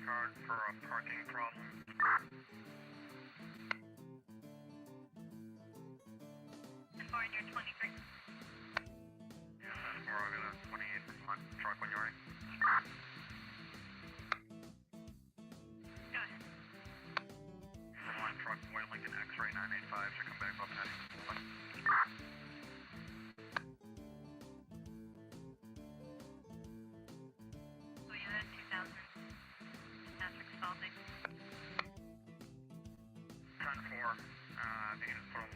card for a parking problem. For your 23. Yeah, that's for I'm gonna 28 on truck when you're ready. Go ahead. One truck, white Lincoln X-ray 985 should come back up at So you had 2000. Patrick Spalding. 10-4. I think it's from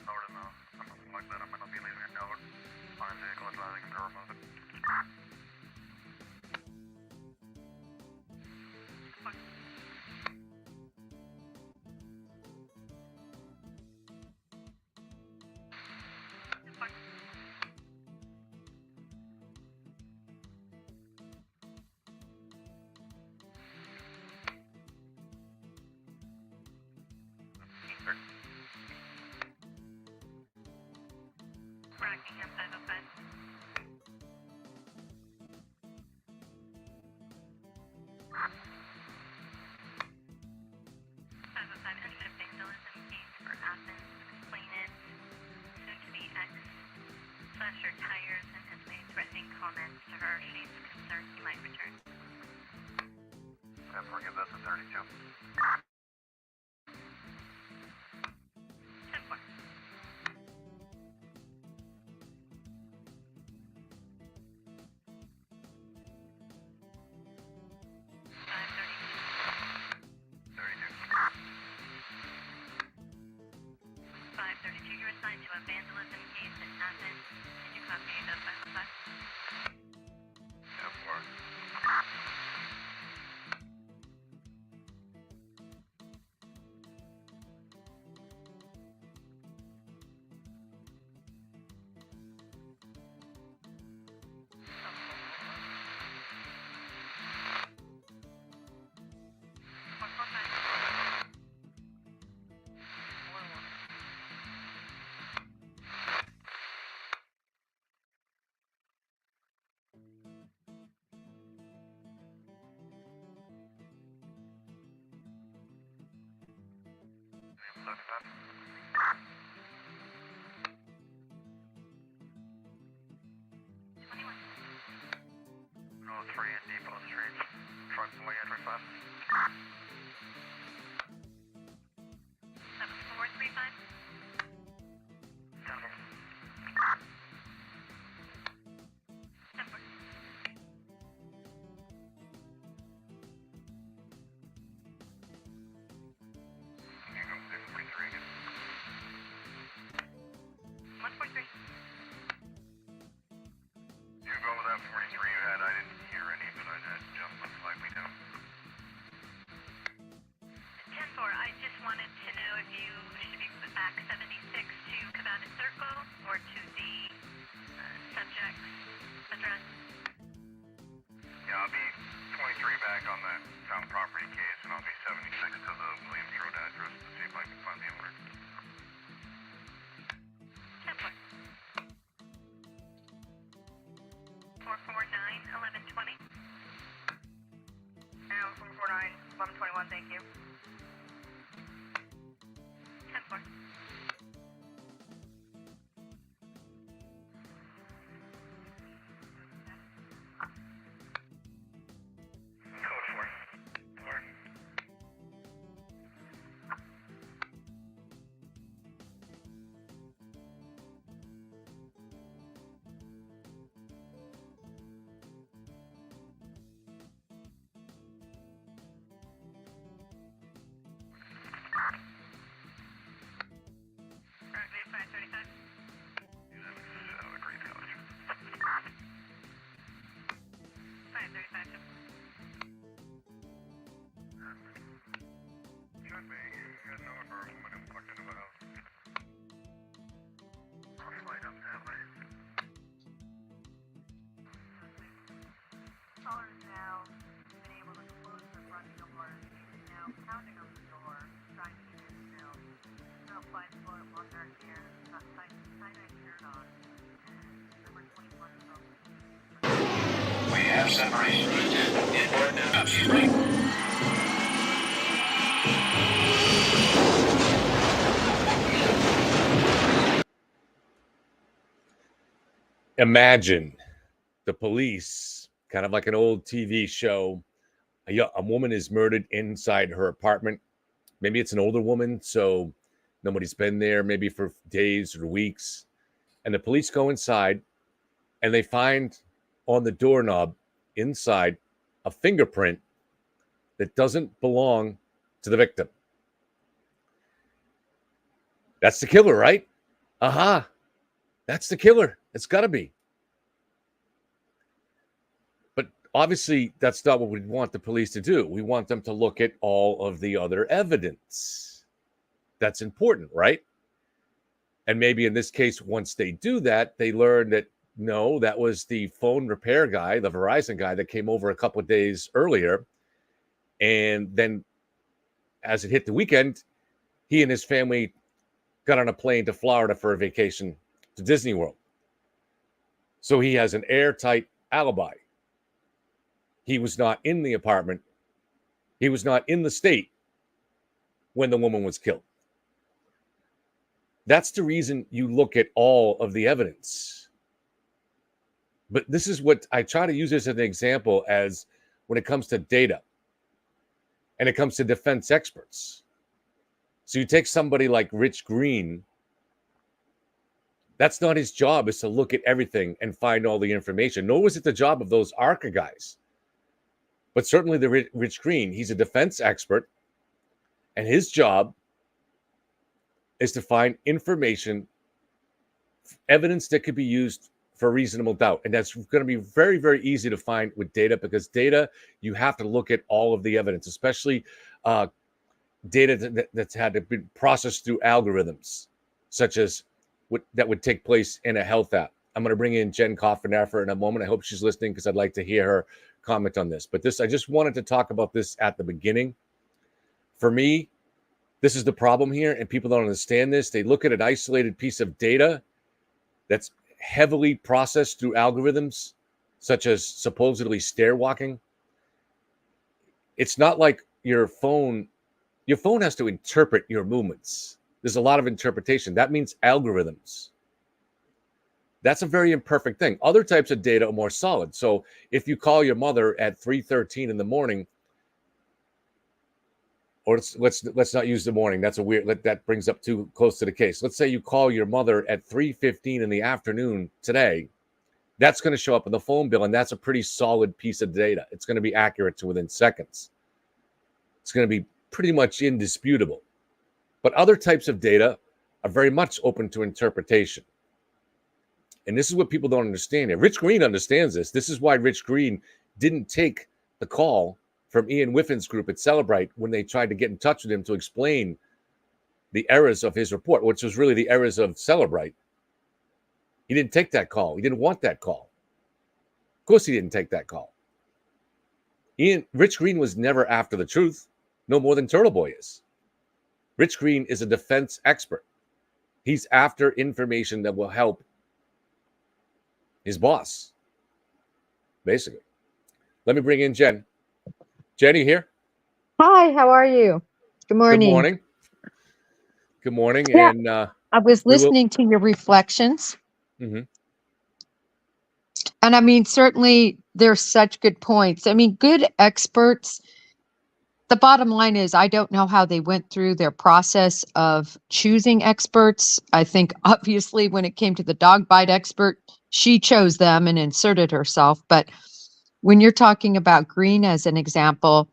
note in the something like that. I'm gonna be leaving a note on his vehicle so they can go remove it. Rockingham 505. 505 estimated vandalism case for Athens. Complainant, soon to be ex, slashed her tires and has made threatening comments to her. She's concerned he might return. Yeah, forgive that's a 32. 10-4. You're assigned to a vandalism case in Athens. Can you copy the 505? Yeah, 4. 21. No, 3 in Depot Street. Truck boy entry 5. 7435. 10-4. 10-4. You go 43 again. 143. You go with that 43 you had. I didn't hear any, but I had jump looks like we do. 10-4. I just wanted to know if you should be put back 76 to Cabana Circle or to the subject's address. Yeah, I'll be 23 back on that town property case, and I'll be 76 to the Williams Road address to see if I can find the owner. 10-4. 449 1120. Now 449 1121, thank you. 10-4. Code 4. 4. Rugby 535. That's a great college. 535. Should be. You guys know if our woman is fucked into a house. I'll slide up that way. Caller is now been able to close the front door. He is now pounding on the door, trying to get in still. About 5 foot, long dark hair, got tie-dye shirt on, and number 21 is on. We have separation. In or now. She's right. Imagine the police, kind of like an old TV show. A woman is murdered inside her apartment. Maybe it's an older woman, so nobody's been there maybe for days or weeks. And the police go inside and they find on the doorknob inside a fingerprint that doesn't belong to the victim. That's the killer, right? Aha. That's the killer. It's got to be. But obviously, that's not what we want the police to do. We want them to look at all of the other evidence. That's important, right? And maybe in this case, once they do that, they learn that no, that was the phone repair guy, the Verizon guy that came over a couple of days earlier. And then as it hit the weekend, he and his family got on a plane to Florida for a vacation to Disney World. So he has an airtight alibi. He was not in the apartment. He was not in the state when the woman was killed. That's the reason you look at all of the evidence. But this is what I try to use as an example as when it comes to data and it comes to defense experts. So you take somebody like Rich Green. That's not his job, is to look at everything and find all the information. Nor was it the job of those ARCA guys. But certainly the Rich Green, he's a defense expert. And his job is to find information, evidence that could be used for reasonable doubt. And that's going to be very, very easy to find with data, because data, you have to look at all of the evidence, especially data that's had to be processed through algorithms, such as that would take place in a health app. I'm going to bring in Jen Coffenaffer in a moment. I hope she's listening, because I'd like to hear her comment on this. But I just wanted to talk about this at the beginning. For me, this is the problem here, and people don't understand this. They look at an isolated piece of data that's heavily processed through algorithms, such as supposedly stair walking. It's not like your phone. Your phone has to interpret your movements. There's a lot of interpretation. That means algorithms. That's a very imperfect thing. Other types of data are more solid. So if you call your mother at 3:13 in the morning, or let's not use the morning. That's a weird. That brings up too close to the case. Let's say you call your mother at 3:15 in the afternoon today. That's going to show up in the phone bill, and that's a pretty solid piece of data. It's going to be accurate to within seconds. It's going to be pretty much indisputable. But other types of data are very much open to interpretation. And this is what people don't understand here. Rich Green understands this. This is why Rich Green didn't take the call from Ian Whiffin's group at Celebrate when they tried to get in touch with him to explain the errors of his report, which was really the errors of Celebrate. He didn't take that call. He didn't want that call. Of course he didn't take that call. Rich Green was never after the truth, no more than Turtle Boy is. Rich Green is a defense expert. He's after information that will help his boss, basically. Let me bring in Jen. Jen, you here? Hi, how are you? Good morning. Good morning. Good morning. Yeah, And I was listening to your reflections. Mm-hmm. And I mean, certainly there's such good points. I mean, good experts. The bottom line is, I don't know how they went through their process of choosing experts. I think obviously when it came to the dog bite expert, she chose them and inserted herself. But when you're talking about Green as an example,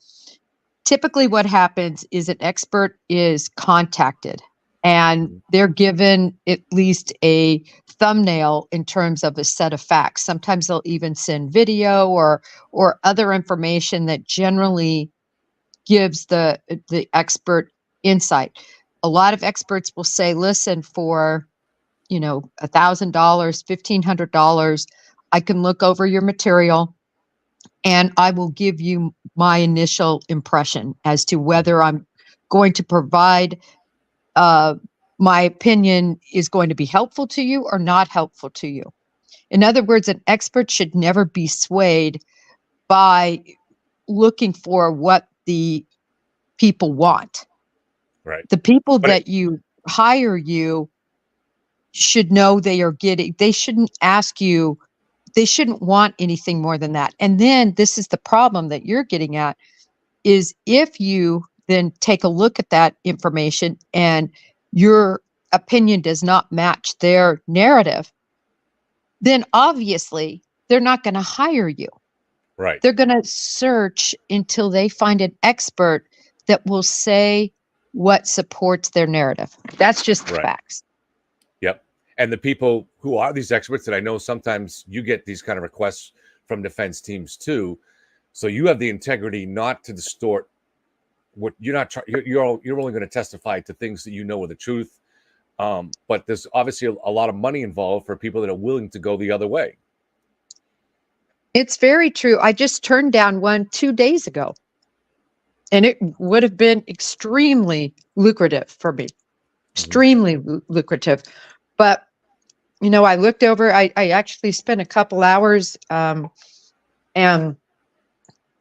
typically what happens is an expert is contacted and they're given at least a thumbnail in terms of a set of facts. Sometimes they'll even send video or other information that generally gives the expert insight. A lot of experts will say, listen, for $1,000, $1,500, I can look over your material and I will give you my initial impression as to whether I'm going to provide my opinion is going to be helpful to you or not helpful to you. In other words, an expert should never be swayed by looking for what the people want. Right. The people that you hire you should know they shouldn't ask you, they shouldn't want anything more than that. And then this is the problem that you're getting at, is if you then take a look at that information and your opinion does not match their narrative, then obviously they're not going to hire you. Right. They're going to search until they find an expert that will say what supports their narrative. That's just the Right. facts. Yep. And the people who are these experts, that I know sometimes you get these kind of requests from defense teams too. So you have the integrity not to distort what you're not. You're only going to testify to things that you know are the truth. But there's obviously a lot of money involved for people that are willing to go the other way. It's very true. I just turned down one 2 days ago, and it would have been extremely lucrative for me, extremely lucrative. But, you know, I looked over, I actually spent a couple hours, and,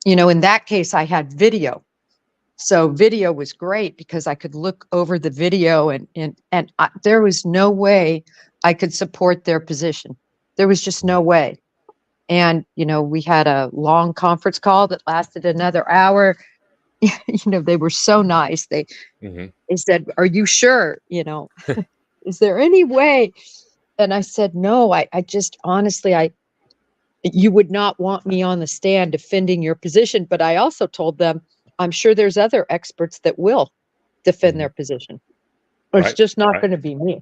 you know, in that case, I had video. So video was great because I could look over the video and there was no way I could support their position. There was just no way. And, you know, we had a long conference call that lasted another hour. You know, they were so nice. They said, "Are you sure? You know, is there any way?" And I said, "No, I just honestly, you would not want me on the stand defending your position." But I also told them, I'm sure there's other experts that will defend their position. It's just not going to be me.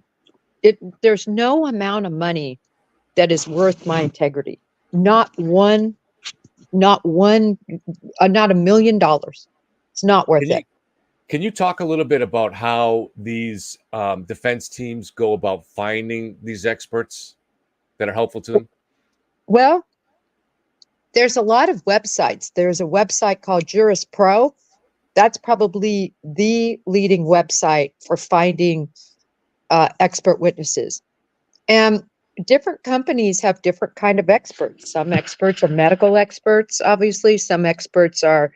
There's no amount of money that is worth my integrity. Not $1 million. It's not worth it. Can you talk a little bit about how these defense teams go about finding these experts that are helpful to them? Well, there's a lot of websites. There's a website called Juris Pro. That's probably the leading website for finding expert witnesses. And different companies have different kind of experts. Some experts are medical experts, obviously. Some experts are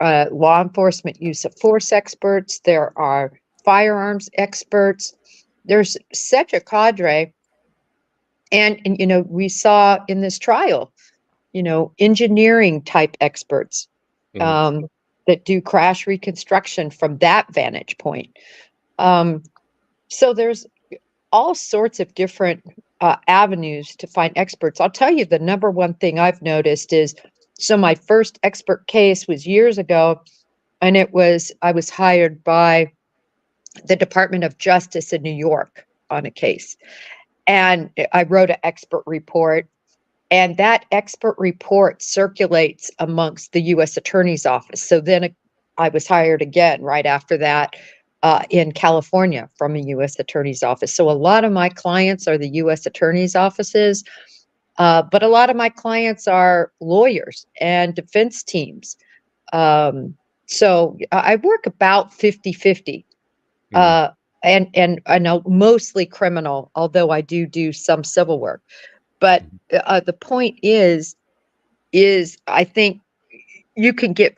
law enforcement use of force experts. There are firearms experts. There's such a cadre. And you know, we saw in this trial, you know, engineering type experts that do crash reconstruction from that vantage point. So there's all sorts of different avenues to find experts. I'll tell you, the number one thing I've noticed is, so my first expert case was years ago, and I was hired by the Department of Justice in New York on a case. And I wrote an expert report, and that expert report circulates amongst the U.S. Attorney's Office. So then I was hired again right after that in California from a U.S. Attorney's Office. So a lot of my clients are the U.S. Attorney's offices, but a lot of my clients are lawyers and defense teams. So I work about 50-50. And I know mostly criminal, although I do some civil work. But the point is I think you can get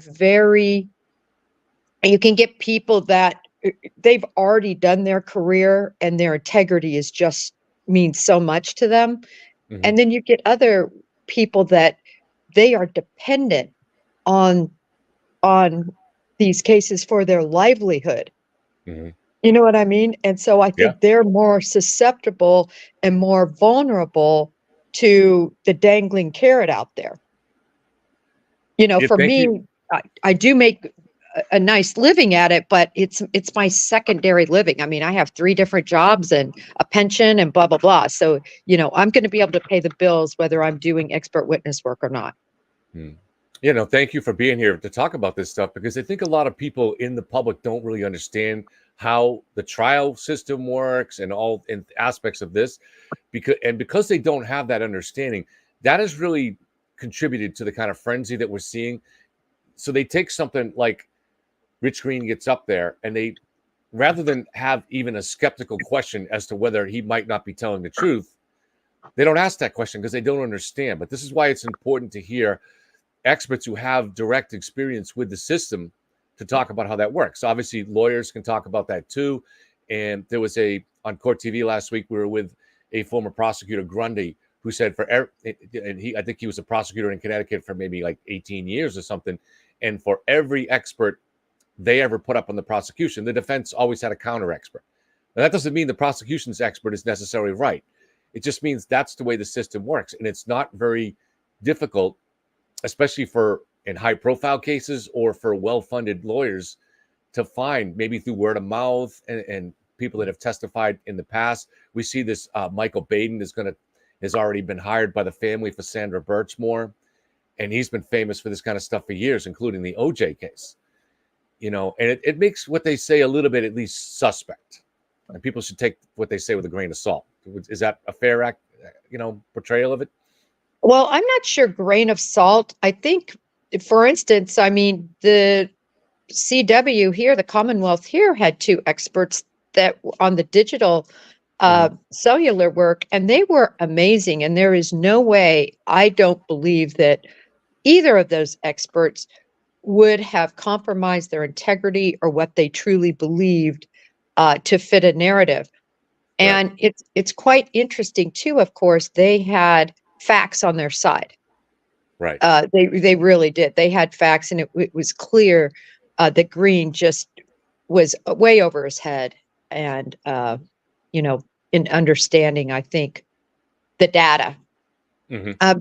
people that they've already done their career and their integrity is just means so much to them. And then you get other people that they are dependent on these cases for their livelihood. You know what I mean? And so I think they're more susceptible and more vulnerable to the dangling carrot out there. You know, for me, I do make a nice living at it, but it's my secondary living. I mean, I have 3 different jobs and a pension and blah, blah, blah. So, you know, I'm going to be able to pay the bills whether I'm doing expert witness work or not. You know, thank you for being here to talk about this stuff, because I think a lot of people in the public don't really understand how the trial system works and all aspects of this, because they don't have that understanding, that has really contributed to the kind of frenzy that we're seeing. So they take something like Rich Green gets up there, and they, rather than have even a skeptical question as to whether he might not be telling the truth, they don't ask that question because they don't understand. But this is why it's important to hear experts who have direct experience with the system to talk about how that works. Obviously, lawyers can talk about that too. And there was a on Court TV last week, we were with a former prosecutor, Grundy, who said I think he was a prosecutor in Connecticut for maybe like 18 years or something. And for every expert they ever put up on the prosecution, the defense always had a counter expert. Now, that doesn't mean the prosecution's expert is necessarily right. It just means that's the way the system works. And it's not very difficult, especially for in high profile cases or for well-funded lawyers, to find, maybe through word of mouth and people that have testified in the past. We see this Michael Baden has already been hired by the family for Sandra Birchmore. And he's been famous for this kind of stuff for years, including the OJ case. And it makes what they say a little bit at least suspect. And people should take what they say with a grain of salt. Is that a fair portrayal of it? Well, I'm not sure grain of salt. I think, for instance, the CW here, the Commonwealth here, had 2 experts that on the digital cellular work, and they were amazing. And there is no way, I don't believe that either of those experts would have compromised their integrity or what they truly believed to fit a narrative. And Right. it's quite interesting too. Of course, they had facts on their side. Right. They really did. They had facts, and it was clear that Green just was way over his head, and in understanding, I think, the data.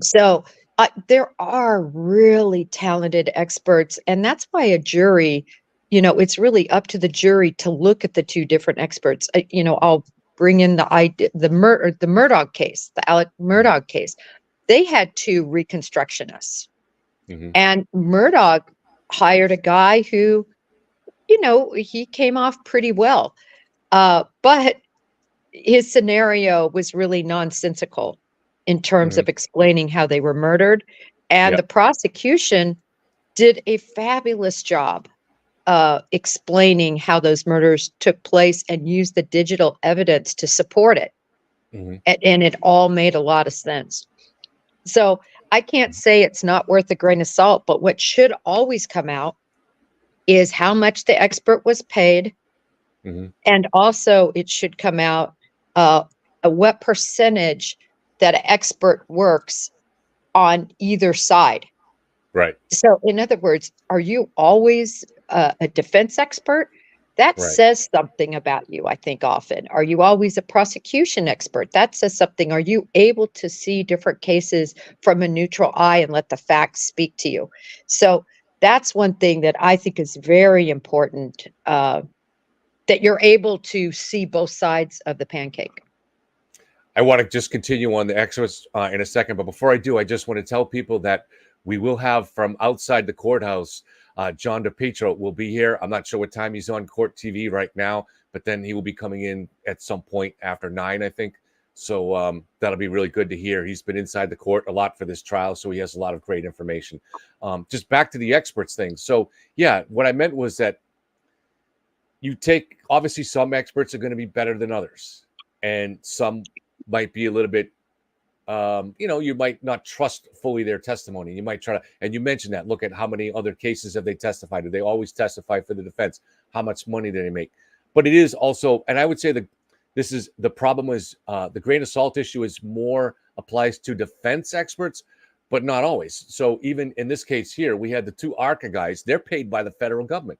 So there are really talented experts, and that's why a jury, it's really up to the jury to look at the 2 different experts. I'll bring in the Murdaugh case, the Alec Murdaugh case. They had 2 reconstructionists, and Murdaugh hired a guy who, he came off pretty well, but his scenario was really nonsensical in terms of explaining how they were murdered. And the prosecution did a fabulous job explaining how those murders took place and used the digital evidence to support it. And it all made a lot of sense. So I can't say it's not worth a grain of salt, but what should always come out is how much the expert was paid. And also it should come out what percentage that an expert works on either side. Right. So in other words, are you always a defense expert? That says something about you, I think, often. Are you always a prosecution expert? That says something. Are you able to see different cases from a neutral eye and let the facts speak to you? So that's one thing that I think is very important, that you're able to see both sides of the pancake. I want to just continue on the experts in a second, but before I do, I just want to tell people that we will have from outside the courthouse, John Depetro will be here. I'm not sure what time he's on Court TV right now, but then he will be coming in at some point after 9, I think. So that'll be really good to hear. He's been inside the court a lot for this trial, so he has a lot of great information. Just back to the experts thing. So yeah, what I meant was that obviously some experts are going to be better than others, and some might be a little bit, you might not trust fully their testimony. You might try to, and you mentioned that, look at how many other cases have they testified. Do they always testify for the defense? How much money do they make? But it is also, and I would say that this is the problem is the grain of salt issue is more applies to defense experts, but not always. So even in this case here, we had the 2 ARCA guys, they're paid by the federal government.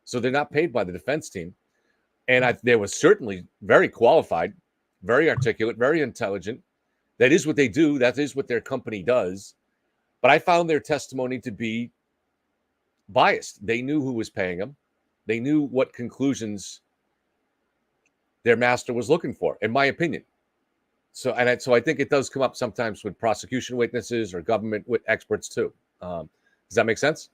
So they're not paid by the defense team. And they were certainly very qualified, very articulate, very intelligent. That is what they do. That is what their company does. But I found their testimony to be biased. They knew who was paying them. They knew what conclusions their master was looking for, in my opinion. So I think it does come up sometimes with prosecution witnesses or government experts too. Does that make sense?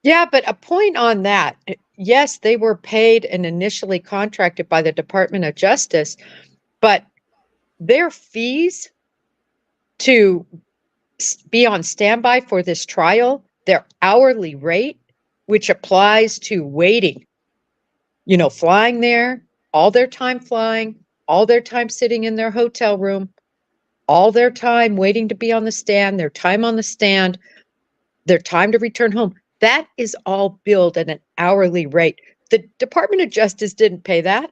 Yeah, but a point on that. Yes, they were paid and initially contracted by the Department of Justice, but their fees to be on standby for this trial, their hourly rate, which applies to waiting, flying there, all their time flying, all their time sitting in their hotel room, all their time waiting to be on the stand, their time on the stand, their time to return home. That is all billed at an hourly rate. The Department of Justice didn't pay that.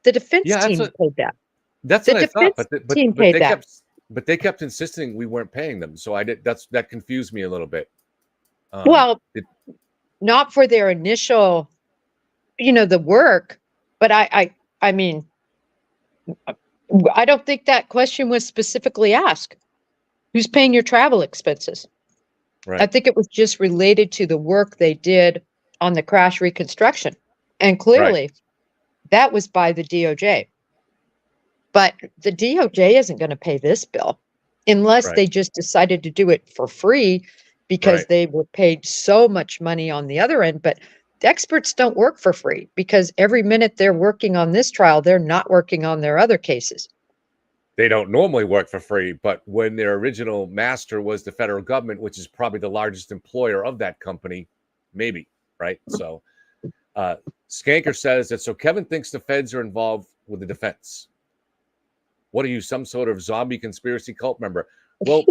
The defense Yeah, team paid that. that's The what I thought. defense team paid that. They kept insisting we weren't paying them. So that confused me a little bit. Well, it- not for their initial, the work, but I mean, I don't think that question was specifically asked. Who's paying your travel expenses? I right. think it was just related to the work they did on the crash reconstruction. And clearly that was by the DOJ. But the DOJ isn't going to pay this bill unless Right. they just decided to do it for free because Right. they were paid so much money on the other end. But the experts don't work for free because every minute they're working on this trial, they're not working on their other cases. They don't normally work for free, but when their original master was the federal government, which is probably the largest employer of that company, maybe, right? So Skanker says that so Kevin thinks the feds are involved with the defense. What are you, some sort of zombie conspiracy cult member? Well,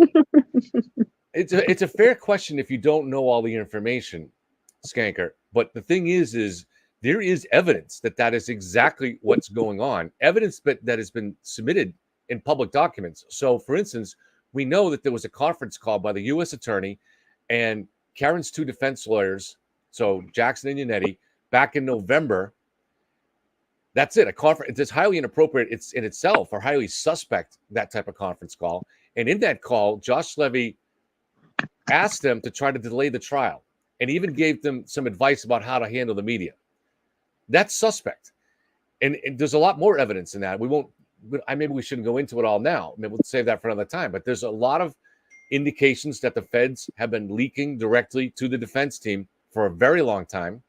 it's a fair question if you don't know all the information, Skanker. But the thing is there is evidence that is exactly what's going on. Evidence that has been submitted in public documents. So, for instance, we know that there was a conference call by the U.S. attorney and Karen's two defense lawyers, so Jackson and Yannetti, back in November. That's it. A conference. It's highly inappropriate. It's in itself or highly suspect, that type of conference call. And in that call, Josh Levy asked them to try to delay the trial and even gave them some advice about how to handle the media. That's suspect. And there's a lot more evidence in that. Maybe we shouldn't go into it all now. Maybe we'll save that for another time. But there's a lot of indications that the feds have been leaking directly to the defense team for a very long time.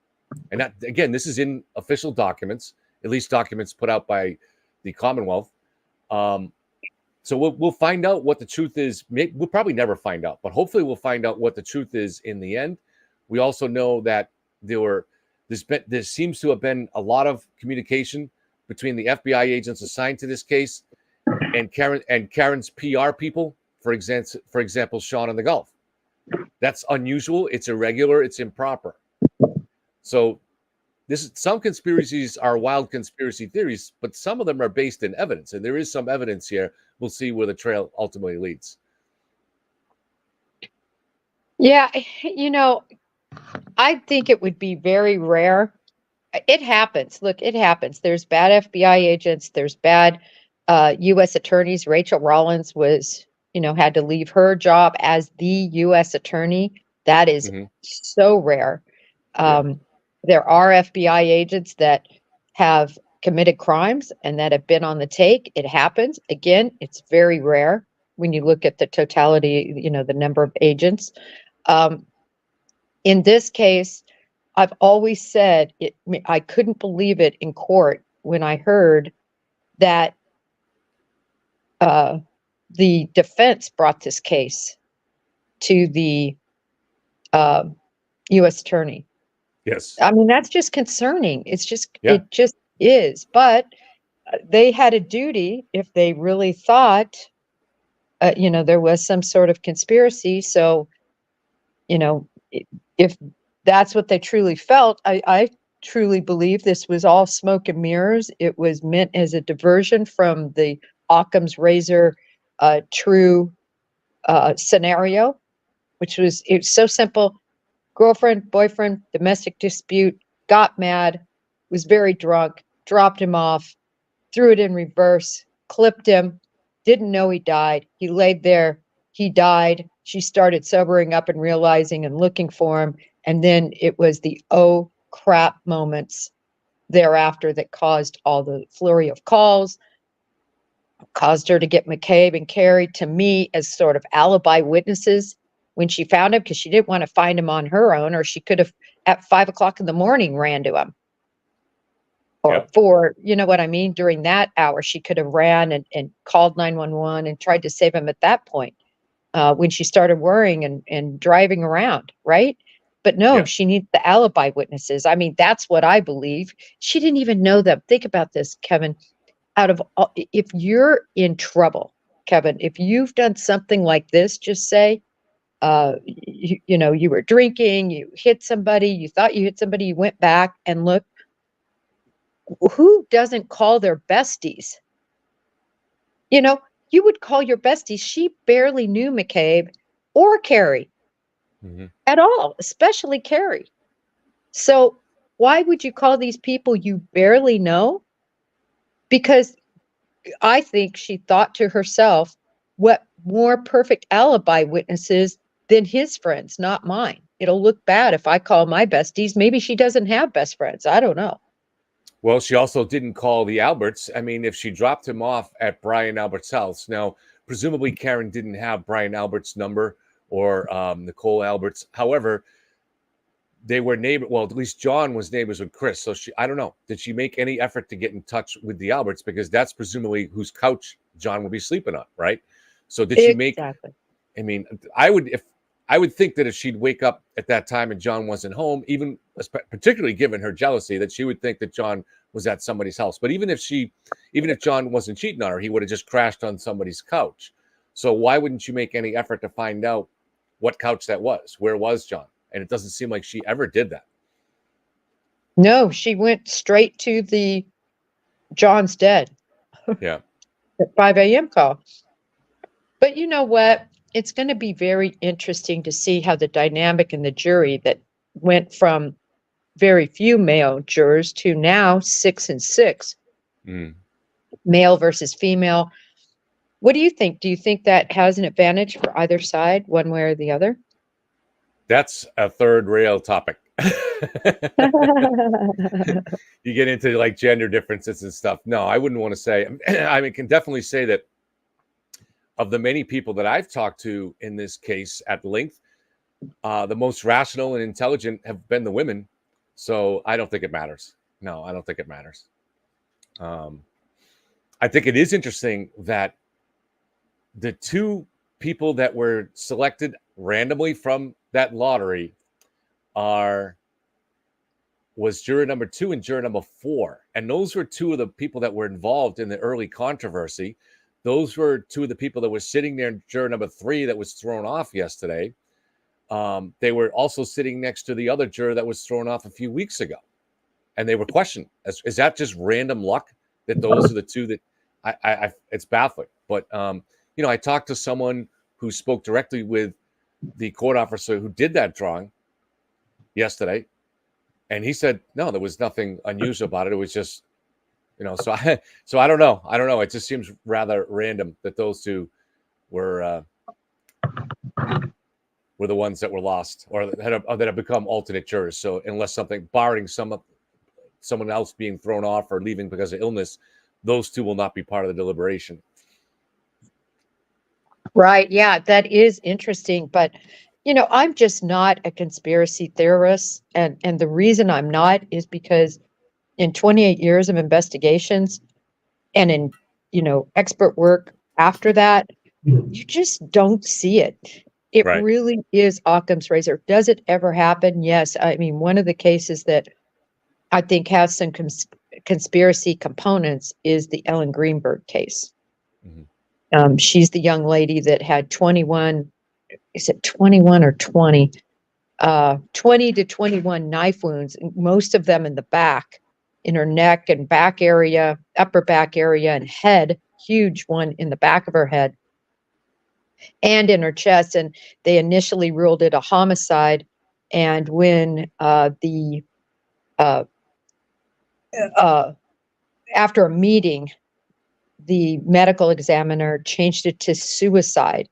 And that, again, this is in official documents, at least documents put out by the Commonwealth. So we'll find out what the truth is. We'll probably never find out, but hopefully we'll find out what the truth is in the end. We also know that there seems to have been a lot of communication between the FBI agents assigned to this case and Karen's PR people, for example, Sean in the Gulf. That's unusual. It's irregular. It's improper. So some conspiracies are wild conspiracy theories, but some of them are based in evidence, and there is some evidence here. We'll see where the trail ultimately leads. Yeah, I think it would be very rare. It happens. Look, it happens. There's bad FBI agents. There's bad U.S. attorneys. Rachel Rollins had to leave her job as the U.S. attorney. That is so rare. There are FBI agents that have committed crimes and that have been on the take. It happens. Again, it's very rare when you look at the totality, the number of agents. In this case, I've always said I couldn't believe it in court when I heard that the defense brought this case to the U.S. attorney. Yes. I mean, that's just concerning. It just is. But they had a duty if they really thought, there was some sort of conspiracy. So, if that's what they truly felt, I truly believe this was all smoke and mirrors. It was meant as a diversion from the Occam's razor true scenario, it's so simple. Girlfriend, boyfriend, domestic dispute, got mad, was very drunk, dropped him off, threw it in reverse, clipped him, didn't know he died. He laid there, he died. She started sobering up and realizing and looking for him. And then it was the oh crap moments thereafter that caused all the flurry of calls, caused her to get McCabe and Carrie to me as sort of alibi witnesses when she found him, because she didn't want to find him on her own, or she could have at 5 o'clock in the morning ran to him. Or for, you know what I mean? During that hour, she could have ran and called 911 and tried to save him at that point when she started worrying and driving around, right? But no, she needs the alibi witnesses. I mean, that's what I believe. She didn't even know them. Think about this, Kevin. If you're in trouble, Kevin, if you've done something like this, just say, you were drinking, you hit somebody, you thought you hit somebody, you went back and look, Who doesn't call their besties? You know, you would call your besties. She barely knew McCabe or Carrie Mhm. at all, especially Carrie. So why would you call these people you barely know? Because I think she thought to herself, what more perfect alibi witnesses than his friends, not mine? It'll look bad if I call my besties. Maybe she doesn't have best friends. I don't know. Well, she also didn't call the Alberts. I mean, if she dropped him off at Brian Albert's house, now presumably Karen didn't have Brian Albert's number or Nicole Albert's. However, they were neighbor. Well, at least John was neighbors with Chris. So I don't know. Did she make any effort to get in touch with the Alberts, because that's presumably whose couch John would be sleeping on, right? So did she make? Exactly. I mean, I would think that if she'd wake up at that time and John wasn't home, even particularly given her jealousy, that she would think that John was at somebody's house. But even if John wasn't cheating on her, he would have just crashed on somebody's couch. So why wouldn't you make any effort to find out what couch that was? Where was John? And it doesn't seem like she ever did that. No, she went straight to the John's dead. Yeah. At 5 a.m. call. But you know what? It's going to be very interesting to see how the dynamic in the jury that went from very few male jurors to now 6 and 6, male versus female. What do you think? Do you think that has an advantage for either side, one way or the other? That's a third rail topic. You get into like gender differences and stuff. No, I wouldn't want to say. I mean, can definitely say that of the many people that I've talked to in this case at length, the most rational and intelligent have been the women. So I don't think it matters. No, I don't think it matters. I think it is interesting that the two people that were selected randomly from that lottery was juror number 2 and juror number 4. And those were two of the people that were involved in the early controversy. Those were two of the people that were sitting there in juror number 3 that was thrown off yesterday. They were also sitting next to the other juror that was thrown off a few weeks ago. And they were questioned. Is that just random luck that those are the two that I it's baffling. But, I talked to someone who spoke directly with the court officer who did that drawing yesterday. And he said, no, there was nothing unusual about it. It was just, so I don't know. I don't know. It just seems rather random that those two were the ones that were lost or that have become alternate jurors. So unless barring someone else being thrown off or leaving because of illness, those two will not be part of the deliberation. Right. Yeah, that is interesting. But, I'm just not a conspiracy theorist. And the reason I'm not is because in 28 years of investigations and in, expert work after that, you just don't see it. It Right. really is Occam's razor. Does it ever happen? Yes. I mean, one of the cases that I think has some conspiracy components is the Ellen Greenberg case. Mm-hmm. She's the young lady that had 21, is it 21 or 20? 20 to 21 knife wounds, most of them in the back, in her neck and back area, upper back area and head, huge one in the back of her head and in her chest. And they initially ruled it a homicide. And when after a meeting, the medical examiner changed it to suicide.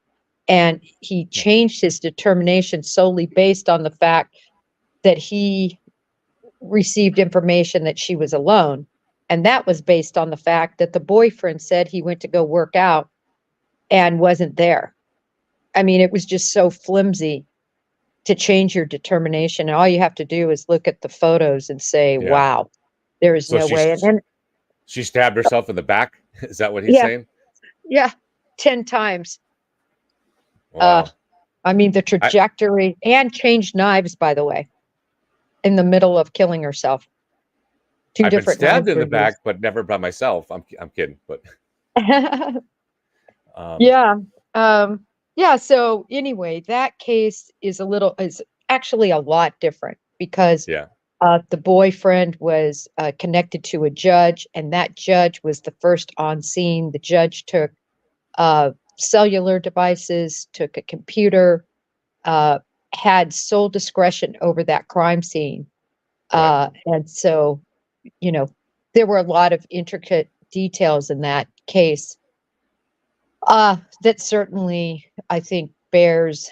And he changed his determination solely based on the fact that he received information that she was alone. And that was based on the fact that the boyfriend said he went to go work out and wasn't there. I mean, it was just so flimsy to change your determination. And all you have to do is look at the photos and say, wow, there is no way. And then she stabbed herself in the back. Is that what he's saying? Yeah. 10 times. Wow. I mean, the trajectory and changed knives, by the way, in the middle of killing herself. I've been stabbed in the back, but never by myself. I'm kidding, but yeah. Yeah. So anyway, that case is actually a lot different because The boyfriend was connected to a judge, and that judge was the first on scene. The judge took cellular devices, took a computer, uh, had sole discretion over that crime scene. Right. And so, you know, there were a lot of intricate details in that case that certainly, I think, bears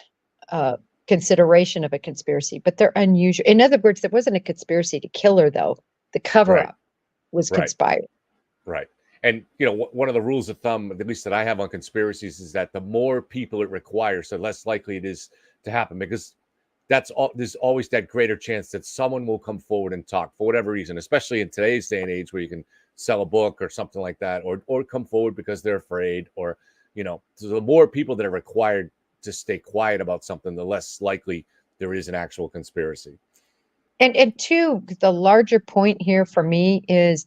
uh, consideration of a conspiracy, but they're unusual. In other words, there wasn't a conspiracy to kill her, though. The cover Right. up was Right. conspired. Right. And one of the rules of thumb, at least that I have on conspiracies, is that the more people it requires, the less likely it is to happen, because there's always that greater chance that someone will come forward and talk for whatever reason, especially in today's day and age where you can sell a book or something like that, or come forward because they're afraid, or so the more people that are required to stay quiet about something, the less likely there is an actual conspiracy. And two, the larger point here for me is,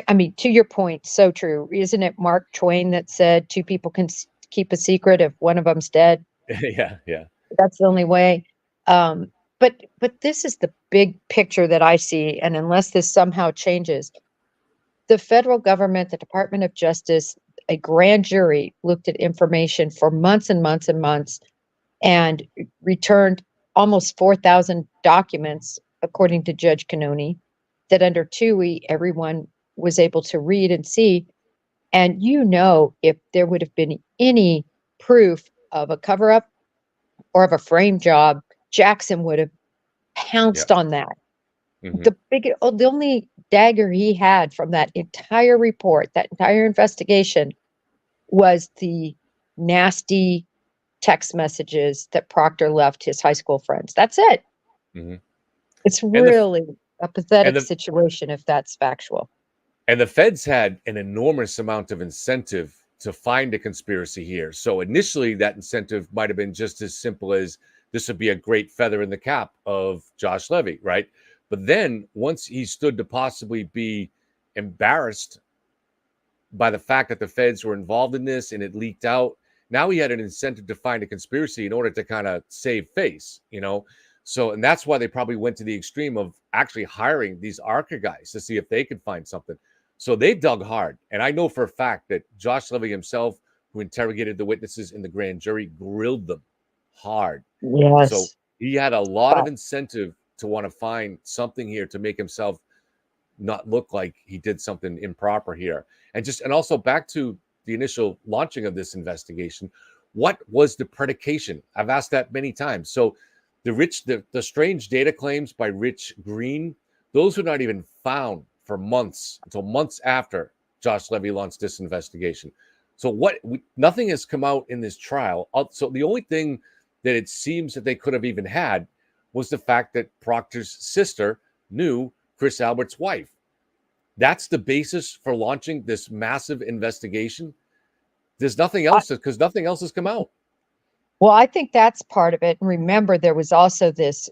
I mean, to your point, so true. Isn't it Mark Twain that said two people can keep a secret if one of them's dead? Yeah, yeah. That's the only way. Um, but this is the big picture that I see, and unless this somehow changes, the federal government, the Department of Justice, a grand jury looked at information for months and months and months and returned almost 4,000 documents, according to Judge Canoni, that under TUI, everyone was able to read and see. And if there would have been any proof of a cover up or of a frame job, Jackson would have Yeah. pounced on that. Mhm. The only dagger he had from that entire report, that entire investigation, was the nasty text messages that Proctor left his high school friends. That's it. Mhm. It's And the really a and pathetic the situation if that's factual. and the feds had an enormous amount of incentive to find a conspiracy here. So initially, that incentive might have been just as simple as this would be a great feather in the cap of Josh Levy, right? But then once he stood to possibly be embarrassed by the fact that the feds were involved in this and it leaked out, now he had an incentive to find a conspiracy in order to kind of save face. So, and that's why they probably went to the extreme of actually hiring these ARCA guys to see if they could find something. So they dug hard. And I know for a fact that Josh Levy himself, who interrogated the witnesses in the grand jury, grilled them hard. So Yes. he had a lot But of incentive to want to find something here to make himself not look like he did something improper here. And also back to the initial launching of this investigation, what was the predication? I've asked that many times. So the strange data claims by Rich Green, those were not even found for months, until months after Josh Levy launched this investigation. So nothing has come out in this trial. So the only thing that it seems that they could have even had was the fact that Proctor's sister knew Chris Albert's wife. That's the basis for launching this massive investigation. There's nothing I, else, because nothing else has come out. well, I think that's part of it. And remember, there was also this,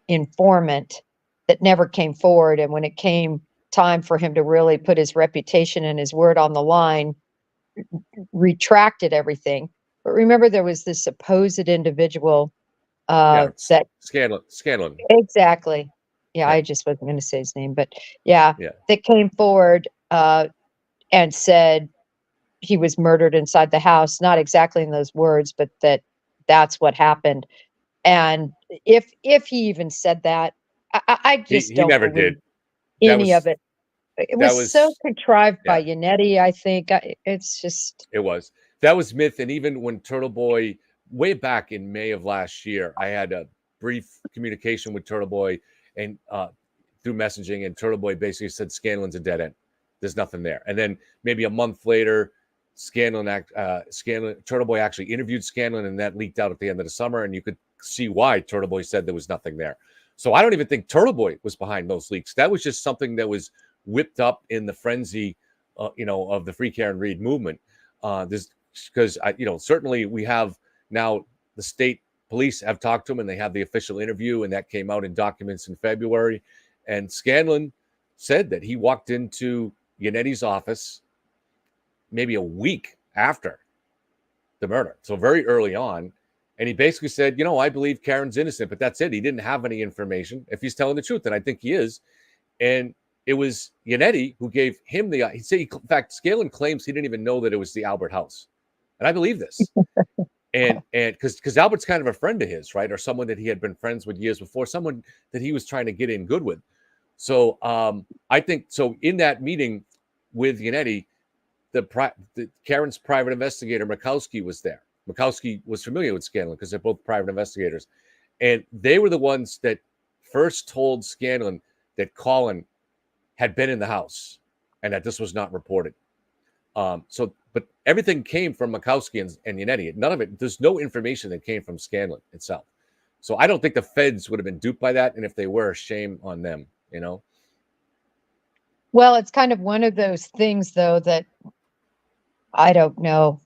informant that never came forward. And when it came time for him to really put his reputation and his word on the line, retracted everything. But remember, there was this supposed individual Yeah, that Scanlon. exactly. Yeah, Yeah, I just wasn't going to say his name, but yeah, yeah, that came forward and said he was murdered inside the house. Not exactly in those words, but that's what happened. And if he even said that, I just he don't never believe did. That any of was it. It that was so was contrived yeah. by Yannetti, I think. It's just It was. That was myth. And even when Turtle Boy, way back in May of last year, I had a brief communication with Turtle Boy and through messaging, and Turtle Boy basically said Scanlon's a dead end. There's nothing there. And then maybe a month later, Turtle Boy actually interviewed Scanlon, and that leaked out at the end of the summer, and you could see why Turtle Boy said there was nothing there. So I don't even think Turtle Boy was behind those leaks. That was just something that was whipped up in the frenzy, of the Free Karen Reed movement. This because certainly we have now the state police have talked to him, and they have the official interview, and that came out in documents in February. And Scanlon said that he walked into Yannetti's office maybe a week after the murder, so very early on, And he basically said, you know, I believe Karen's innocent, but that's it. He didn't have any information. If he's telling the truth, and I think he is. And it was Yannetti who gave him the. He said, in fact, Scanlon claims he didn't even know that it was the Albert house, and I believe this. and because Albert's kind of a friend of his, right, or someone that he had been friends with years before, someone that he was trying to get in good with. So I think so. In that meeting with Yannetti, the Karen's private investigator Mikowski was there. Mikowski was familiar with Scanlon because they're both private investigators, and they were the ones that first told Scanlon that Colin had been in the house and that this was not reported. But everything came from Mikowski and Yannetti. None of it, there's no information that came from Scanlon itself. So I don't think the feds would have been duped by that. And if they were, shame on them, you know? Well, it's kind of one of those things, though, that I don't know,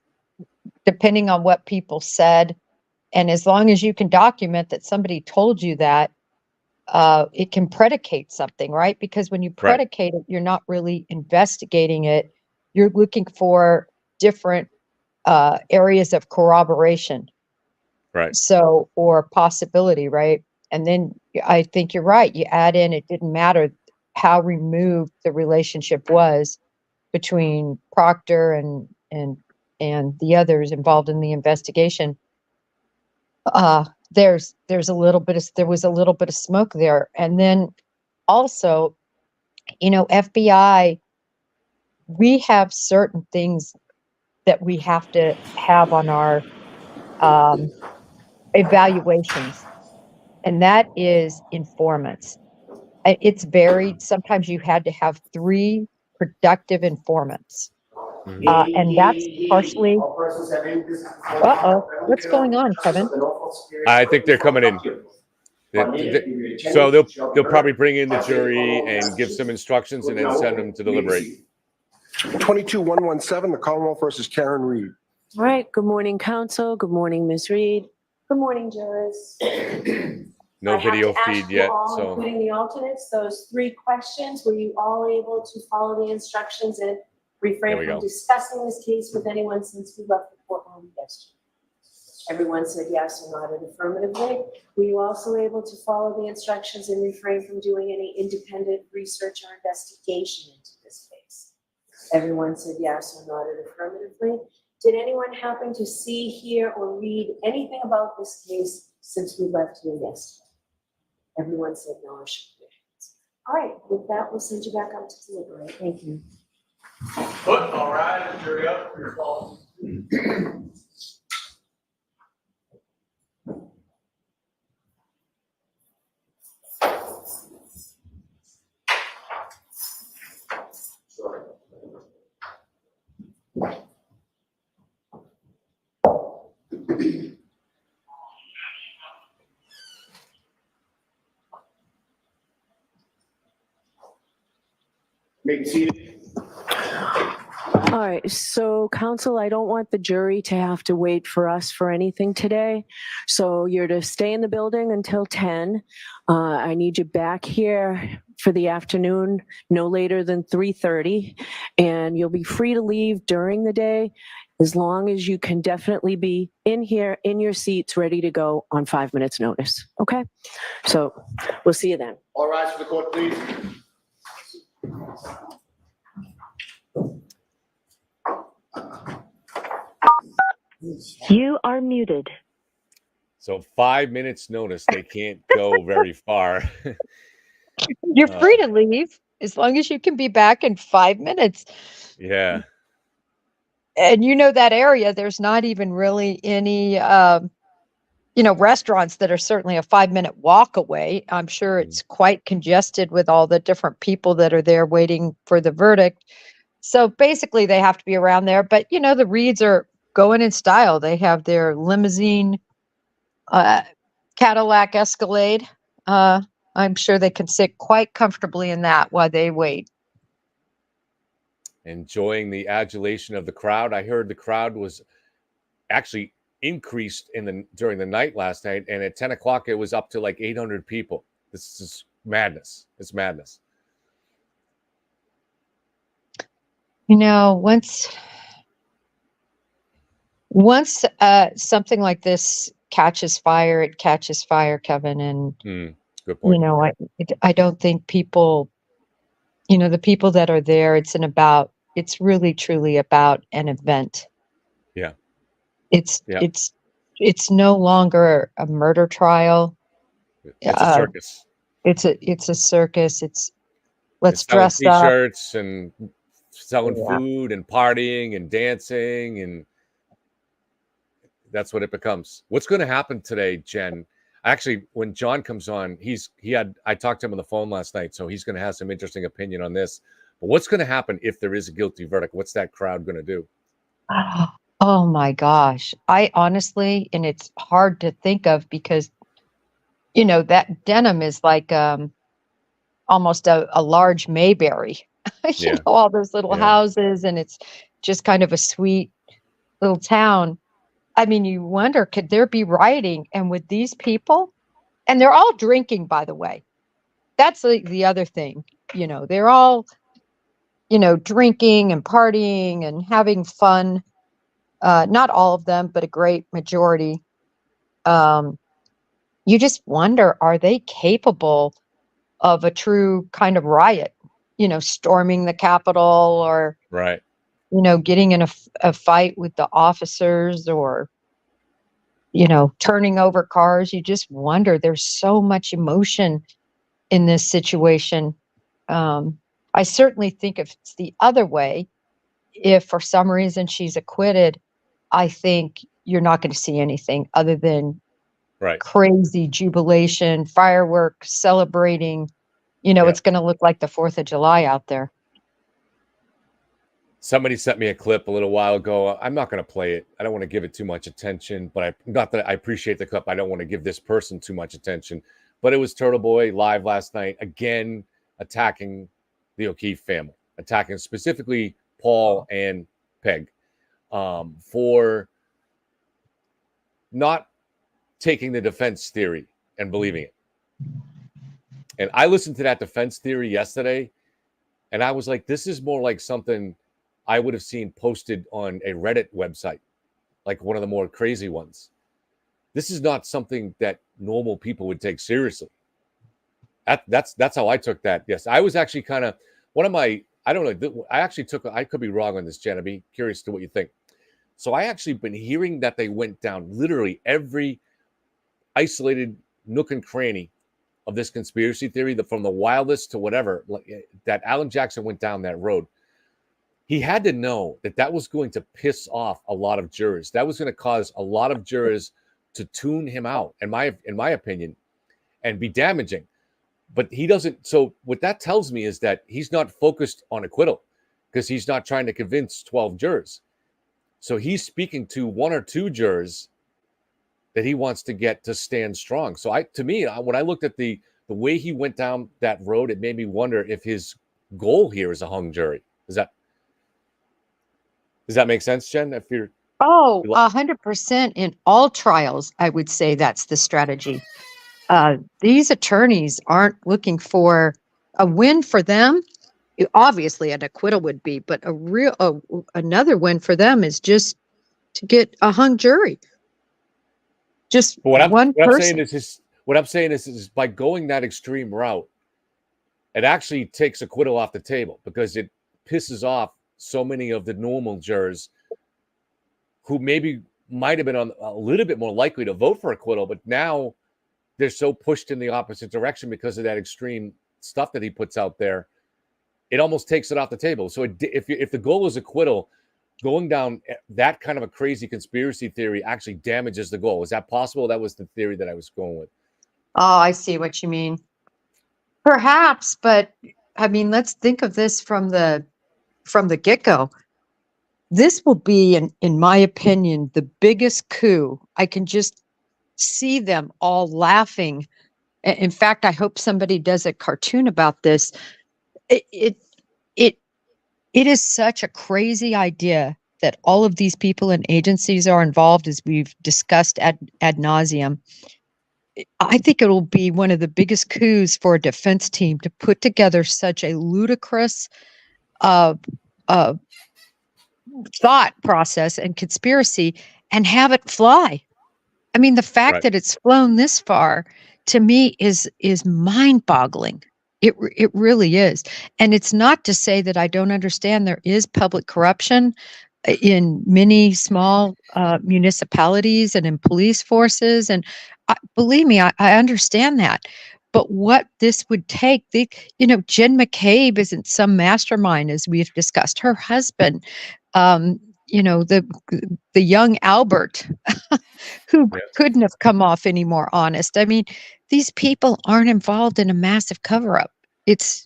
depending on what people said. And as long as you can document that somebody told you that, it can predicate something, right? Because when you predicate it, you're not really investigating it. You're looking for different areas of corroboration. Right. So, or possibility, right? And then I think you're right. You add in, it didn't matter how removed the relationship was between Proctor and the others involved in the investigation. There was a little bit of smoke there. And then also, you know, FBI, we have certain things that we have to have on our evaluations, and that is informants. It's varied. Sometimes you had to have 3 productive informants. And that's partially. What's going on, Kevin? I think they're coming in. So they'll probably bring in the jury and give some instructions and then send them to deliberate. 22117, the Commonwealth versus Karen Reed. All right. Good morning, counsel. Good morning, Ms. Reed. Good morning, jurors. No video feed yet. So including the alternates, those 3 questions, were you all able to follow the instructions and refrain from discussing this case with anyone since we left the courtroom yesterday? Everyone said yes or nodded affirmatively. Were you also able to follow the instructions and refrain from doing any independent research or investigation into this case? Everyone said yes or nodded affirmatively. Did anyone happen to see, hear, or read anything about this case since we left here yesterday? Everyone said no or shook their hands. All right, with that, we'll send you back out to deliberate. Thank you. All right, jury up for your call. All right, so counsel, I don't want the jury to have to wait for us for anything today. So you're to stay in the building until 10. I need you back here for the afternoon, no later than 3:30. And you'll be free to leave during the day as long as you can definitely be in here, in your seats, ready to go on 5 minutes notice, okay? So we'll see you then. All rise for the court, please. You are muted. So 5 minutes notice, they can't go very far. You're free to leave as long as you can be back in 5 minutes. Yeah. And you know that area, there's not even really any, restaurants that are certainly a 5-minute walk away. I'm sure it's quite congested with all the different people that are there waiting for the verdict. So basically they have to be around there. But, you know, the Reeds are going in style. They have their limousine Cadillac Escalade. I'm sure they can sit quite comfortably in that while they wait. Enjoying the adulation of the crowd. I heard the crowd was actually increased during the night last night, and at 10 o'clock it was up to like 800 people. This is madness. It's madness. You know, once something like this catches fire, it catches fire, Kevin. And, Good point. I don't think people, the people that are there, it's really truly about an event. Yeah. It's no longer a murder trial. It's a circus. It's a circus. Let's It's selling dress up. T-shirts and selling food and partying and dancing, and that's what it becomes. What's going to happen today, Jen? Actually, when John comes on, I talked to him on the phone last night, so he's going to have some interesting opinion on this. But what's going to happen if there is a guilty verdict? What's that crowd going to do? Oh my gosh. I honestly, and it's hard to think of because, that denim is like almost a large Mayberry. All those little houses, and it's just kind of a sweet little town. I mean, you wonder, could there be rioting? And with these people, and they're all drinking, by the way. That's the other thing. They're all, drinking and partying and having fun. Not all of them, but a great majority. You just wonder, are they capable of a true kind of riot? Storming the Capitol, or right. Getting in a fight with the officers, or turning over cars. You just wonder. There's so much emotion in this situation. I certainly think if it's the other way, if for some reason she's acquitted, I think you're not going to see anything other than crazy jubilation, fireworks, celebrating. It's going to look like the 4th of July out there. Somebody sent me a clip a little while ago. I'm not going to play it. I don't want to give it too much attention, but not that I appreciate the clip. I don't want to give this person too much attention. But it was Turtle Boy live last night, again, attacking the O'Keefe family, attacking specifically Paul and Peg for not taking the defense theory and believing it. And I listened to that defense theory yesterday, and I was like, this is more like something I would have seen posted on a Reddit website, like one of the more crazy ones. This is not something that normal people would take seriously. That's how I took that. Yes, I was actually kind of I don't know. I could be wrong on this, Jen. I'd be curious to what you think. So I actually been hearing that they went down literally every isolated nook and cranny of this conspiracy theory, from the wildest to whatever, that Alan Jackson went down that road. He had to know that was going to piss off a lot of jurors. That was going to cause a lot of jurors to tune him out, in my opinion, and be damaging. But he doesn't. So what that tells me is that he's not focused on acquittal, because he's not trying to convince 12 jurors. So he's speaking to 1 or 2 jurors that he wants to get to stand strong. So when I looked at the way he went down that road, it made me wonder if his goal here is a hung jury. Does that make sense, Jen? 100% in all trials, I would say that's the strategy. These attorneys aren't looking for a win for them. Obviously, an acquittal would be, but another win for them is just to get a hung jury. Just one person. What I'm saying is by going that extreme route, it actually takes acquittal off the table, because it pisses off so many of the normal jurors who maybe might have been a little bit more likely to vote for acquittal, but now they're so pushed in the opposite direction because of that extreme stuff that he puts out there. It almost takes it off the table. So if the goal is acquittal, going down that kind of a crazy conspiracy theory actually damages the goal. Is that possible? That was the theory that I was going with. Oh, I see what you mean. Perhaps, but I mean, let's think of this from the get-go. This will be, in my opinion, the biggest coup. I can just see them all laughing. In fact, I hope somebody does a cartoon about this. It is such a crazy idea that all of these people and agencies are involved, as we've discussed ad nauseum. I think it will be one of the biggest coups for a defense team to put together such a ludicrous thought process and conspiracy and have it fly. I mean, the fact Right. that it's flown this far to me is mind-boggling. It really is. And it's not to say that I don't understand there is public corruption in many small municipalities and in police forces. And believe me, I understand that. But what this would take, Jen McCabe isn't some mastermind, as we've discussed. Her husband, um, the young Albert, who Yeah. couldn't have come off any more honest. I mean, these people aren't involved in a massive cover-up. It's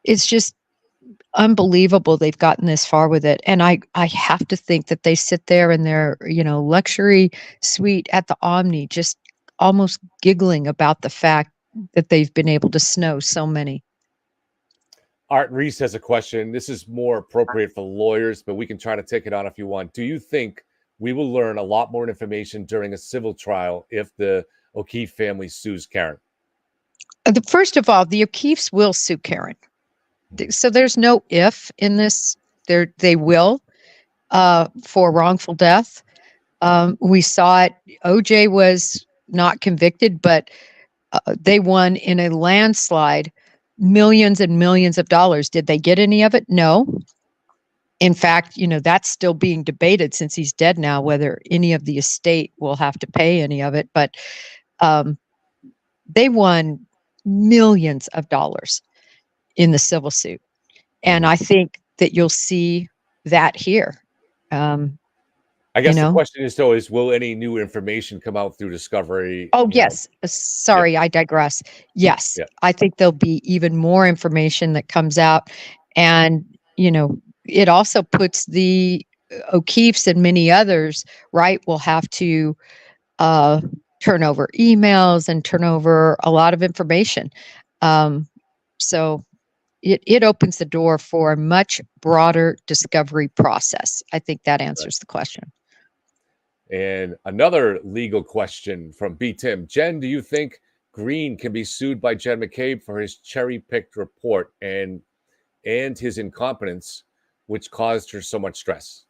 just unbelievable they've gotten this far with it. And I have to think that they sit there in their, luxury suite at the Omni, just almost giggling about the fact that they've been able to snow so many. Art Reese has a question. This is more appropriate for lawyers, but we can try to take it on if you want. Do you think we will learn a lot more information during a civil trial if the O'Keefe family sues Karen? First of all, the O'Keefes will sue Karen. So there's no if in this. They will for wrongful death. We saw it. OJ was not convicted, but they won in a landslide, millions and millions of dollars. Did they get any of it? No. In fact, that's still being debated since he's dead now, whether any of the estate will have to pay any of it. But they won millions of dollars in the civil suit. And I think that you'll see that here. I guess the question is, though, will any new information come out through discovery? Oh, yes. Sorry, I digress. Yes, I think there'll be even more information that comes out. And, it also puts the O'Keefes and many others, right, will have to turn over emails and turn over a lot of information. So it opens the door for a much broader discovery process. I think that answers the question. And another legal question from B. Tim. Jen, do you think Green can be sued by Jen McCabe for his cherry-picked report and his incompetence, which caused her so much stress?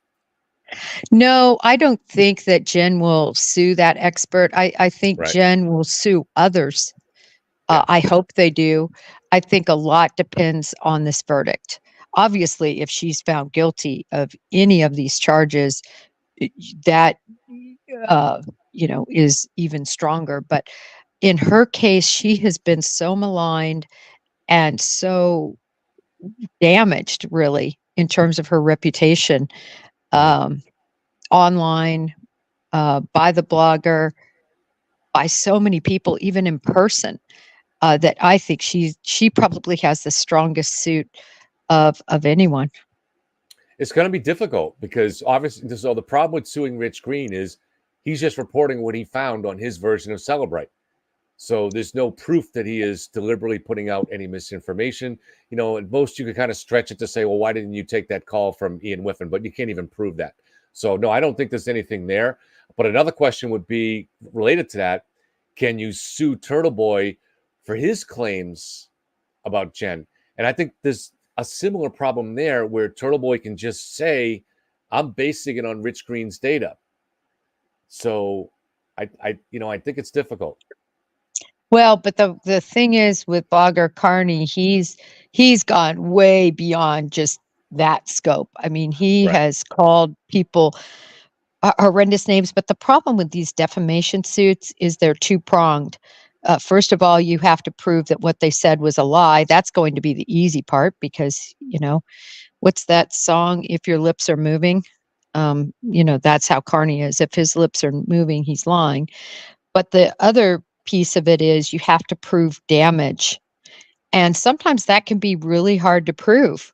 No, I don't think that Jen will sue that expert. I think Jen will sue others. I hope they do. I think a lot depends on this verdict. Obviously, if she's found guilty of any of these charges, that is even stronger. But in her case, she has been so maligned and so damaged, really, in terms of her reputation, online, by the blogger, by so many people, even in person, that I think she probably has the strongest suit of anyone. It's going to be difficult because obviously, so the problem with suing Rich Green is he's just reporting what he found on his version of Celebrate. So there's no proof that he is deliberately putting out any misinformation. At most you could kind of stretch it to say, well, why didn't you take that call from Ian Whiffen? But you can't even prove that. So no, I don't think there's anything there. But another question would be related to that. Can you sue Turtle Boy for his claims about Jen? And I think there's a similar problem there where Turtle Boy can just say, I'm basing it on Rich Green's data. So I think it's difficult. Well, but the thing is with blogger Carney, he's gone way beyond just that scope. I mean, he has called people horrendous names, but the problem with these defamation suits is they're two-pronged. First of all, you have to prove that what they said was a lie. That's going to be the easy part because, what's that song? If your lips are moving, that's how Carney is. If his lips are moving, he's lying. But the other piece of it is you have to prove damage. And sometimes that can be really hard to prove.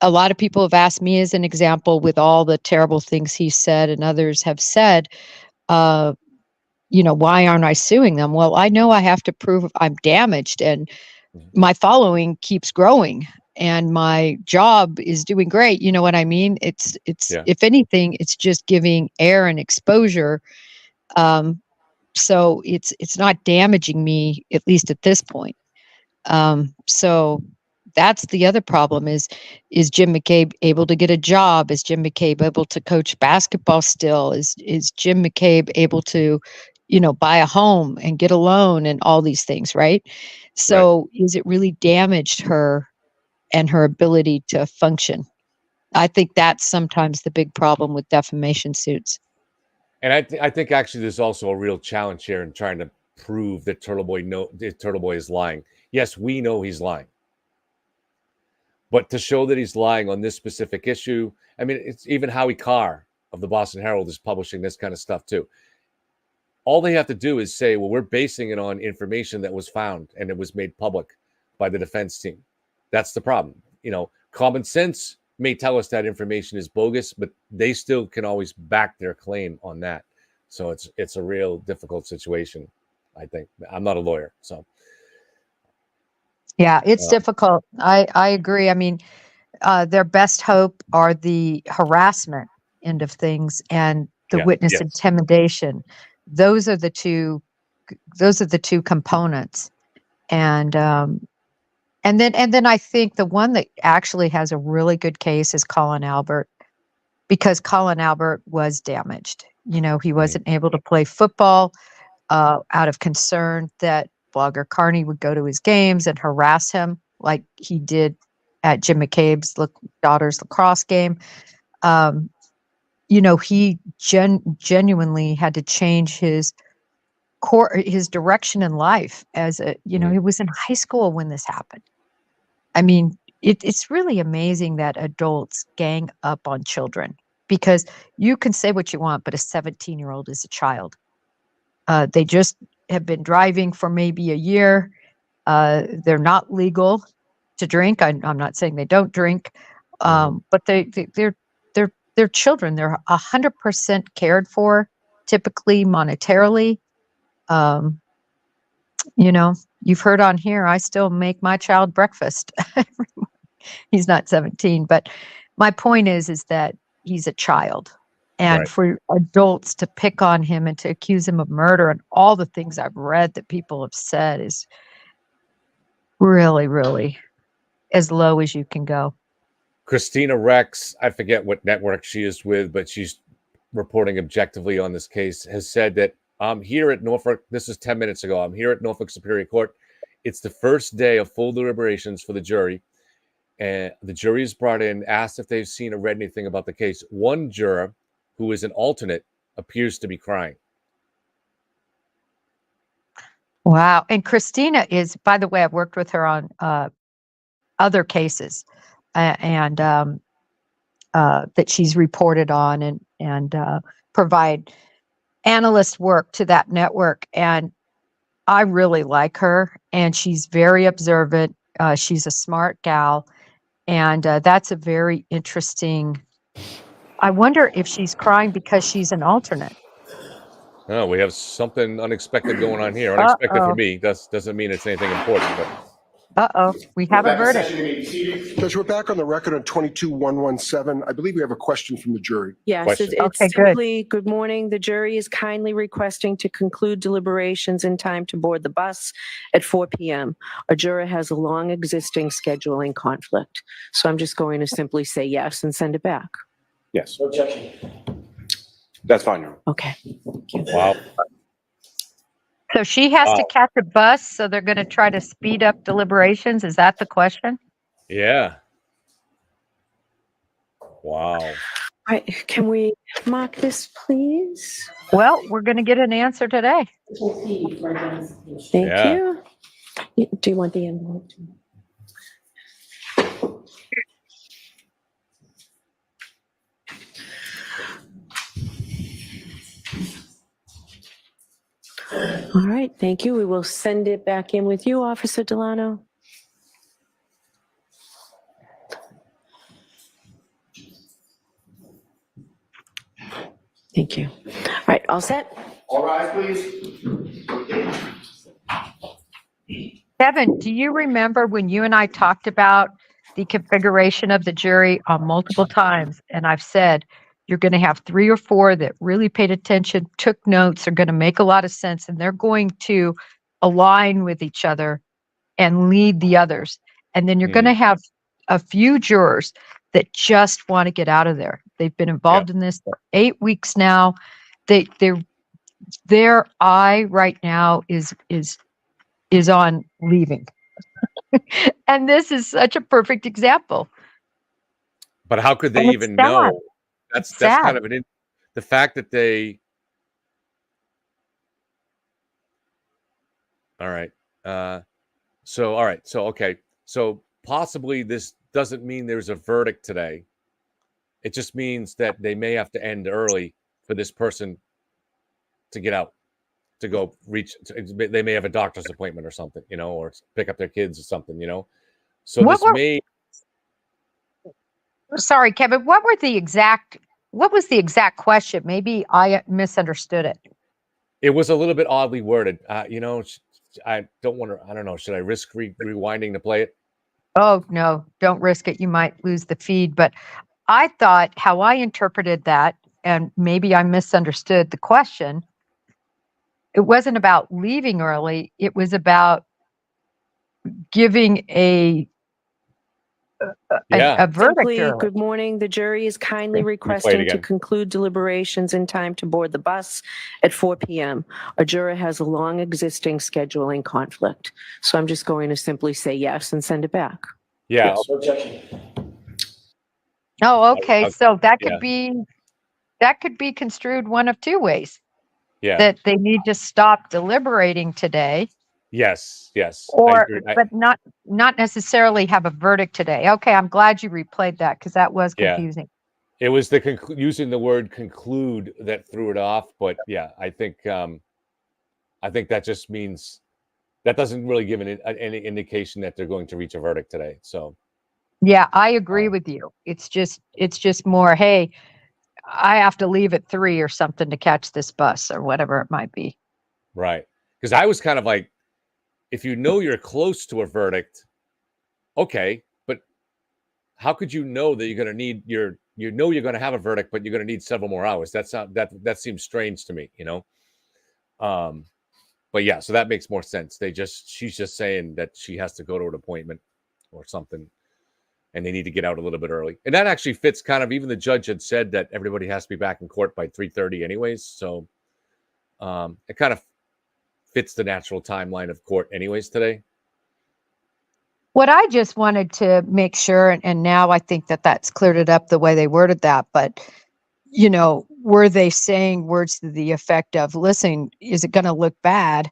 A lot of people have asked me as an example with all the terrible things he said and others have said, why aren't I suing them? Well, I know I have to prove I'm damaged and my following keeps growing and my job is doing great. You know what I mean? It's if anything, it's just giving air and exposure. So it's not damaging me, at least at this point. So that's the other problem is Jim McCabe able to get a job? Is Jim McCabe able to coach basketball still? Is Jim McCabe able to, buy a home and get a loan and all these things, right? So is it really damaged her and her ability to function? I think that's sometimes the big problem with defamation suits. And I think actually there's also a real challenge here in trying to prove that Turtle Boy is lying. Yes, we know he's lying. But to show that he's lying on this specific issue, I mean, it's even Howie Carr of the Boston Herald is publishing this kind of stuff too. All they have to do is say, well, we're basing it on information that was found and it was made public by the defense team. That's the problem. Common sense may tell us that information is bogus, but they still can always back their claim on that. So it's a real difficult situation, I think. I'm not a lawyer, so. Yeah, it's difficult. I agree. I mean, their best hope are the harassment end of things and the witness intimidation. Those are the two components. And then I think the one that actually has a really good case is Colin Albert, because Colin Albert was damaged. He wasn't able to play football out of concern that blogger Carney would go to his games and harass him like he did at Jim McCabe's daughter's lacrosse game. He genuinely had to change his direction in life as he was in high school when this happened. I mean, it's really amazing that adults gang up on children, because you can say what you want, but a 17-year-old is a child. They just have been driving for maybe a year. They're not legal to drink. I'm not saying they don't drink, but they're children. They're 100% cared for, typically monetarily. You've heard on here, I still make my child breakfast. He's not 17, but my point is that he's a child. And for adults to pick on him and to accuse him of murder and all the things I've read that people have said is really, really as low as you can go. Christina Rex, I forget what network she is with, but she's reporting objectively on this case, has said that I'm here at Norfolk. This is 10 minutes ago. I'm here at Norfolk Superior Court. It's the first day of full deliberations for the jury. And the jury is brought in, asked if they've seen or read anything about the case. One juror, who is an alternate, appears to be crying. Wow. And Christina is, by the way, I've worked with her on other cases and that she's reported on and provide analyst work to that network. And I really like her, and she's very observant. She's a smart gal, and that's a very interesting. I wonder if she's crying because she's an alternate. Oh, we have something unexpected going on here. Unexpected for me. Doesn't mean it's anything important. But we have a verdict. Judge, we're back on the record on 22-117. I believe we have a question from the jury. Yes, it's Okay, simply, good morning. The jury is kindly requesting to conclude deliberations in time to board the bus at 4 p.m. A juror has a long existing scheduling conflict. So I'm just going to simply say yes and send it back. Yes. That's fine, Your Honor. Okay. Wow. So she has to catch a bus, so they're going to try to speed up deliberations. Is that the question? Yeah. Wow. All right, can we mark this, please? Well, we're going to get an answer today. Thank you. Do you want the envelope? All right, thank you. We will send it back in with you, Officer Delano. Thank you. All right, all set? All rise, please. Kevin, do you remember when you and I talked about the configuration of the jury on multiple times? And I've said, you're going to have 3 or 4 that really paid attention, took notes, are going to make a lot of sense, and they're going to align with each other and lead the others. And then you're going to have a few jurors that just want to get out of there. They've been involved in this for 8 weeks now. They're their eye right now is on leaving. And this is such a perfect example. But how could they And it's even sad. know? It's That's sad. kind of the fact that they. All right. All right. So okay. So possibly this doesn't mean there's a verdict today. It just means that they may have to end early for this person to get out, to go reach. They may have a doctor's appointment or something, or pick up their kids or something, So What this were, may. sorry, Kevin, what was the exact question? Maybe I misunderstood it. It was a little bit oddly worded. I don't want to. I don't know. Should I risk rewinding to play it? Oh, no, don't risk it. You might lose the feed. But I thought how I interpreted that, and maybe I misunderstood the question. It wasn't about leaving early. It was about giving a verdict Simply, early. good morning. The jury is kindly Okay, requesting to again. conclude deliberations in time to board the bus at 4 p.m. A juror has a long existing scheduling conflict. So I'm just going to simply say yes and send it back. Yeah. Yes, no objection. Oh, okay. So that yeah. could be construed one of two ways. Yeah. That they need to stop deliberating today. Yes. Yes. Or, but not necessarily have a verdict today. Okay, I'm glad you replayed that because that was confusing. It was the using the word conclude that threw it off. But yeah, I think that just means that doesn't really give any indication that they're going to reach a verdict today. So yeah, I agree with you. It's just more, hey, I have to leave at 3 or something to catch this bus or whatever it might be. Right. Because I was kind of like, if you know you're close to a verdict, okay, but how could you know that you're going to need you're going to have a verdict, but you're going to need several more hours? That seems strange to me, But yeah, so that makes more sense. She's just saying that she has to go to an appointment or something, and they need to get out a little bit early. And that actually fits kind of, even the judge had said that everybody has to be back in court by 3:30 anyways. So it kind of fits the natural timeline of court anyways today. What I just wanted to make sure, and now I think that that's cleared it up the way they worded that, but were they saying words to the effect of, listen, is it going to look bad?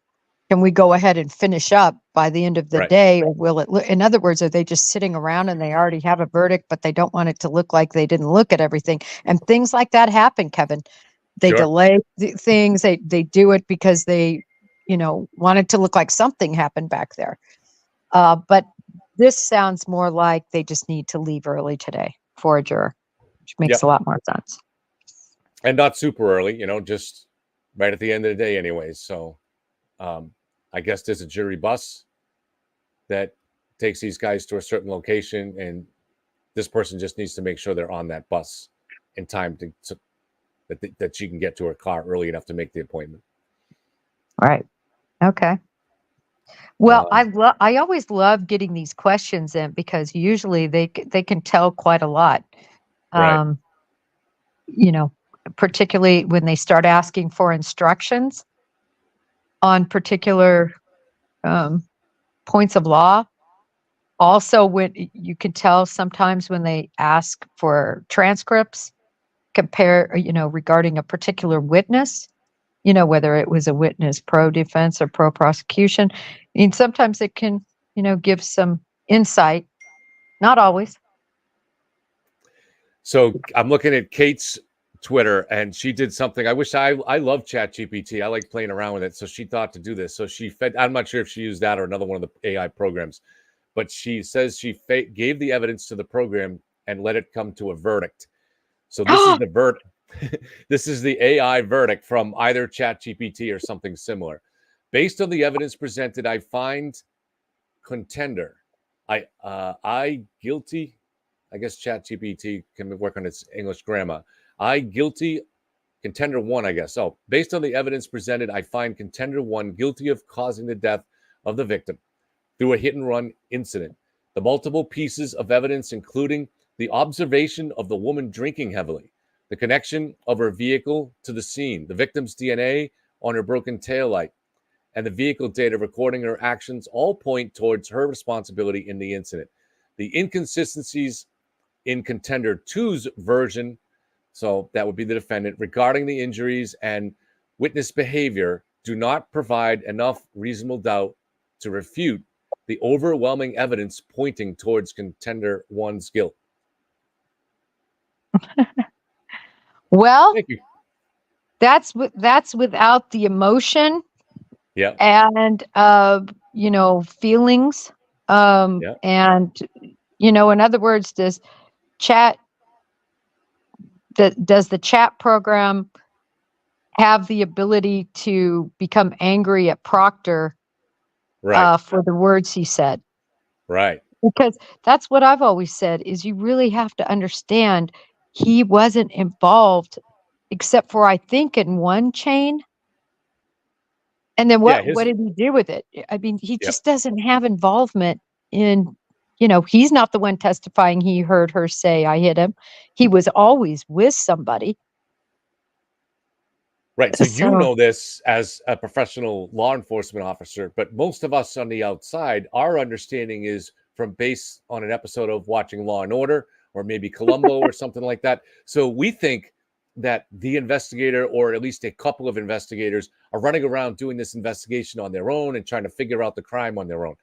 Can we go ahead and finish up by the end of the day? Or will it look, in other words, are they just sitting around and they already have a verdict, but they don't want it to look like they didn't look at everything? And things like that happen, Kevin. They delay things. They do it because they, want it to look like something happened back there. But this sounds more like they just need to leave early today for a juror, which makes a lot more sense. And not super early, just right at the end of the day anyways. So I guess there's a jury bus that takes these guys to a certain location, and this person just needs to make sure they're on that bus in time that she can get to her car early enough to make the appointment. Right. Okay. Well, I always love getting these questions in because usually they can tell quite a lot. Right. Particularly when they start asking for instructions on particular points of law. Also, when you can tell sometimes when they ask for transcripts, regarding a particular witness, whether it was a witness pro defense or pro prosecution. I mean, sometimes it can, give some insight, not always. So I'm looking at Kate's Twitter, and she did something. I wish I love ChatGPT. I like playing around with it. So she thought to do this. So she fed, I'm not sure if she used that or another one of the AI programs, but she says she gave the evidence to the program and let it come to a verdict. So this is the verdict. This is the AI verdict from either ChatGPT or something similar. Based on the evidence presented, I find contender. I guilty. I guess ChatGPT can work on its English grammar. I guilty. Contender 1, I guess. So based on the evidence presented, I find contender 1 guilty of causing the death of the victim through a hit and run incident. The multiple pieces of evidence, including the observation of the woman drinking heavily, the connection of her vehicle to the scene, the victim's DNA on her broken taillight, and the vehicle data recording her actions all point towards her responsibility in the incident. The inconsistencies in contender two's version, so that would be the defendant, regarding the injuries and witness behavior do not provide enough reasonable doubt to refute the overwhelming evidence pointing towards contender one's guilt. Well, Thank you. that's without the emotion Yeah. and feelings. Yeah. And in other words, does the chat program have the ability to become angry at Proctor Right. for the words he said? Right. Because that's what I've always said, is you really have to understand he wasn't involved except for, I think, in one chain. And then what did he do with it? I mean, he just doesn't have involvement in, he's not the one testifying he heard her say, I hit him. He was always with somebody. Right. So you know this as a professional law enforcement officer, but most of us on the outside, our understanding is from based on an episode of watching Law and Order or maybe Columbo or something like that. So we think that the investigator, or at least a couple of investigators, are running around doing this investigation on their own and trying to figure out the crime on their own.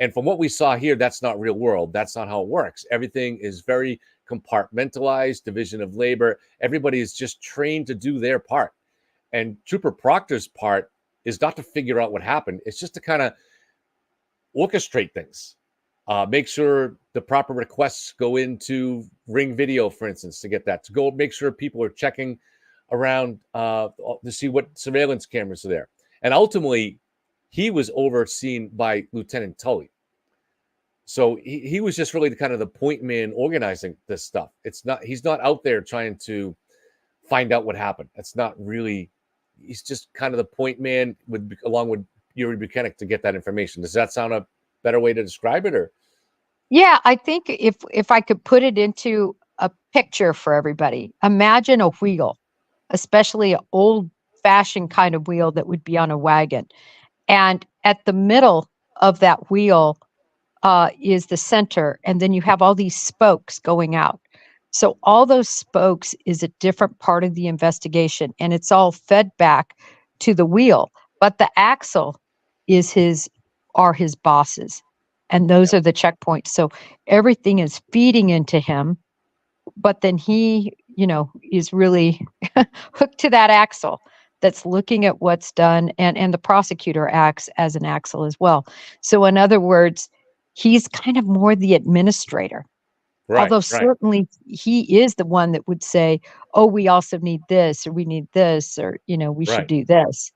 And from what we saw here, that's not real world. That's not how it works. Everything is very compartmentalized, division of labor. Everybody is just trained to do their part. And Trooper Proctor's part is not to figure out what happened. It's just to kind of orchestrate things, make sure the proper requests go into Ring Video, for instance, to get that, to go make sure people are checking around to see what surveillance cameras are there. And ultimately, he was overseen by Lieutenant Tully. So he was just really the point man organizing this stuff. He's not out there trying to find out what happened. That's not really. He's just kind of the point man along with Yuri Buchanan to get that information. Does that sound a better way to describe it? Or yeah, I think if I could put it into a picture for everybody, imagine a wheel, especially an old-fashioned kind of wheel that would be on a wagon, and at the middle of that wheel is the center, and then you have all these spokes going out. So all those spokes is a different part of the investigation, and it's all fed back to the wheel. But the axle are his bosses, and those are the checkpoints. So everything is feeding into him, but then he, is really hooked to that axle that's looking at what's done, and the prosecutor acts as an axle as well. So in other words, he's kind of more the administrator. Right, although certainly he is the one that would say, oh, we also need this, or we need this, or, we should do this.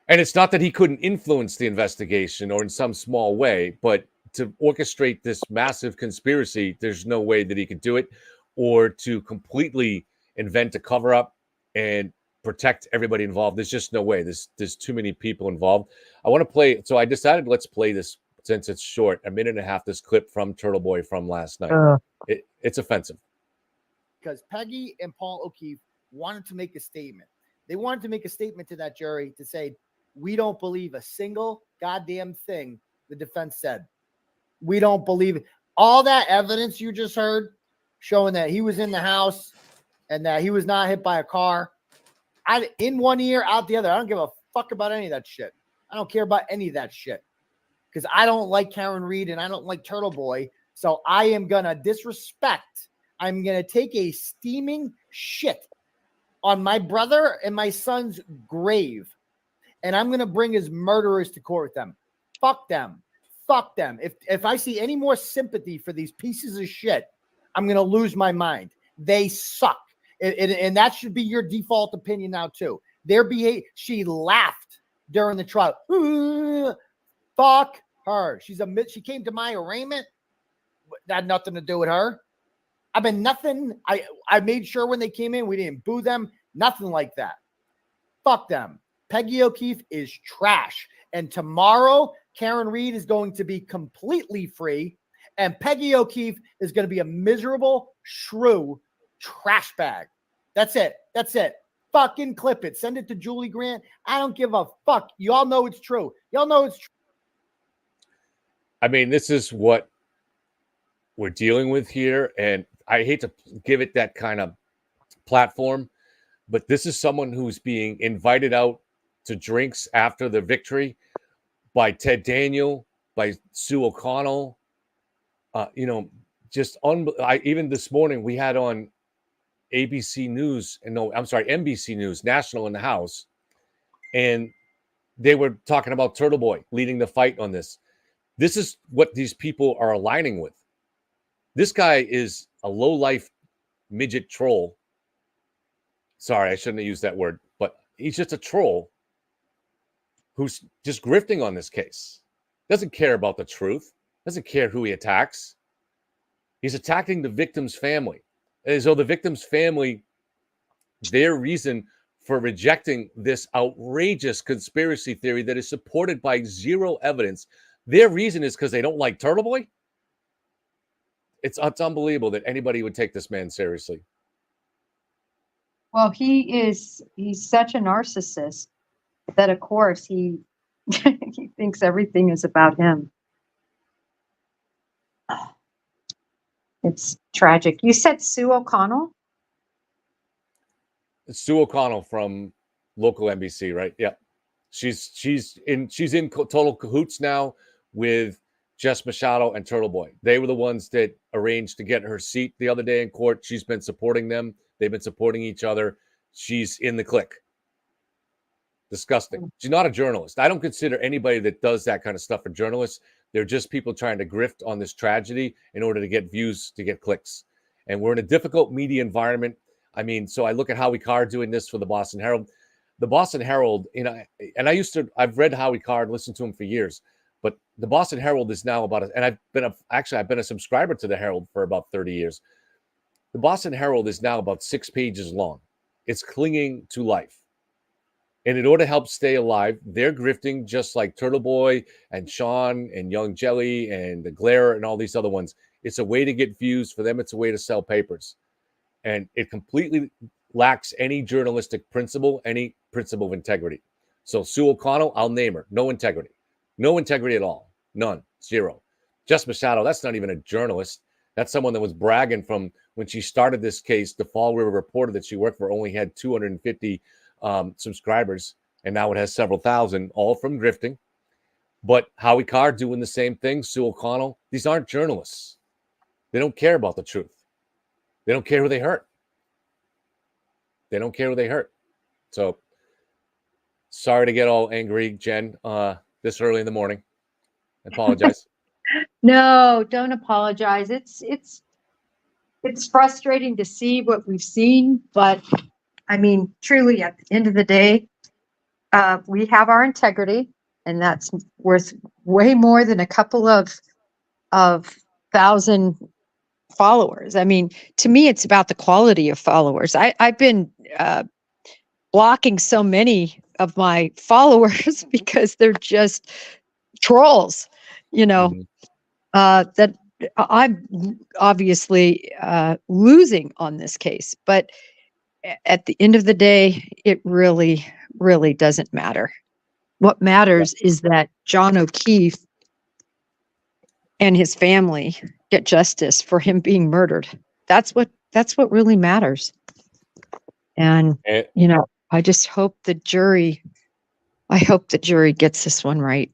And it's not that he couldn't influence the investigation or in some small way, but to orchestrate this massive conspiracy, there's no way that he could do it, or to completely invent a cover up and protect everybody involved. There's just no way. There's too many people involved. I want to play. So I decided let's play this since it's short, a minute and a half, this clip from Turtle Boy from last night. It's offensive. Because Peggy and Paul O'Keefe wanted to make a statement. They wanted to make a statement to that jury to say, we don't believe a single goddamn thing the defense said. We don't believe it. All that evidence you just heard showing that he was in the house and that he was not hit by a car. In one ear, out the other. I don't give a fuck about any of that shit. I don't care about any of that shit. Because I don't like Karen Reed and I don't like Turtle Boy. So I am going to disrespect. I'm going to take a steaming shit on my brother and my son's grave. And I'm going to bring his murderers to court with them. Fuck them. Fuck them. If I see any more sympathy for these pieces of shit, I'm going to lose my mind. They suck. And that should be your default opinion now, too. She laughed during the trial. Fuck her. She came to my arraignment. That had nothing to do with her. I mean, nothing. I made sure when they came in, we didn't boo them. Nothing like that. Fuck them. Peggy O'Keefe is trash. And tomorrow, Karen Reed is going to be completely free. And Peggy O'Keefe is going to be a miserable shrew trash bag. That's it. That's it. fucking clip it. Send it to Julie Grant. I don't give a fuck. Y'all know it's true. Y'all know it's true. I mean, this is what we're dealing with here. And I hate to give it that kind of platform, but this is someone who's being invited out to drinks after the victory by Ted Daniel, by Sue O'Connell. Even this morning we had on ABC News, NBC News, National in the House, and they were talking about Turtle Boy leading the fight on this. This is what these people are aligning with. This guy is a low-life midget troll. Sorry, I shouldn't have used that word, but he's just a troll who's just grifting on this case. Doesn't care about the truth. Doesn't care who he attacks. He's attacking the victim's family. As though the victim's family, their reason for rejecting this outrageous conspiracy theory that is supported by zero evidence, their reason is because they don't like Turtle Boy? It's unbelievable that anybody would take this man seriously. Well, he's such a narcissist that, of course, he he thinks everything is about him. It's tragic. You said Sue O'Connell? It's Sue O'Connell from local NBC, right? Yeah. She's in total cahoots now with Jess Machado and Turtle Boy. They were the ones that arranged to get her seat the other day in court. She's been supporting them. They've been supporting each other. She's in the clique. Disgusting. She's not a journalist. I don't consider anybody that does that kind of stuff a journalist. They're just people trying to grift on this tragedy in order to get views, to get clicks. And we're in a difficult media environment. I mean, so I look at Howie Carr doing this for the Boston Herald. The Boston Herald, I've read Howie Carr, listened to him for years, but the Boston Herald is now I've been a subscriber to the Herald for about 30 years. The Boston Herald is now about 6 pages long. It's clinging to life. And in order to help stay alive, they're grifting just like Turtle Boy and Sean and Young Jelly and the Glare and all these other ones. It's a way to get views. For them, it's a way to sell papers. And it completely lacks any journalistic principle, any principle of integrity. So Sue O'Connell, I'll name her. No integrity. No integrity at all. None. Zero. Jess Machado, that's not even a journalist. That's someone that was bragging from when she started this case. The Fall River Reporter that she worked for only had 250 subscribers, and now it has several thousand, all from grifting. But Howie Carr doing the same thing, Sue O'Connell. These aren't journalists. They don't care about the truth. They don't care who they hurt. They don't care who they hurt. So sorry to get all angry, Jen, this early in the morning. I apologize. No, don't apologize. It's frustrating to see what we've seen, but I mean, truly, at the end of the day, we have our integrity, and that's worth way more than a couple of thousand followers. I mean, to me, it's about the quality of followers. I've been blocking so many of my followers because they're just trolls, that I'm obviously losing on this case, but at the end of the day, it really, really doesn't matter. What matters is that John O'Keefe and his family get justice for him being murdered. That's what really matters. And I just hope the jury gets this one right.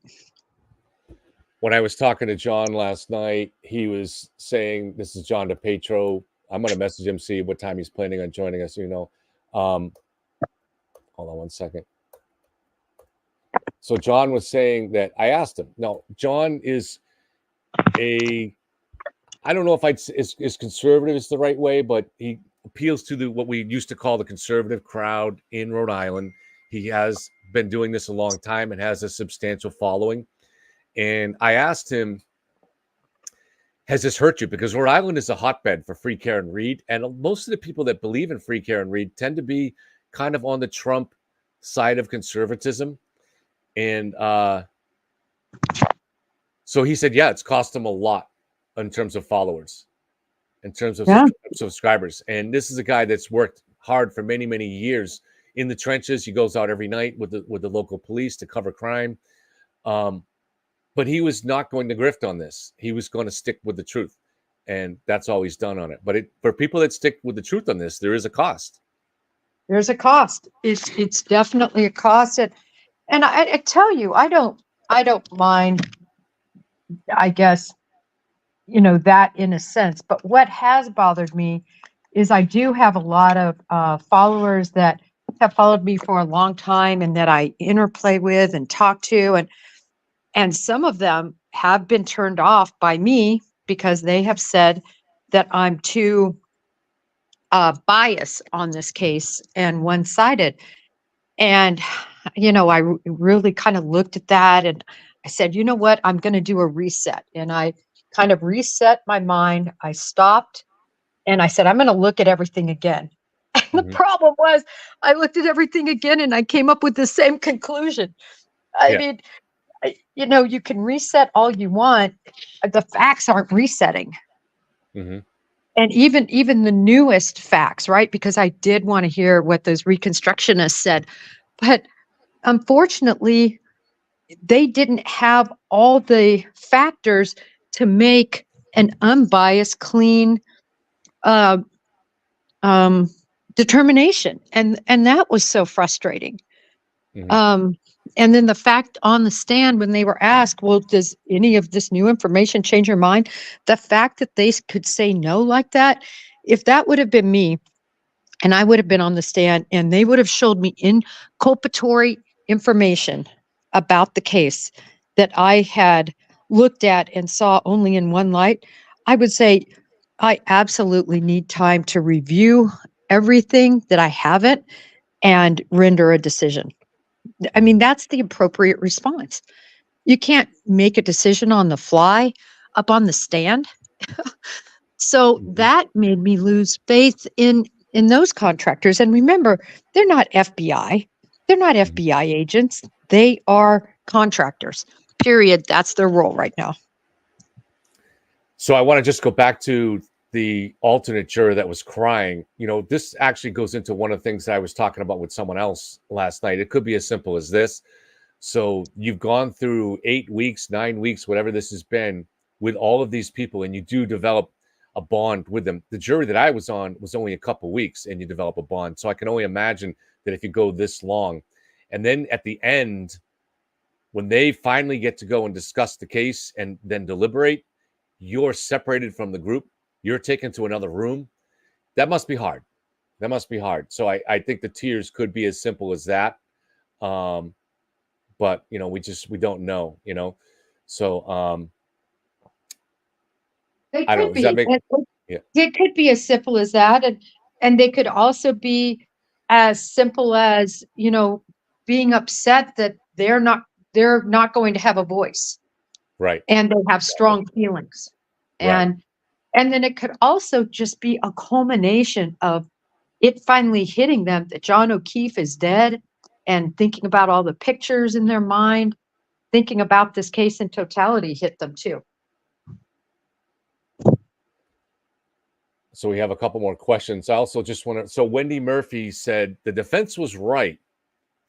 When I was talking to John last night, he was saying, this is John Depetro. I'm going to message him, see what time he's planning on joining us. Hold on one second. So John was saying that I asked him. Now, John is I don't know if is conservative is the right way, but he appeals to what we used to call the conservative crowd in Rhode Island. He has been doing this a long time and has a substantial following. And I asked him, has this hurt you? Because Rhode Island is a hotbed for free care and read. And most of the people that believe in free care and read tend to be kind of on the Trump side of conservatism. And so he said, yeah, it's cost him a lot in terms of followers, in terms of subscribers. And this is a guy that's worked hard for many, many years in the trenches. He goes out every night with the local police to cover crime. But he was not going to grift on this. He was going to stick with the truth. And that's all he's done on it. But for people that stick with the truth on this, there is a cost. There's a cost. It's definitely a cost. And I tell you, I don't mind, I guess, that in a sense. But what has bothered me is I do have a lot of followers that have followed me for a long time and that I interplay with and talk to. And some of them have been turned off by me because they have said that I'm too biased on this case and one-sided. And, I really kind of looked at that and I said, you know what, I'm going to do a reset. And I kind of reset my mind. I stopped and I said, I'm going to look at everything again. And the problem was I looked at everything again and I came up with the same conclusion. I mean, you can reset all you want. The facts aren't resetting. And even the newest facts, right? Because I did want to hear what those reconstructionists said. But unfortunately, they didn't have all the factors to make an unbiased, clean determination. And that was so frustrating. And then the fact on the stand when they were asked, well, does any of this new information change your mind? The fact that they could say no like that, if that would have been me and I would have been on the stand and they would have showed me inculpatory information about the case that I had looked at and saw only in one light, I would say, I absolutely need time to review everything that I haven't and render a decision. I mean, that's the appropriate response. You can't make a decision on the fly up on the stand. So that made me lose faith in those contractors. And remember, they're not FBI. They're not FBI agents. They are contractors. Period. That's their role right now. So I want to just go back to the alternate juror that was crying. This actually goes into one of the things that I was talking about with someone else last night. It could be as simple as this. So you've gone through 8 weeks, 9 weeks, whatever this has been with all of these people, and you do develop a bond with them. The jury that I was on was only a couple weeks and you develop a bond. So I can only imagine that if you go this long, and then at the end, when they finally get to go and discuss the case and then deliberate, you're separated from the group. You're taken to another room. That must be hard. That must be hard. So I think the tears could be as simple as that. But we don't know, So They I don't know. could Does that be. make It could be as simple as that. And they could also be as simple as, being upset that they're not going to have a voice. Right. And they have strong feelings. And then it could also just be a culmination of it finally hitting them that John O'Keefe is dead and thinking about all the pictures in their mind, thinking about this case in totality hit them too. So we have a couple more questions. I also just want to, so Wendy Murphy said the defense was right.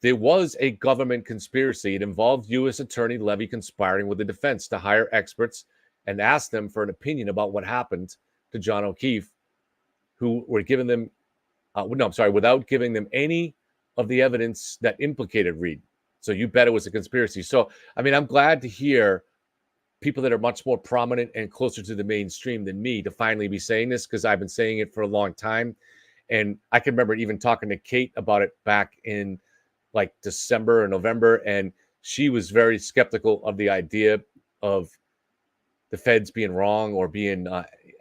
There was a government conspiracy. It involved U.S. Attorney Levy conspiring with the defense to hire experts and ask them for an opinion about what happened to John O'Keefe, who were giving them, without giving them any of the evidence that implicated Reed. So you bet it was a conspiracy. So, I mean, I'm glad to hear people that are much more prominent and closer to the mainstream than me to finally be saying this, because I've been saying it for a long time. And I can remember even talking to Kate about it back in like December or November, and she was very skeptical of the idea of the feds being wrong or being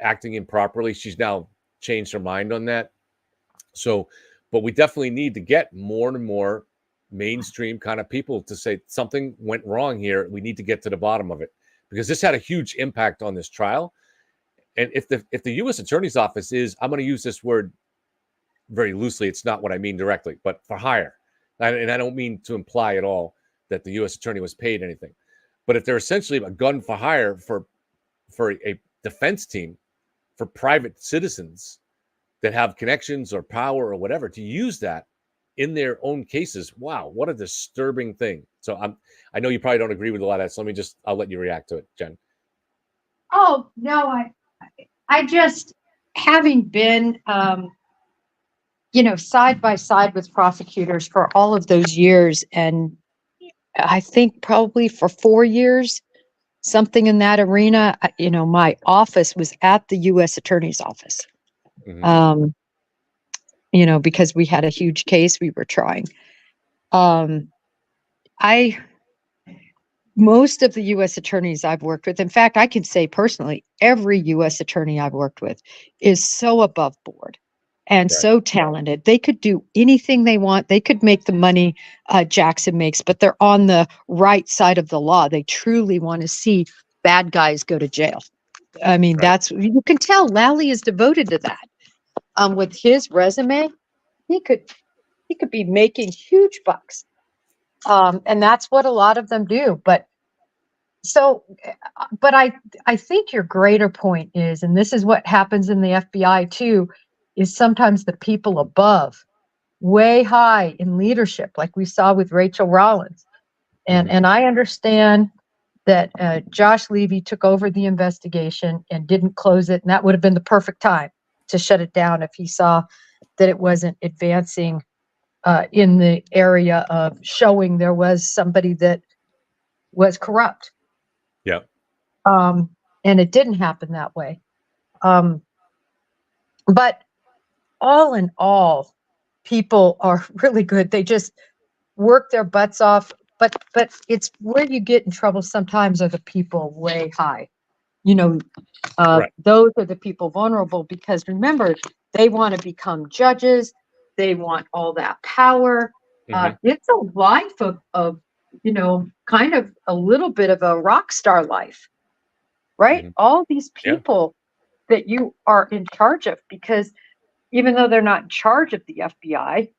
acting improperly. She's now changed her mind on that. So, but we definitely need to get more and more mainstream kind of people to say something went wrong here. We need to get to the bottom of it, because this had a huge impact on this trial. And if the U.S. Attorney's Office is, I'm going to use this word very loosely, it's not what I mean directly, but for hire. And I don't mean to imply at all that the U.S. Attorney was paid anything. But if they're essentially a gun for hire for a defense team, for private citizens that have connections or power or whatever, to use that in their own cases. Wow, what a disturbing thing. So I know you probably don't agree with a lot of that. So I'll let you react to it, Jen. Oh, no, I just, having been, side by side with prosecutors for all of those years, and I think probably for 4 years, something in that arena, my office was at the U.S. Attorney's office. Mm-hmm. Because we had a huge case we were trying. Most of the U.S. attorneys I've worked with, in fact, I can say personally, every U.S. attorney I've worked with is so above board and Right. so talented. They could do anything they want. They could make the money Jackson makes, but they're on the right side of the law. They truly want to see bad guys go to jail. I mean, Right. you can tell Lally is devoted to that. With his resume, he could be making huge bucks. And that's what a lot of them do. But I think your greater point is, and this is what happens in the FBI too, is sometimes the people above, way high in leadership, like we saw with Rachel Rollins. And I understand that Josh Levy took over the investigation and didn't close it. And that would have been the perfect time to shut it down if he saw that it wasn't advancing in the area of showing there was somebody that was corrupt. Yeah. And it didn't happen that way. But all in all, people are really good. They just work their butts off. But it's where you get in trouble sometimes are the people way high. Right. Those are the people vulnerable because remember, they want to become judges. They want all that power. It's a life of kind of a little bit of a rock star life, right? All these people that you are in charge of, because even though they're not in charge of the FBI,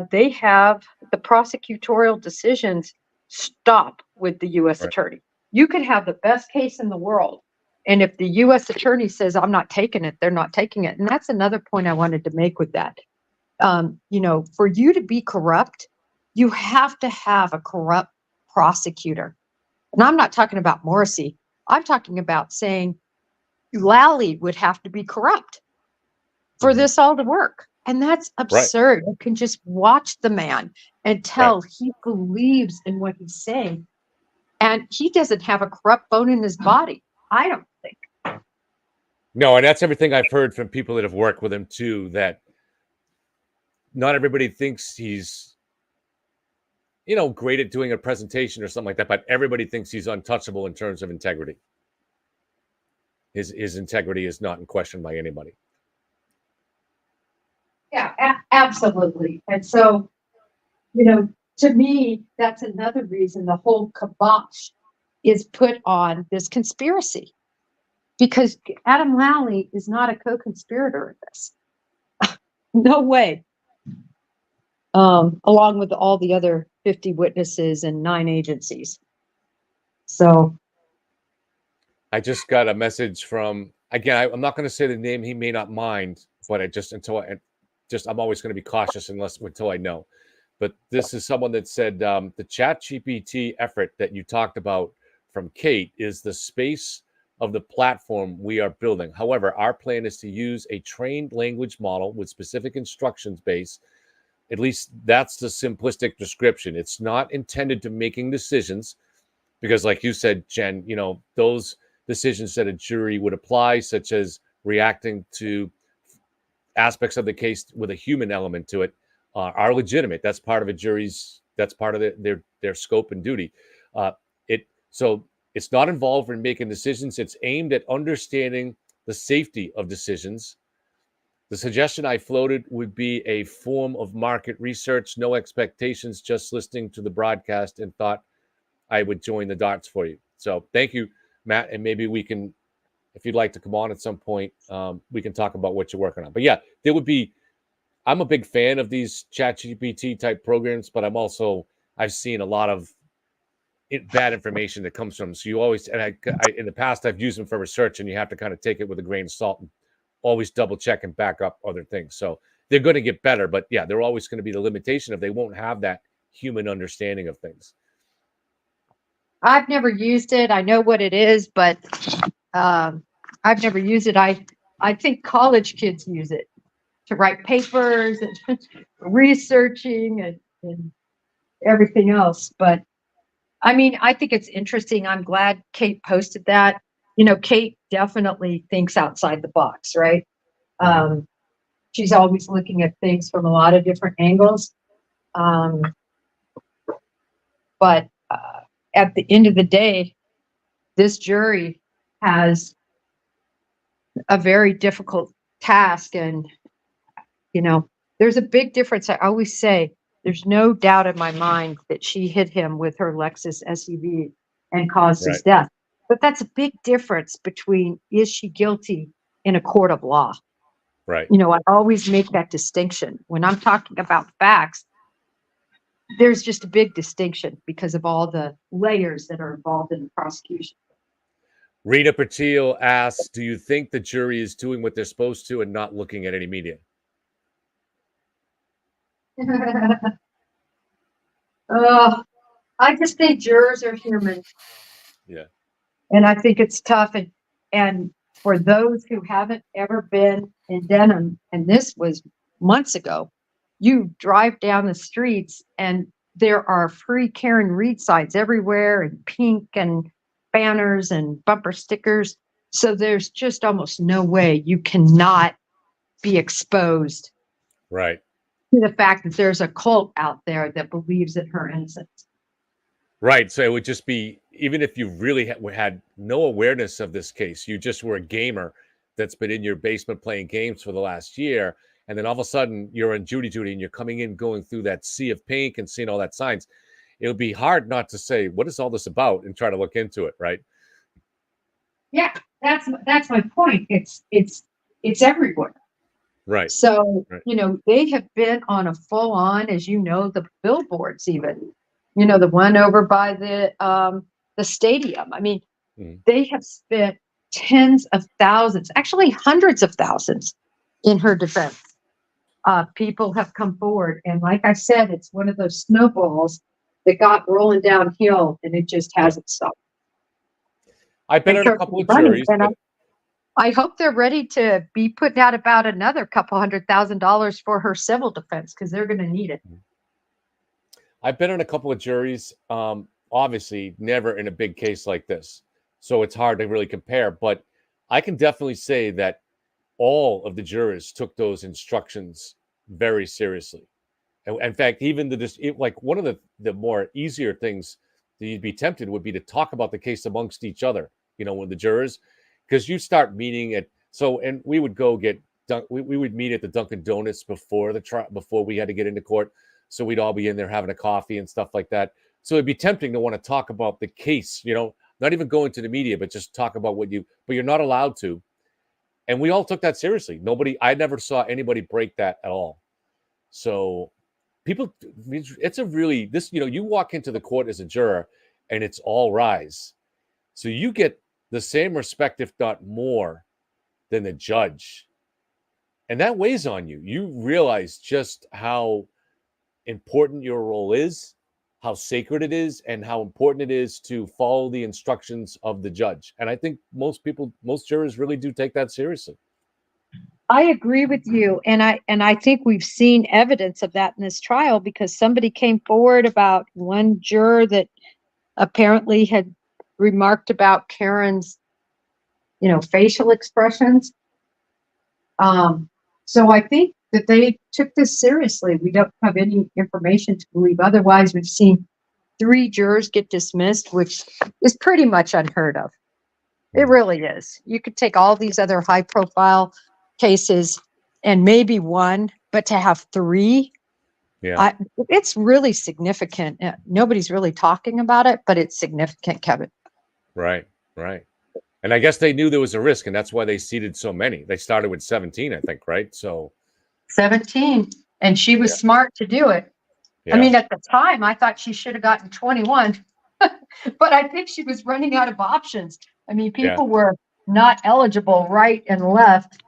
they have the prosecutorial decisions stop with the U.S. attorney. You could have the best case in the world, and if the U.S. attorney says, I'm not taking it, they're not taking it. And that's another point I wanted to make with that. For you to be corrupt, you have to have a corrupt prosecutor. And I'm not talking about Morrissey. I'm talking about saying Lally would have to be corrupt for this all to work. And that's absurd. You can just watch the man and tell he believes in what he's saying. And he doesn't have a corrupt bone in his body, I don't think. No, and that's everything I've heard from people that have worked with him too, that not everybody thinks he's, great at doing a presentation or something like that, but everybody thinks he's untouchable in terms of integrity. His integrity is not in question by anybody. Yeah, absolutely. And so, to me, that's another reason the whole kibosh is put on this conspiracy, because Adam Lally is not a co-conspirator in this. No way. Along with all the other 50 witnesses and 9 agencies. So I just got a message from, again, I'm not going to say the name, he may not mind, but I'm always going to be cautious until I know. But this is someone that said the ChatGPT effort that you talked about from Kate is the space of the platform we are building. However, our plan is to use a trained language model with specific instructions base. At least that's the simplistic description. It's not intended to making decisions because, like you said, Jen, those decisions that a jury would apply, such as reacting to aspects of the case with a human element to it, are legitimate. That's part of a jury's, that's part of their scope and duty. So it's not involved in making decisions. It's aimed at understanding the safety of decisions. The suggestion I floated would be a form of market research, no expectations, just listening to the broadcast and thought I would join the dots for you. So thank you, Matt. And maybe we can, if you'd like to come on at some point, we can talk about what you're working on. But yeah, I'm a big fan of these ChatGPT type programs, but I've seen a lot of bad information that comes from them. So you always, and I in the past, I've used them for research, and you have to kind of take it with a grain of salt and always double check and back up other things. So they're going to get better, but yeah, they're always going to be the limitation of they won't have that human understanding of things. I've never used it. I know what it is, but I've never used it. I think college kids use it to write papers and researching and everything else. But I mean, I think it's interesting. I'm glad Kate posted that. You know, Kate definitely thinks outside the box, right? She's always looking at things from a lot of different angles. But at the end of the day, this jury has a very difficult task. And, you know, there's a big difference. I always say there's no doubt in my mind that she hit him with her Lexus SUV and caused his death. But that's a big difference between is she guilty in a court of law? Right. You know, I always make that distinction. When I'm talking about facts, there's just a big distinction because of all the layers that are involved in the prosecution. Rita Patil asks, do you think the jury is doing what they're supposed to and not looking at any media? I just think jurors are human. Yeah. And I think it's tough. And for those who haven't ever been in Denham, and this was months ago, you drive down the streets and there are free Karen Reed signs everywhere and pink and banners and bumper stickers. So there's just almost no way you cannot be exposed right to the fact that there's a cult out there that believes in her innocence. Right. So it would just be, even if you really had no awareness of this case, you just were a gamer that's been in your basement playing games for the last year. And then all of a sudden you're in Judy and you're coming in, going through that sea of pink and seeing all that signs. It would be hard not to say, what is all this about? And try to look into it. Right. Yeah, that's my point. It's everywhere. Right. So, you know, they have been on a full on, as you know, the billboards, even, you know, the one over by the stadium. I mean, they have spent tens of thousands, actually hundreds of thousands in her defense. People have come forward. And like I said, it's one of those snowballs that got rolling downhill and it just hasn't stopped. I've been on a couple of juries. I hope they're ready to be putting out about another couple $100,000 for her civil defense because they're going to need it. I've been on a couple of juries, obviously never in a big case like this. So it's hard to really compare, but I can definitely say that all of the jurors took those instructions very seriously. And in fact, even like one of the more easier things that you'd be tempted would be to talk about the case amongst each other, you know, with the jurors. Because you start meeting and we would go we would meet at the Dunkin' Donuts before the trial, before we had to get into court. So we'd all be in there having a coffee and stuff like that. So it'd be tempting to want to talk about the case, you know, not even go into the media, but just talk about but you're not allowed to. And we all took that seriously. I never saw anybody break that at all. So you walk into the court as a juror and it's all rise. So you get the same respect, if not more, than the judge. And that weighs on you. You realize just how important your role is, how sacred it is, and how important it is to follow the instructions of the judge. And I think most jurors really do take that seriously. I agree with you. And I think we've seen evidence of that in this trial because somebody came forward about one juror that apparently had remarked about Karen's, you know, facial expressions. So I think that they took this seriously. We don't have any information to believe otherwise. We've seen 3 jurors get dismissed, which is pretty much unheard of. It really is. You could take all these other high profile cases and maybe one, but to have 3, it's really significant. Nobody's really talking about it, but it's significant, Kevin. Right. And I guess they knew there was a risk, and that's why they seated so many. They started with 17, I think, right? So 17, and she was smart to do it. Yeah. I mean, at the time, I thought she should have gotten 21, but I think she was running out of options. I mean, people were not eligible right and left.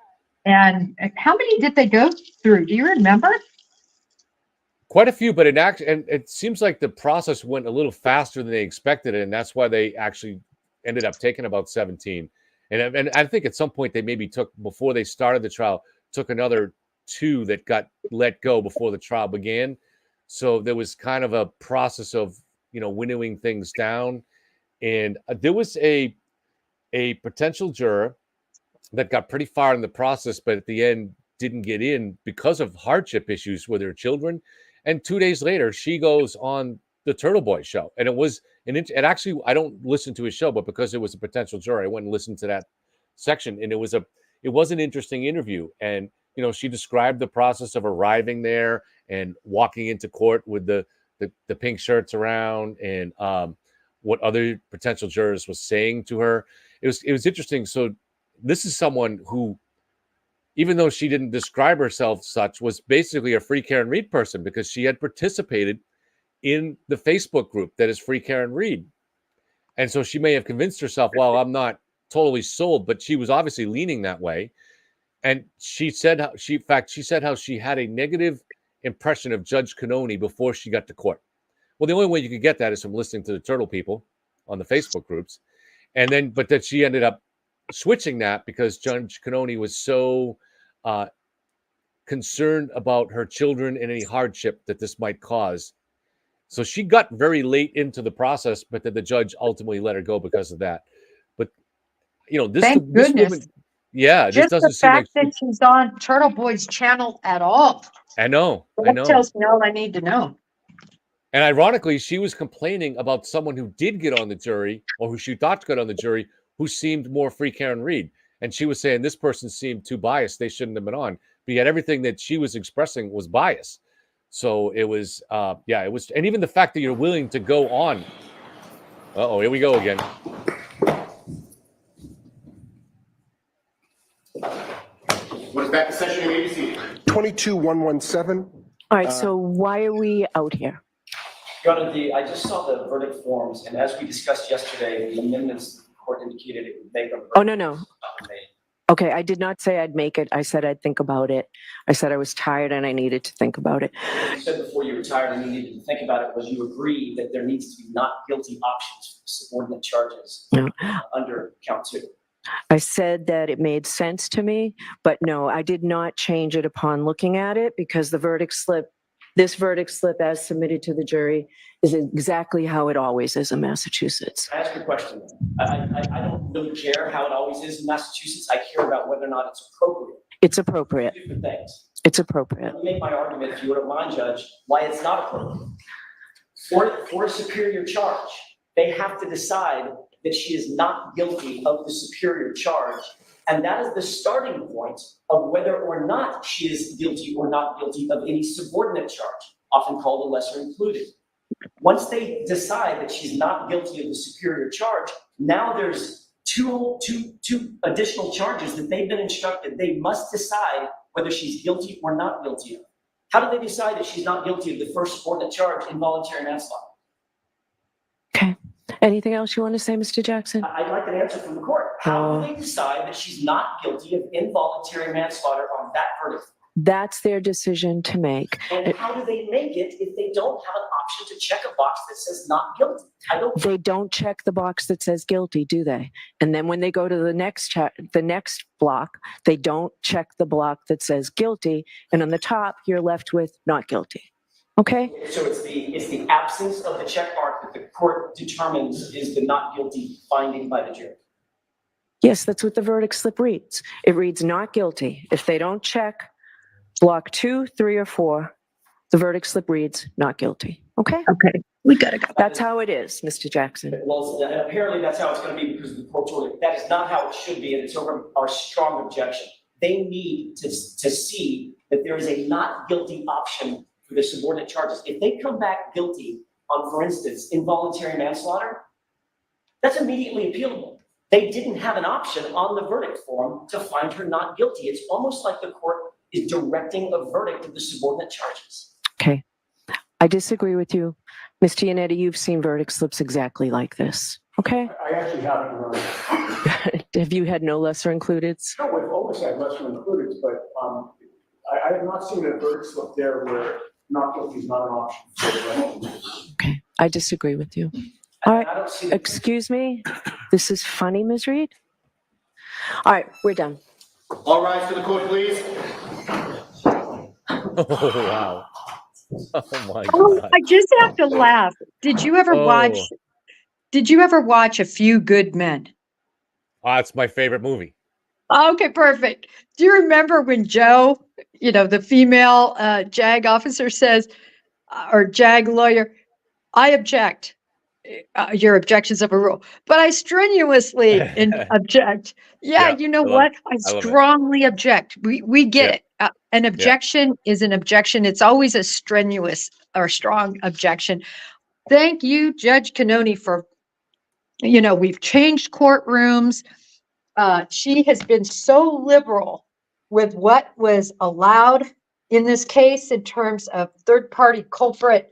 And how many did they go through? Do you remember? Quite a few, but and it seems like the process went a little faster than they expected it, and that's why they actually ended up taking about 17. And I think at some point they maybe took, before they started the trial, took another 2 that got let go before the trial began. So there was kind of a process of, winnowing things down. And there was a potential juror that got pretty far in the process, but at the end didn't get in because of hardship issues with her children. And 2 days later, she goes on the Turtle Boy show. And it was and actually, I don't listen to his show, but because it was a potential juror, I went and listened to that section. And it was an interesting interview. And, she described the process of arriving there and walking into court with the pink shirts around, and what other potential jurors was saying to her. It was interesting. So this is someone who, even though she didn't describe herself such, was basically a Free Karen Read person, because she had participated in the Facebook group that is Free Karen Read. And so she may have convinced herself, well, I'm not totally sold, but she was obviously leaning that way. And she said how she had a negative impression of Judge Cannoni before she got to court. Well, the only way you could get that is from listening to the Turtle people on the Facebook groups. But that she ended up switching that because Judge Cannoni was so concerned about her children and any hardship that this might cause. So she got very late into the process, but then the judge ultimately let her go because of that. But this woman, yeah, Just this doesn't the seem like fact that she's on Turtle Boy's channel at all. I know. That tells me all I need to know. And ironically, she was complaining about someone who did get on the jury, or who she thought got on the jury, who seemed more Free Karen Read. And she was saying this person seemed too biased. They shouldn't have been on. But yet everything that she was expressing was bias. So it was, it was. And even the fact that you're willing to go on. Uh-oh, here we go again. What is back to session? 22117. All right, so why are we out here? Your Honor, I just saw the verdict forms, and as we discussed yesterday, the amendments the court indicated it would make a verdict. Oh, no. Okay, I did not say I'd make it. I said I'd think about it. I said I was tired and I needed to think about it. What you said before you were tired and you needed to think about it was you agree that there needs to be not guilty options for subordinate charges under count 2. I said that it made sense to me, but no, I did not change it upon looking at it, because the verdict slip, this verdict slip as submitted to the jury, is exactly how it always is in Massachusetts. I ask you a question. I don't really care how it always is in Massachusetts. I care about whether or not it's appropriate. It's appropriate. Different things. It's appropriate. Let me make my argument, if you wouldn't mind, Judge, why it's not appropriate. For a superior charge, they have to decide that she is not guilty of the superior charge. And that is the starting point of whether or not she is guilty or not guilty of any subordinate charge, often called a lesser included. Once they decide that she's not guilty of the superior charge, now there's two additional charges that they've been instructed they must decide whether she's guilty or not guilty of. How do they decide that she's not guilty of the first subordinate charge, involuntary manslaughter? Okay. Anything else you want to say, Mr. Jackson? I'd like an answer from the court. How do they decide that she's not guilty of involuntary manslaughter on that verdict? That's their decision to make. And how do they make it if they don't have an option to check a box that says not guilty? They don't check the box that says guilty, do they? And then when they go to the next block, they don't check the block that says guilty. And on the top, you're left with not guilty. Okay? So it's the absence of the check mark that the court determines is the not guilty finding by the jury. Yes, that's what the verdict slip reads. It reads not guilty. If they don't check block 2, 3, or 4, the verdict slip reads not guilty. Okay? Okay, we gotta go. That's how it is, Mr. Jackson. Well, apparently that's how it's going to be because of the court's order. That is not how it should be, and it's over our strong objection. They need to see that there is a not guilty option for the subordinate charges. If they come back guilty on, for instance, involuntary manslaughter, that's immediately appealable. They didn't have an option on the verdict form to find her not guilty. It's almost like the court is directing a verdict of the subordinate charges. Okay. I disagree with you. Ms. Giannetti, you've seen verdict slips exactly like this. Okay? I actually haven't. Have you had no lesser included? No, with oversight, lesser included, but I have not seen a verdict slip there where not guilty is not an option. Okay, I disagree with you. All right, I don't see the- excuse me. This is funny, Ms. Reed. All right, we're done. All rise to the court, please. Oh, wow. Oh, my Oh, God. I just have to laugh. Did you ever watch? Oh, Did you ever watch A Few Good Men? it's my favorite movie. Okay, perfect. Do you remember when Joe, the female JAG officer says, or JAG lawyer, I object. Your objections of a rule, but I strenuously object. Yeah, Yeah, you know I love what? I I love it. strongly object. We get Yeah, it. An yeah. objection is an objection. It's always a strenuous or strong objection. Thank you, Judge Canoni, for, we've changed courtrooms. She has been so liberal with what was allowed in this case in terms of third-party culprit,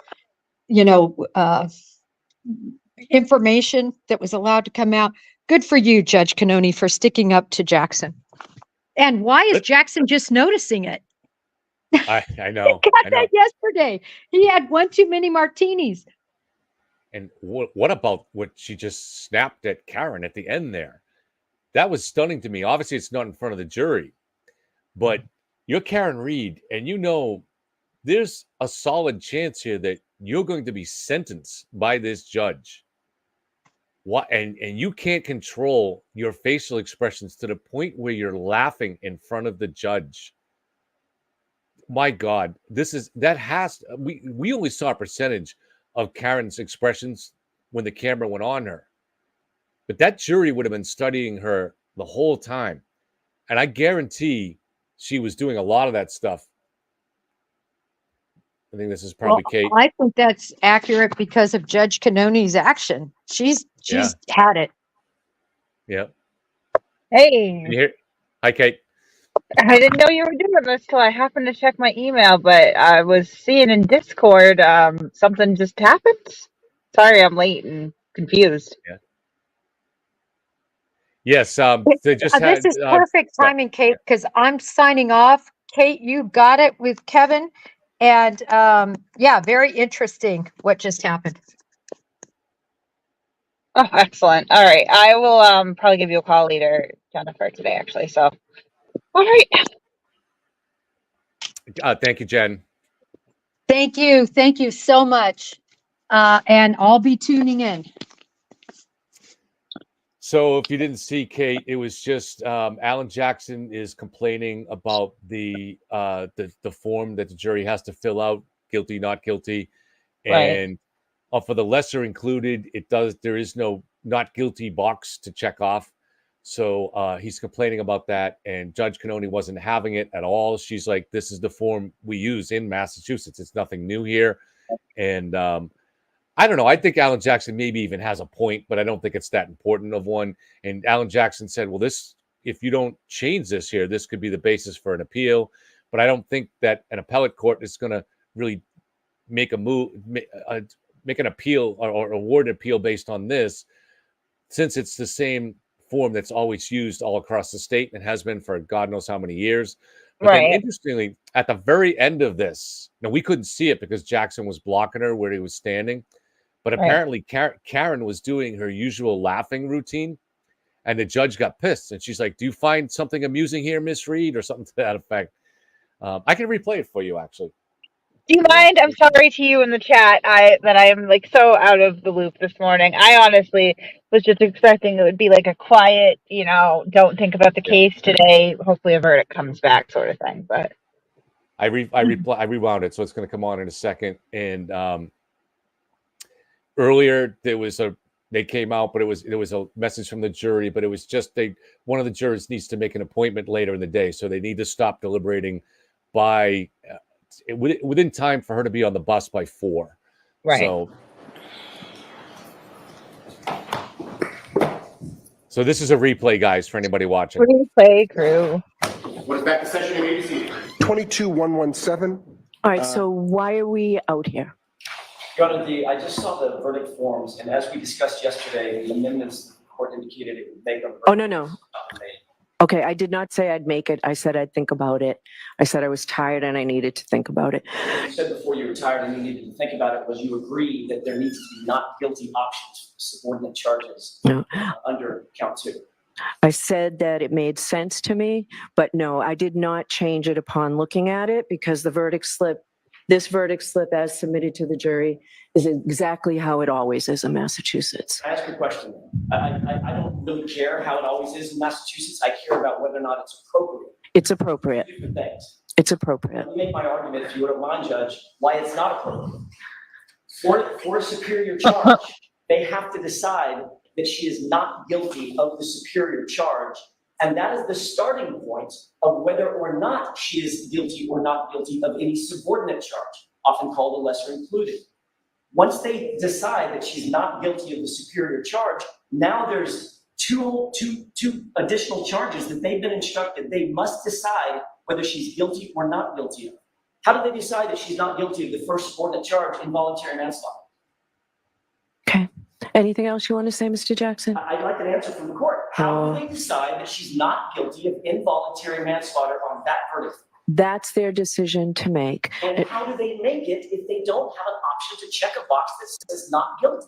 information that was allowed to come out. Good for you, Judge Canoni, for sticking up to Jackson. And why is But Jackson just noticing it? I He know, got I that know. yesterday. He had one too many martinis. And what about what she just snapped at Karen at the end there? That was stunning to me. Obviously, it's not in front of the jury, but you're Karen Reed, and there's a solid chance here that you're going to be sentenced by this judge. What and you can't control your facial expressions to the point where you're laughing in front of the judge. My God, we only saw a percentage of Karen's expressions when the camera went on her. But that jury would have been studying her the whole time. And I guarantee she was doing a lot of that stuff. I think this is probably Kate. I think that's accurate because of Judge Canoni's action. She's had it. Yeah. Hey, Can you hear? Hi, Kate. I didn't know you were doing this till I happened to check my email, but I was seeing in Discord something just happened. Sorry, I'm late and confused. Yeah. Yes. They just This had is perfect timing, Kate, because I'm signing off. Kate, you got it with Kevin. And very interesting what just happened. Oh, excellent. All right. I will probably give you a call later, Jennifer, today, actually. So, all right. Thank you, Jen. Thank you. Thank you so much. And I'll be tuning in. So if you didn't see Kate, it was just Alan Jackson is complaining about the form that the jury has to fill out, guilty, not guilty. And for the lesser included, there is no not guilty box to check off. So he's complaining about that. And Judge Canoni wasn't having it at all. She's like, this is the form we use in Massachusetts. It's nothing new here. And I don't know. I think Alan Jackson maybe even has a point, but I don't think it's that important of one. And Alan Jackson said, well, if you don't change this here, this could be the basis for an appeal. But I don't think that an appellate court is going to really make an appeal or award an appeal based on this, since it's the same form that's always used all across the state and has been for God knows how many years. But then interestingly, at the very end of this, now we couldn't see it because Jackson was blocking her where he was standing. But apparently Karen was doing her usual laughing routine, and the judge got pissed. And she's like, do you find something amusing here, Miss Reed, or something to that effect? I can replay it for you, actually. Do you mind? I'm sorry to you in the chat that I am like so out of the loop this morning. I honestly was just expecting it would be like a quiet, don't think about the case today. Hopefully a verdict comes back sort of thing. But I rewound it, so it's going to come on in a second. And earlier they came out, but there was a message from the jury, but it was just one of the jurors needs to make an appointment later in the day, so they need to stop deliberating by within time for her to be on the bus by 4. So this is a replay, guys, for anybody watching. Replay crew. What is back to session? You may be seated. 22-117. All right. So why are we out here? Your Honor, I just saw the verdict forms, and as we discussed yesterday, the amendments the court indicated it would make a verdict. Oh, no. Okay, I did not say I'd make it. I said I'd think about it. I said I was tired and I needed to think about it. What you said before you were tired and you needed to think about it was you agreed that there needs to be not guilty options for subordinate charges under count 2. I said that it made sense to me, but no, I did not change it upon looking at it because this verdict slip as submitted to the jury is exactly how it always is in Massachusetts. I ask you a question. I don't really care how it always is in Massachusetts. I care about whether or not it's appropriate. It's appropriate. Different things. It's appropriate. Let me make my argument, if you wouldn't mind, Judge, why it's not appropriate. For a superior charge, they have to decide that she is not guilty of the superior charge. And that is the starting point of whether or not she is guilty or not guilty of any subordinate charge, often called a lesser included. Once they decide that she's not guilty of the superior charge, now there's two additional charges that they've been instructed they must decide whether she's guilty or not guilty of. How do they decide that she's not guilty of the first subordinate charge, involuntary manslaughter? Okay. Anything else you want to say, Mr. Jackson? I'd like an answer from the court. How do they decide that she's not guilty of involuntary manslaughter on that verdict? That's their decision to make. And how do they make it if they don't have an option to check a box that says not guilty?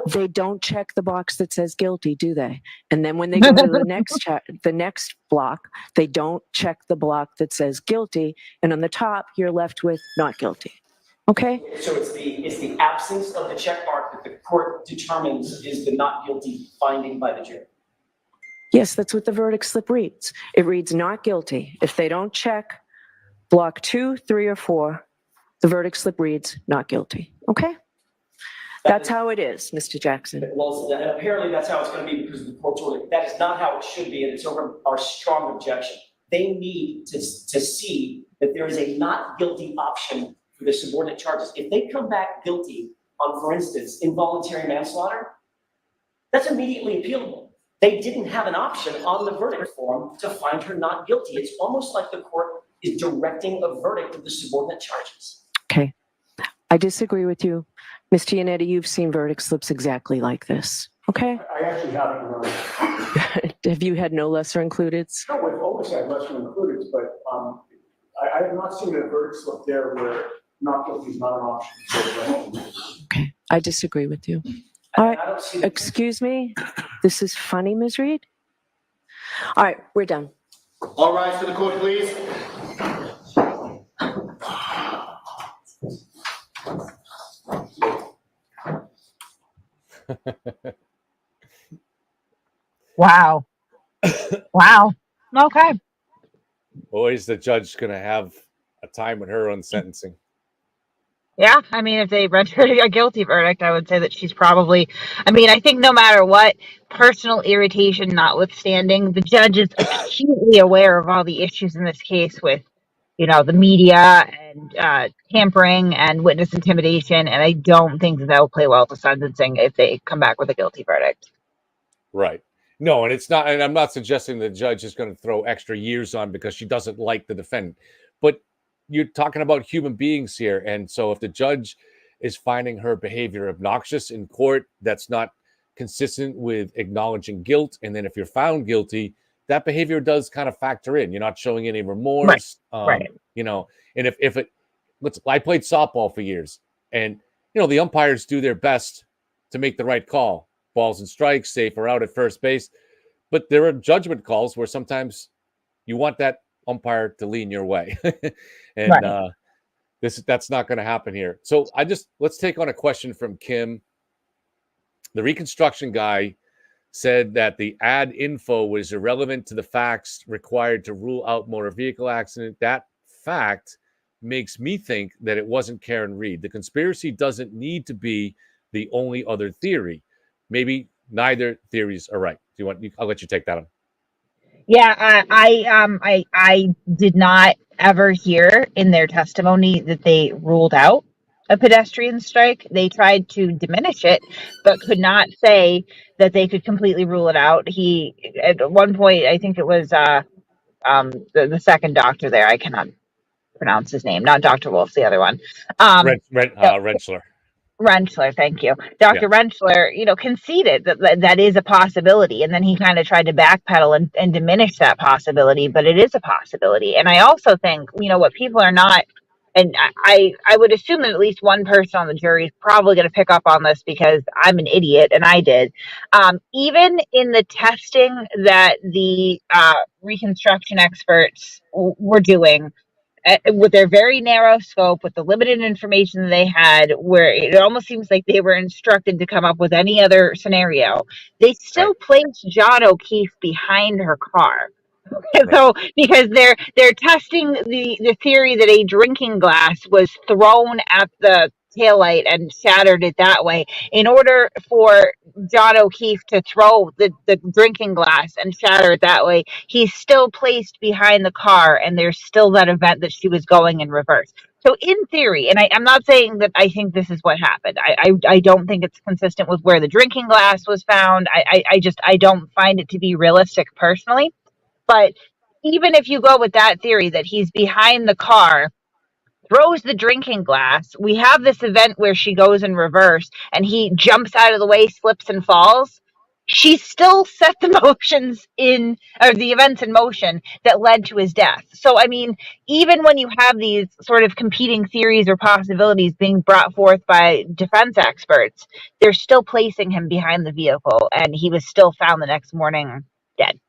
They don't check the box that says guilty, do they? And then when they go to the next block, they don't check the block that says guilty. And on the top, you're left with not guilty. Okay? So it's the absence of the check mark that the court determines is the not guilty finding by the jury. Yes, that's what the verdict slip reads. It reads not guilty. If they don't check block 2, 3, or 4, the verdict slip reads not guilty. Okay? That's how it is, Mr. Jackson. Well, apparently that's how it's going to be because of the court's order. That is not how it should be, and it's over our strong objection. They need to see that there is a not guilty option for the subordinate charges. If they come back guilty on, for instance, involuntary manslaughter, that's immediately appealable. They didn't have an option on the verdict form to find her not guilty. It's almost like the court is directing a verdict of the subordinate charges. Okay. I disagree with you. Ms. Giannetti, you've seen verdict slips exactly like this. Okay? I actually haven't. Have you had no lesser includeds? No, we've always had lesser includeds, but I have not seen a verdict slip there where not guilty is not an option. Okay. I disagree with you. All right. Excuse me. This is funny, Ms. Reed. All right. We're done. All rise to the court, please. Wow. Wow. Okay. Or is the judge going to have a time with her on sentencing? Yeah, I mean, if they render a guilty verdict, I would say that she's probably, I mean, I think no matter what, personal irritation notwithstanding, the judge is acutely aware of all the issues in this case with, the media and tampering and witness intimidation, and I don't think that will play well to sentencing if they come back with a guilty verdict. Right. No, and it's not, and I'm not suggesting the judge is going to throw extra years on because she doesn't like the defendant, but you're talking about human beings here. And so if the judge is finding her behavior obnoxious in court, that's not consistent with acknowledging guilt. And then if you're found guilty, that behavior does kind of factor in. You're not showing any remorse. Right. And if I played softball for years, and, the umpires do their best to make the right call. Balls and strikes, safe or out at first base. But there are judgment calls where sometimes you want that umpire to lean your way. And right. That's not going to happen here. So let's take on a question from Kim. The reconstruction guy said that the ad info was irrelevant to the facts required to rule out motor vehicle accident. That fact makes me think that it wasn't Karen Reed. The conspiracy doesn't need to be the only other theory. Maybe neither theories are right. I'll let you take that on. Yeah, I did not ever hear in their testimony that they ruled out a pedestrian strike. They tried to diminish it, but could not say that they could completely rule it out. He, at one point, I think it was the second doctor there. I cannot pronounce his name. Not Dr. Wolf, the other one. Rentschler. Rentschler, thank you. Dr. Rentschler, conceded that is a possibility. And then he kind of tried to backpedal and diminish that possibility, but it is a possibility. And I also think, what people are not, and I would assume that at least one person on the jury is probably going to pick up on this because I'm an idiot and I did. Even in the testing that the reconstruction experts were doing, with their very narrow scope, with the limited information that they had, where it almost seems like they were instructed to come up with any other scenario, they still placed John O'Keefe behind her car. So because they're testing the theory that a drinking glass was thrown at the taillight and shattered it that way, in order for John O'Keefe to throw the drinking glass and shatter it that way, he's still placed behind the car, and there's still that event that she was going in reverse. So in theory, and I'm not saying that I think this is what happened. I don't think it's consistent with where the drinking glass was found. I don't find it to be realistic personally. But even if you go with that theory that he's behind the car, throws the drinking glass, we have this event where she goes in reverse and he jumps out of the way, slips and falls. She still set the the events in motion that led to his death. So, I mean, even when you have these sort of competing theories or possibilities being brought forth by defense experts, they're still placing him behind the vehicle, and he was still found the next morning dead.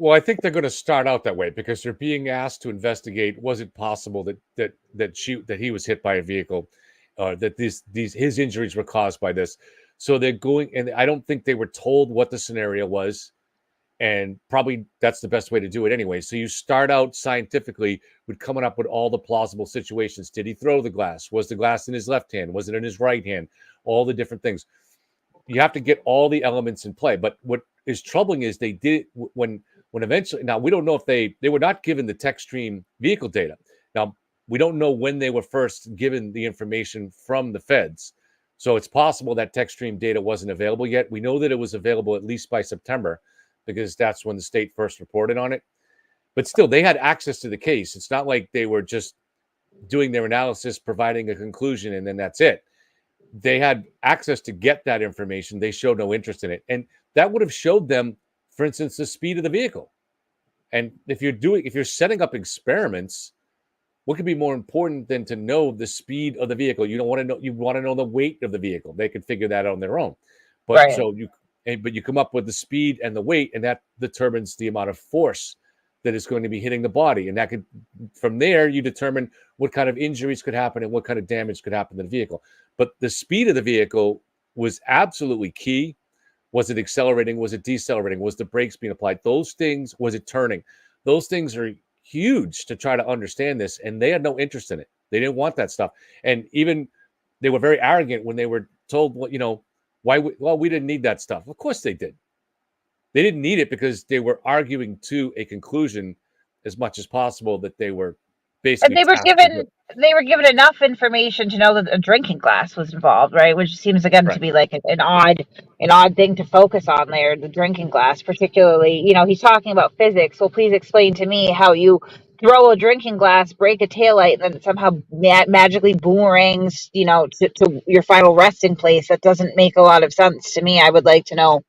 Well, I think they're going to start out that way because they're being asked to investigate: was it possible that he was hit by a vehicle, that his injuries were caused by this? So they're going, and I don't think they were told what the scenario was, and probably that's the best way to do it anyway. So you start out scientifically with coming up with all the plausible situations. Did he throw the glass? Was the glass in his left hand? Was it in his right hand? All the different things. You have to get all the elements in play. But what is troubling is they did when eventually, now we don't know if they were not given the tech stream vehicle data. Now we don't know when they were first given the information from the feds. So it's possible that tech stream data wasn't available yet. We know that it was available at least by September because that's when the state first reported on it. But still, they had access to the case. It's not like they were just doing their analysis, providing a conclusion, and then that's it. They had access to get that information. They showed no interest in it. And that would have showed them, for instance, the speed of the vehicle. And if you're setting up experiments, what could be more important than to know the speed of the vehicle? You want to know the weight of the vehicle. They could figure that out on their own. But you come up with the speed and the weight, and that determines the amount of force that is going to be hitting the body. And that could, from there, you determine what kind of injuries could happen and what kind of damage could happen to the vehicle. But the speed of the vehicle was absolutely key. Was it accelerating? Was it decelerating? Was the brakes being applied? Those things, was it turning? Those things are huge to try to understand this, and they had no interest in it. They didn't want that stuff. And even they were very arrogant when they were told, why we didn't need that stuff. Of course they did. They didn't need it because they were arguing to a conclusion as much as possible that they were basically. And they were given enough information to know that a drinking glass was involved, right? Which seems again to be like an odd thing to focus on there. The drinking glass, particularly, he's talking about physics. Well, please explain to me how you throw a drinking glass, break a taillight, and then it somehow magically boomerangs, to your final resting place. That doesn't make a lot of sense to me. I would like to know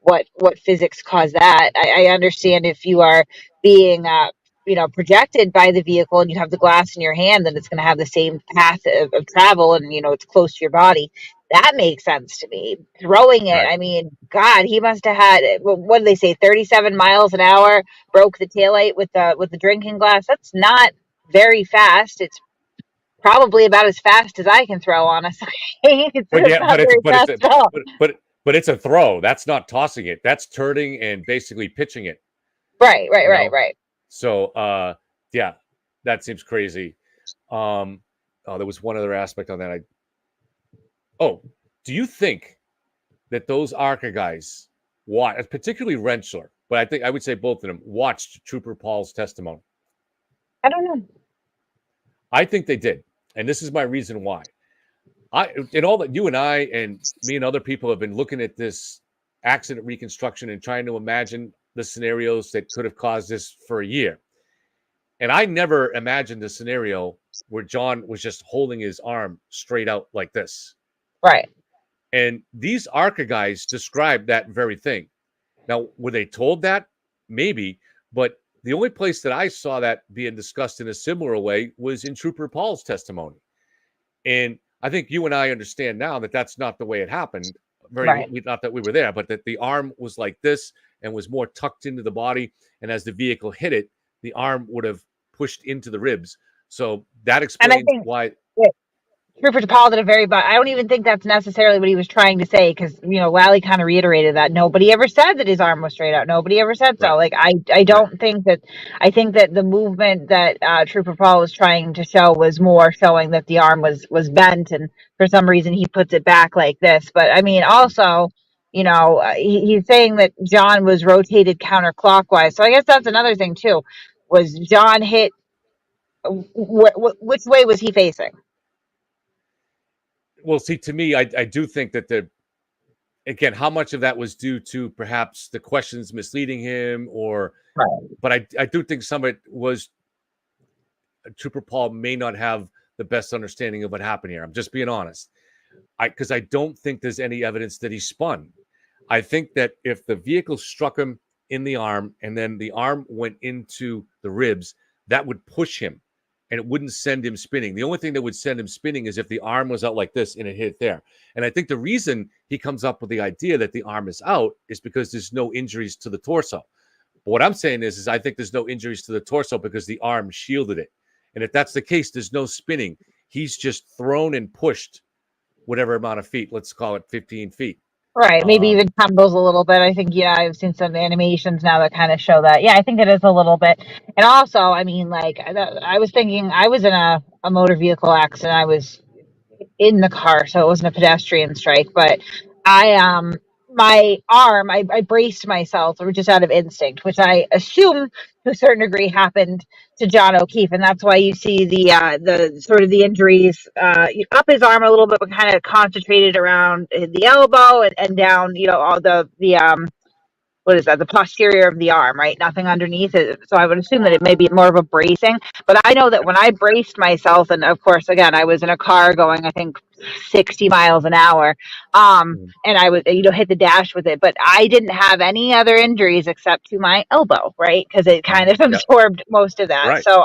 what physics caused that. I understand if you are being projected by the vehicle and you have the glass in your hand, then it's going to have the same path of travel, and it's close to your body. That makes sense to me. Throwing it, I mean, God, he must have had, what did they say, 37 miles an hour, broke the taillight with the drinking glass. That's not very fast. It's probably about as fast as I can throw, honestly. But it's a throw. That's not tossing it. That's turning and basically pitching it. Right. So, that seems crazy. There was one other aspect on that. Do you think that those ARCA guys particularly Rentschler, but I would say both of them, watched Trooper Paul's testimony? I don't know. I think they did. And this is my reason why. In all that you and I and me and other people have been looking at this accident reconstruction and trying to imagine the scenarios that could have caused this for a year. And I never imagined the scenario where John was just holding his arm straight out like this. Right. And these ARCA guys described that very thing. Now, were they told that? Maybe, but the only place that I saw that being discussed in a similar way was in Trooper Paul's testimony. And I think you and I understand now that that's not the way it happened. Not that we were there, but that the arm was like this and was more tucked into the body. And as the vehicle hit it, the arm would have pushed into the ribs. So that explains why. Trooper Paul did a very, but I don't even think that's necessarily what he was trying to say, because Lally kind of reiterated that nobody ever said that his arm was straight out. Nobody ever said so. Like I don't think that. I think that the movement that Trooper Paul was trying to show was more showing that the arm was bent, and for some reason he puts it back like this. But I mean, also, he's saying that John was rotated counterclockwise. So I guess that's another thing too. Was John hit? Which way was he facing? Well, see, to me, I do think that again, how much of that was due to perhaps the questions misleading him, but I do think some of it was Trooper Paul may not have the best understanding of what happened here. I'm just being honest. Because I don't think there's any evidence that he spun. I think that if the vehicle struck him in the arm and then the arm went into the ribs, that would push him and it wouldn't send him spinning. The only thing that would send him spinning is if the arm was out like this and it hit there. And I think the reason he comes up with the idea that the arm is out is because there's no injuries to the torso. But what I'm saying is I think there's no injuries to the torso because the arm shielded it. And if that's the case, there's no spinning. He's just thrown and pushed whatever amount of feet. Let's call it 15 feet. Right. Maybe even tumbles a little bit. I think, I've seen some animations now that kind of show that. Yeah, I think it is a little bit. And also, I mean, like, I was thinking, I was in a motor vehicle accident. I was in the car, so it wasn't a pedestrian strike, but my arm, I braced myself just out of instinct, which I assume to a certain degree happened to John O'Keefe, and that's why you see the sort of the injuries up his arm a little bit, but kind of concentrated around the elbow and down, all the what is that? The posterior of the arm, right? Nothing underneath it. So I would assume that it may be more of a bracing. But I know that when I braced myself, and of course, again, I was in a car going, I think, 60 miles an hour, and I was, hit the dash with it. But I didn't have any other injuries except to my elbow, right? Because it kind of absorbed most of that. Right. So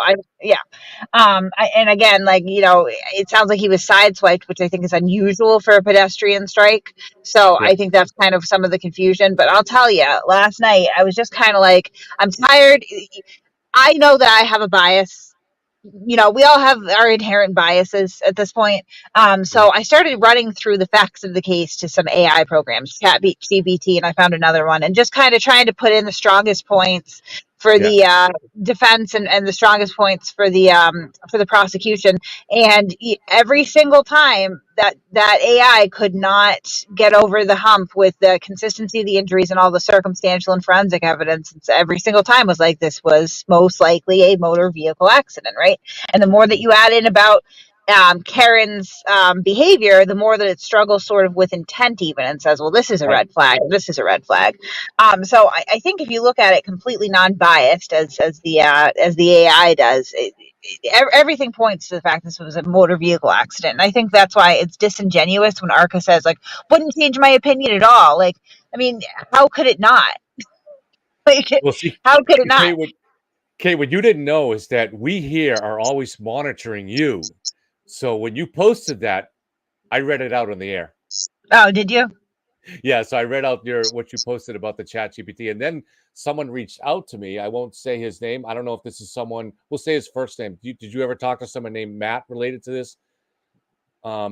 and again, like, it sounds like he was sideswiped, which I think is unusual for a pedestrian strike. So I think that's kind of some of the confusion. But I'll tell you, last night I was just kind of like, I'm tired. I know that I have a bias. We all have our inherent biases at this point. So I started running through the facts of the case to some AI programs, ChatGPT, and I found another one, and just kind of trying to put in the strongest points for the defense and the strongest points for the prosecution. And every single time that AI could not get over the hump with the consistency of the injuries and all the circumstantial and forensic evidence, every single time was like, this was most likely a motor vehicle accident, right? And the more that you add in about Karen's behavior, the more that it struggles sort of with intent even, and says, well, this is a red flag, this is a red flag. So I think if you look at it completely non-biased as the AI does, everything points to the fact this was a motor vehicle accident. And I think that's why it's disingenuous when ARCA says, like, wouldn't change my opinion at all. Like, I mean, how could it not? Like, well, see, how could it not? Kate, what you didn't know is that we here are always monitoring you. So when you posted that, I read it out on the air. Oh, did you? Yeah, so I read out what you posted about the ChatGPT, and then someone reached out to me. I won't say his name. I don't know if this is someone. We'll say his first name. Did you ever talk to someone named Matt related to this? So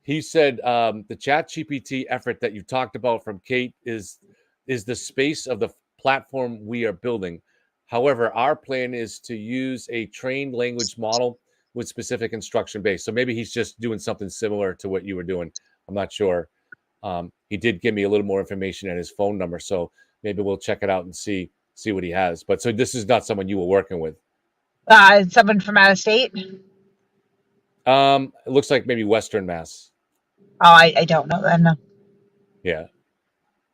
he said the ChatGPT effort that you talked about from Kate is the space of the platform we are building. However, our plan is to use a trained language model with specific instruction base. So maybe he's just doing something similar to what you were doing. I'm not sure. He did give me a little more information and his phone number, so maybe we'll check it out and see what he has. But so this is not someone you were working with. Someone from out of state. It looks like maybe Western Mass. Oh, I don't know then. No. Yeah.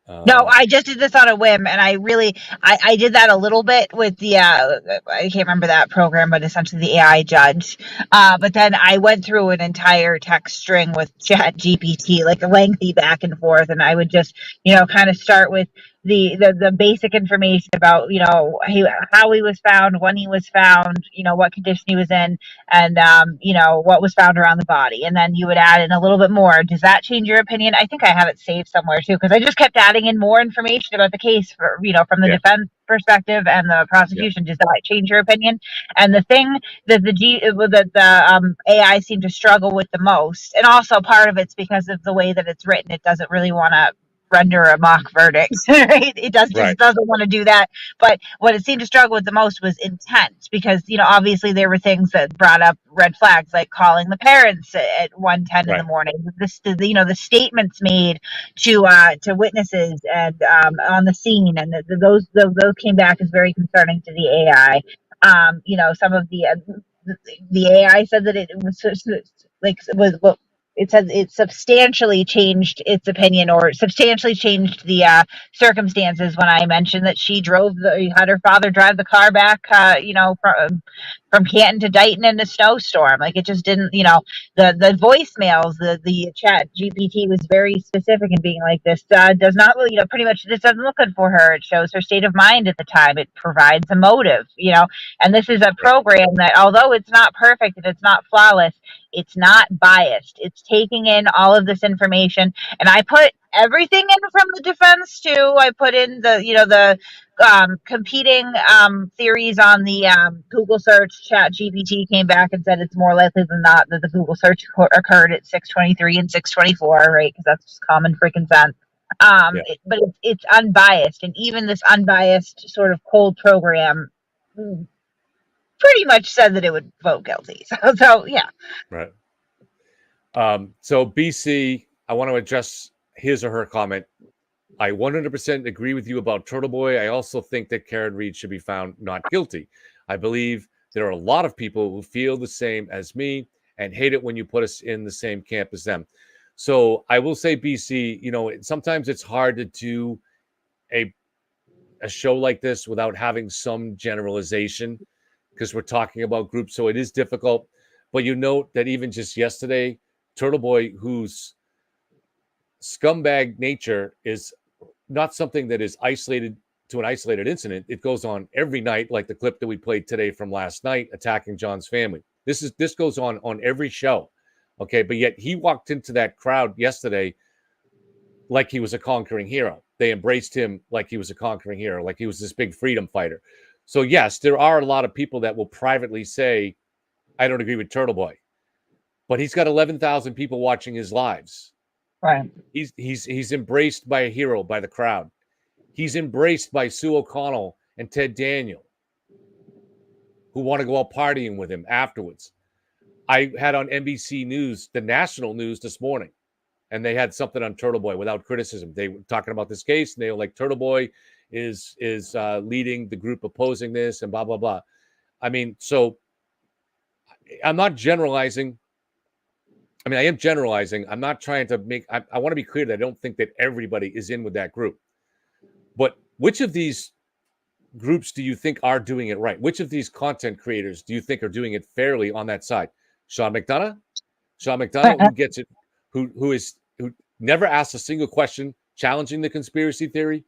No, I just did this on a whim, and I did that a little bit with the I can't remember that program, but essentially the AI judge. But then I went through an entire text string with Chat GPT, like a lengthy back and forth, and I would just kind of start with the basic information about how he was found, when he was found, what condition he was in, and what was found around the body, and then you would add in a little bit more. Does that change your opinion? I think I have it saved somewhere too, because I just kept adding in more information about the case from the defense perspective and the prosecution. Does that change your opinion? And the thing that the AI seemed to struggle with the most, and also part of it's because of the way that it's written, it doesn't really want to render a mock verdict, right? It just doesn't want to do that. But what it seemed to struggle with the most was intent, because obviously there were things that brought up red flags, like calling the parents at 1:10 in the morning. The statements made to witnesses and on the scene, and those came back as very concerning to the AI. Some of the AI said that it was it says it substantially changed its opinion, or substantially changed the circumstances, when I mentioned that she had her father drive the car back, from Canton to Dighton in a snowstorm. Like, it just didn't, the voicemails, the Chat GPT was very specific in being like, this does not, pretty much, this doesn't look good for her. It shows her state of mind at the time. It provides a motive, and this is a program that, although it's not perfect and it's not flawless, it's not biased. It's taking in all of this information, and I put everything in from the defense too. I put in the competing theories on the Google search. Chat GPT came back and said it's more likely than not that the Google search occurred at 6:23 and 6:24, right? Because that's just common freaking sense. But it's unbiased, and even this unbiased sort of cold program pretty much said that it would vote guilty. So yeah. Right. So BC, I want to address his or her comment. I 100% agree with you about Turtle Boy. I also think that Karen Reed should be found not guilty. I believe there are a lot of people who feel the same as me and hate it when you put us in the same camp as them. So I will say, BC, sometimes it's hard to do a show like this without having some generalization, because we're talking about groups. So it is difficult. But you note that even just yesterday, Turtle Boy, whose scumbag nature is not something that is isolated to an isolated incident. It goes on every night, like the clip that we played today from last night, attacking John's family. This goes on every show. Okay. But yet he walked into that crowd yesterday like he was a conquering hero. They embraced him like he was a conquering hero, like he was this big freedom fighter. So yes, there are a lot of people that will privately say, I don't agree with Turtle Boy, but he's got 11,000 people watching his lives. Right. He's embraced by a hero, by the crowd. He's embraced by Sue O'Connell and Ted Daniel, who want to go out partying with him afterwards. I had on NBC News, the national news this morning, and they had something on Turtle Boy without criticism. They were talking about this case, and they were like, Turtle Boy is leading the group opposing this, and blah, blah, blah. I mean, so I'm not generalizing. I mean, I am generalizing. I'm not trying to make, I want to be clear that I don't think that everybody is in with that group. But which of these groups do you think are doing it right? Which of these content creators do you think are doing it fairly on that side? Sean McDonough? Sean McDonough, who gets it, who never asks a single question challenging the conspiracy theory?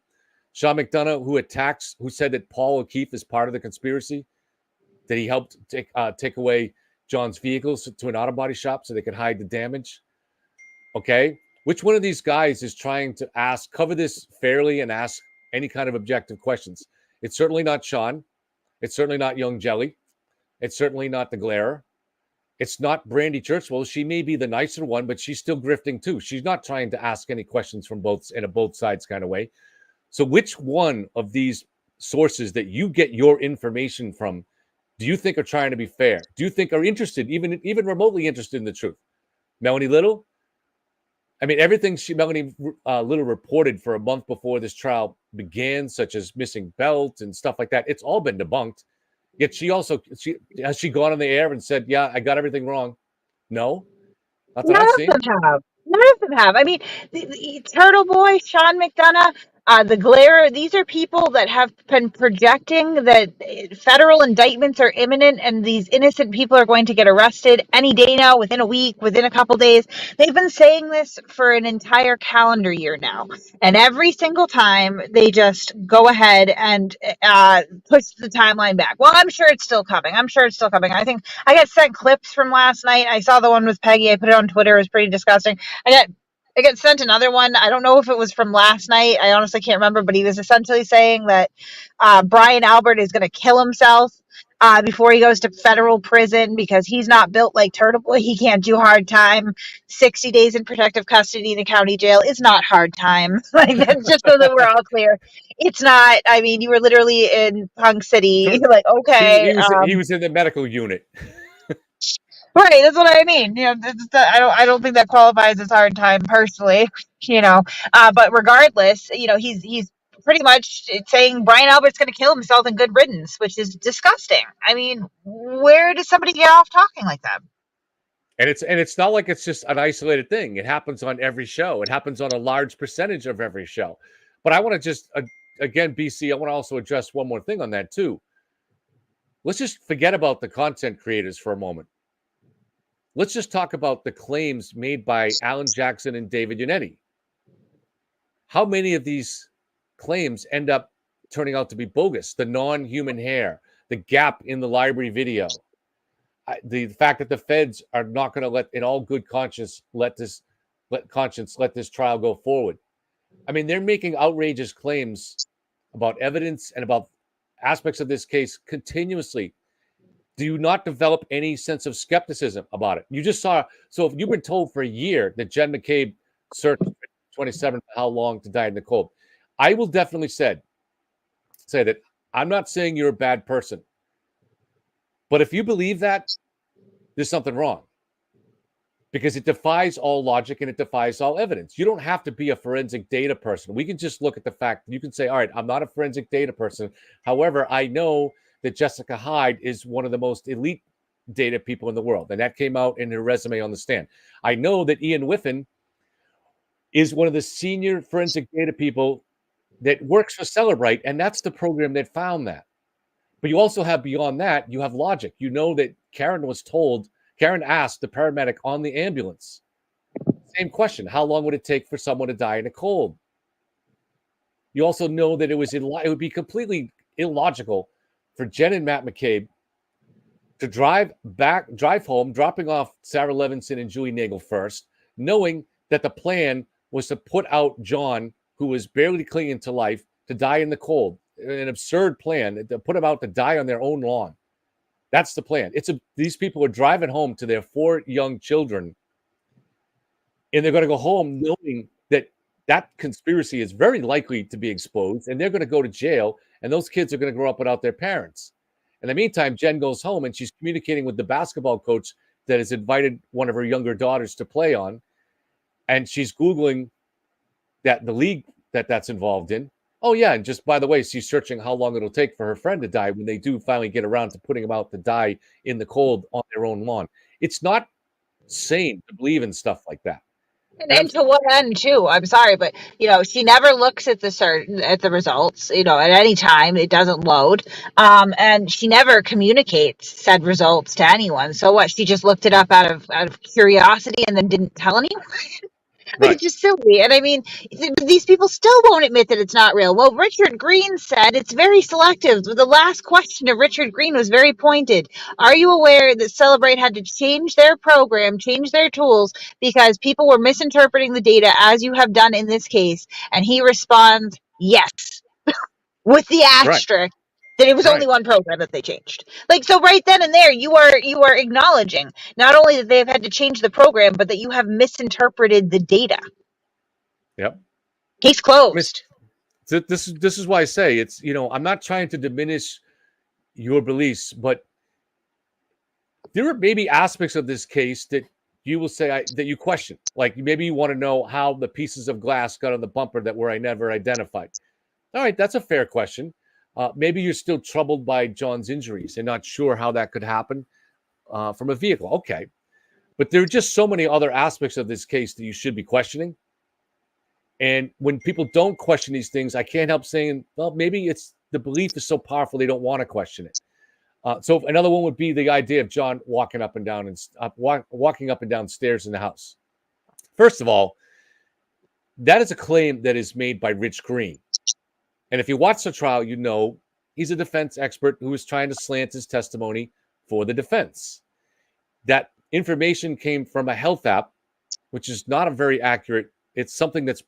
Sean McDonough, who said that Paul O'Keefe is part of the conspiracy, that he helped take away John's vehicles to an auto body shop so they could hide the damage. Okay. Which one of these guys is trying to cover this fairly and ask any kind of objective questions? It's certainly not Sean. It's certainly not Young Jelly. It's certainly not the Glare. It's not Brandy Churchwell. She may be the nicer one, but she's still grifting too. She's not trying to ask any questions from in a both sides kind of way. So which one of these sources that you get your information from do you think are trying to be fair? Do you think are interested, even remotely interested in the truth? Melanie Little? I mean, everything Melanie Little reported for a month before this trial began, such as missing belt and stuff like that, it's all been debunked. Yet has she gone on the air and said, yeah, I got everything wrong? No. Not that I've seen. None of them have. I mean, the Turtle Boy, Sean McDonough, the Glare, these are people that have been projecting that federal indictments are imminent and these innocent people are going to get arrested any day now, within a week, within a couple days. They've been saying this for an entire calendar year now. And every single time they just go ahead and push the timeline back. Well, I'm sure it's still coming. I'm sure it's still coming. I think I got sent clips from last night. I saw the one with Peggy. I put it on Twitter. It was pretty disgusting. I got sent another one. I don't know if it was from last night. I honestly can't remember, but he was essentially saying that Brian Albert is going to kill himself before he goes to federal prison because he's not built like Turtle Boy. He can't do hard time. 60 days in protective custody in a county jail is not hard time. Like, that's just so that we're all clear. It's not. I mean, you were literally in Punk City. You're like, okay. He was in the medical unit. Right, that's what I mean. I don't think that qualifies as hard time personally. But regardless, he's pretty much saying Brian Albert's going to kill himself in good riddance, which is disgusting. I mean, where does somebody get off talking like that? And it's not like it's just an isolated thing. It happens on every show. It happens on a large percentage of every show. But I want to just again, BC, I want to also address one more thing on that too. Let's just forget about the content creators for a moment. Let's just talk about the claims made by Alan Jackson and David Yannetti. How many of these claims end up turning out to be bogus? The non-human hair, the gap in the library video, the fact that the feds are not going to let, in all good conscience, let this trial go forward. I mean, they're making outrageous claims about evidence and about aspects of this case continuously. Do not develop any sense of skepticism about it. You just saw, so if you've been told for a year that Jen McCabe searched 27 for how long to die in the cold, I will definitely say that I'm not saying you're a bad person. But if you believe that, there's something wrong. Because it defies all logic and it defies all evidence. You don't have to be a forensic data person. We can just look at the fact that you can say, all right, I'm not a forensic data person. However, I know that Jessica Hyde is one of the most elite data people in the world. And that came out in her resume on the stand. I know that Ian Whiffen is one of the senior forensic data people that works for Celebrite. And that's the program that found that. But you also have, beyond that, you have logic. You know that Karen asked the paramedic on the ambulance, same question, how long would it take for someone to die in a cold? You also know that it would be completely illogical for Jen and Matt McCabe to drive home, dropping off Sarah Levinson and Julie Nagel first, knowing that the plan was to put out John, who was barely clinging to life, to die in the cold. An absurd plan to put him out to die on their own lawn. That's the plan. These people are driving home to their 4 young children, and they're going to go home knowing that conspiracy is very likely to be exposed, and they're going to go to jail, and those kids are going to grow up without their parents. In the meantime, Jen goes home, and she's communicating with the basketball coach that has invited one of her younger daughters to play on, and she's Googling the league that's involved in. Oh, yeah, and just by the way, she's searching how long it'll take for her friend to die when they do finally get around to putting him out to die in the cold on their own lawn. It's not sane to believe in stuff like that. And to what end, too? I'm sorry, but, she never looks at the results, at any time. It doesn't load. And she never communicates said results to anyone. So what? She just looked it up out of curiosity and then didn't tell anyone? Like, it's just silly. And I mean, these people still won't admit that it's not real. Well, Richard Green said it's very selective. The last question of Richard Green was very pointed. Are you aware that Celebrate had to change their program, change their tools, because people were misinterpreting the data as you have done in this case? And he responds, yes, with the asterisk. That it was only one program that they changed. Like, so right then and there, you are acknowledging not only that they've had to change the program, but that you have misinterpreted the data. Yep. Case closed. This is why I say it's, I'm not trying to diminish your beliefs, but there are maybe aspects of this case that you will say that you question. Like, maybe you want to know how the pieces of glass got on the bumper that I never identified. All right, that's a fair question. Maybe you're still troubled by John's injuries and not sure how that could happen from a vehicle. Okay. But there are just so many other aspects of this case that you should be questioning. And when people don't question these things, I can't help saying, well, maybe it's the belief is so powerful they don't want to question it. So another one would be the idea of John walking up and down and walking up and down stairs in the house. First of all, that is a claim that is made by Rich Green. And if you watch the trial, you know he's a defense expert who is trying to slant his testimony for the defense. That information came from a health app, which is not a very accurate. It's something that's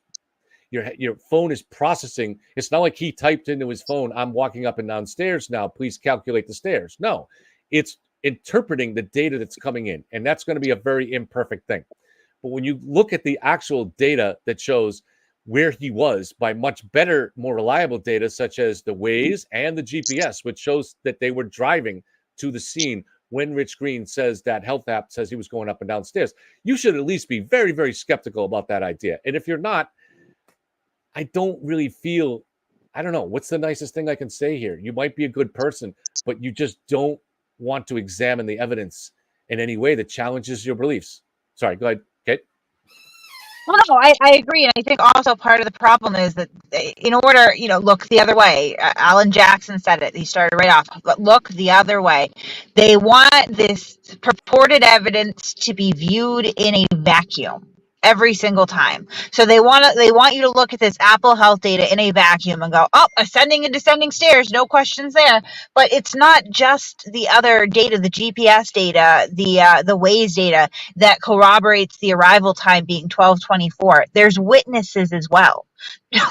your phone is processing. It's not like he typed into his phone, I'm walking up and down stairs now, please calculate the stairs. No, it's interpreting the data that's coming in. And that's going to be a very imperfect thing. But when you look at the actual data that shows where he was by much better, more reliable data, such as the Waze and the GPS, which shows that they were driving to the scene when Rich Green says that health app says he was going up and down stairs, you should at least be very, very skeptical about that idea. And if you're not, I don't really feel, I don't know, what's the nicest thing I can say here? You might be a good person, but you just don't want to examine the evidence in any way that challenges your beliefs. Sorry, go ahead, Kate. Well, no, I agree. And I think also part of the problem is that in order, look the other way. Alan Jackson said it. He started right off, but look the other way. They want this purported evidence to be viewed in a vacuum every single time. So they want you to look at this Apple Health data in a vacuum and go, oh, ascending and descending stairs, no questions there. But it's not just the other data, the GPS data, the Waze data that corroborates the arrival time being 12:24. There's witnesses as well.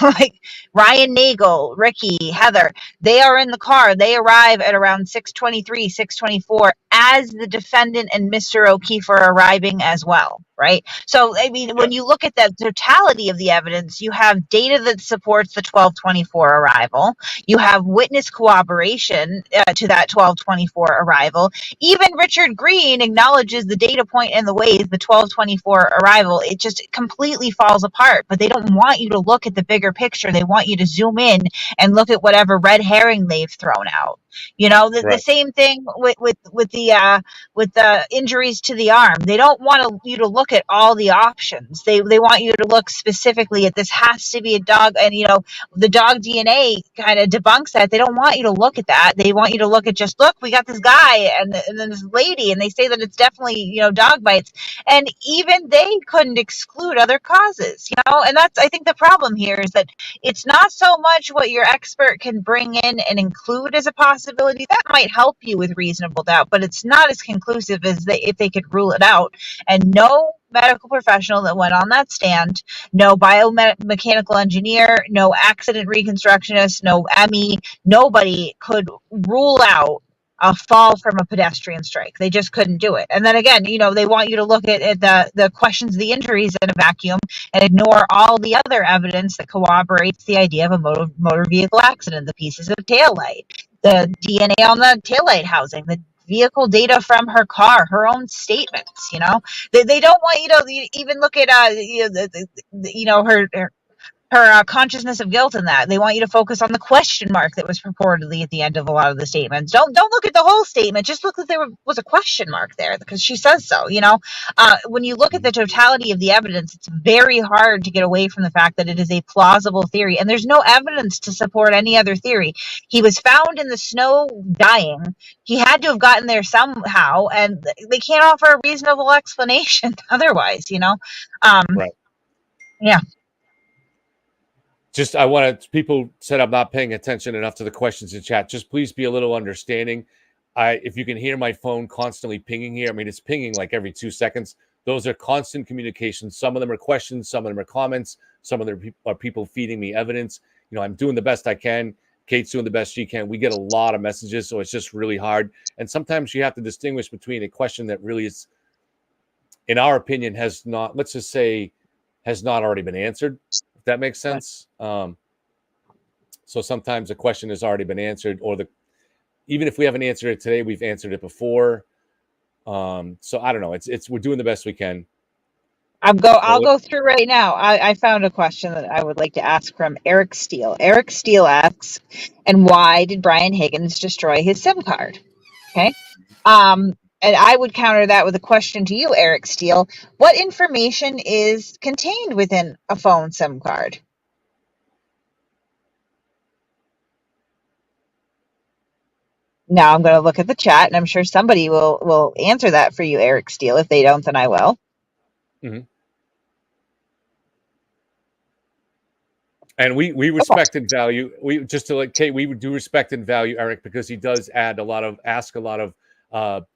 Like Ryan Nagel, Ricky, Heather, they are in the car. They arrive at around 6:23, 6:24 as the defendant and Mr. O'Keefe are arriving as well, right? So, I mean, when you look at the totality of the evidence, you have data that supports the 12:24 arrival. You have witness cooperation to that 12:24 arrival. Even Richard Green acknowledges the data point in the Waze, the 12:24 arrival. It just completely falls apart, but they don't want you to look at the bigger picture. They want you to zoom in and look at whatever red herring they've thrown out. The same thing with the injuries to the arm. They don't want you to look at all the options. They want you to look specifically at this has to be a dog, and the dog DNA kind of debunks that. They don't want you to look at that. They want you to look at just look, we got this guy and then this lady, and they say that it's definitely dog bites, and even they couldn't exclude other causes. And that's, I think, the problem here is that it's not so much what your expert can bring in and include as a possibility. That might help you with reasonable doubt, but it's not as conclusive as if they could rule it out. And no medical professional that went on that stand, no biomechanical engineer, no accident reconstructionist, no ME, nobody could rule out a fall from a pedestrian strike. They just couldn't do it. And then again, they want you to look at the questions of the injuries in a vacuum and ignore all the other evidence that corroborates the idea of a motor vehicle accident, the pieces of taillight, the DNA on the taillight housing, the vehicle data from her car, her own statements. They don't want you to even look at her consciousness of guilt in that. They want you to focus on the question mark that was purportedly at the end of a lot of the statements. Don't look at the whole statement. Just look that there was a question mark there because she says so. When you look at the totality of the evidence, it's very hard to get away from the fact that it is a plausible theory, and there's no evidence to support any other theory. He was found in the snow dying. He had to have gotten there somehow, and they can't offer a reasonable explanation otherwise. Right. Yeah. Just, I want to, people said I'm not paying attention enough to the questions in chat. Just please be a little understanding. If you can hear my phone constantly pinging here, I mean, it's pinging like every 2 seconds. Those are constant communications. Some of them are questions. Some of them are comments. Some of them are people feeding me evidence. I'm doing the best I can. Kate's doing the best she can. We get a lot of messages, so it's just really hard. And sometimes you have to distinguish between a question that really is, in our opinion, has not, let's just say, has not already been answered. If that makes sense. So sometimes a question has already been answered, or even if we haven't answered it today, we've answered it before. So I don't know. It's we're doing the best we can. I'll go through right now. I found a question that I would like to ask from Eric Steele. Eric Steele asks, and why did Brian Higgins destroy his SIM card? Okay. and I would counter that with a question to you, Eric Steele. What information is contained within a phone SIM card? Now I'm going to look at the chat, and I'm sure somebody will answer that for you, Eric Steele. If they don't, then I will. Mm-hmm. And we respect and value. We just to like Kate, we do respect and value Eric because he does ask a lot of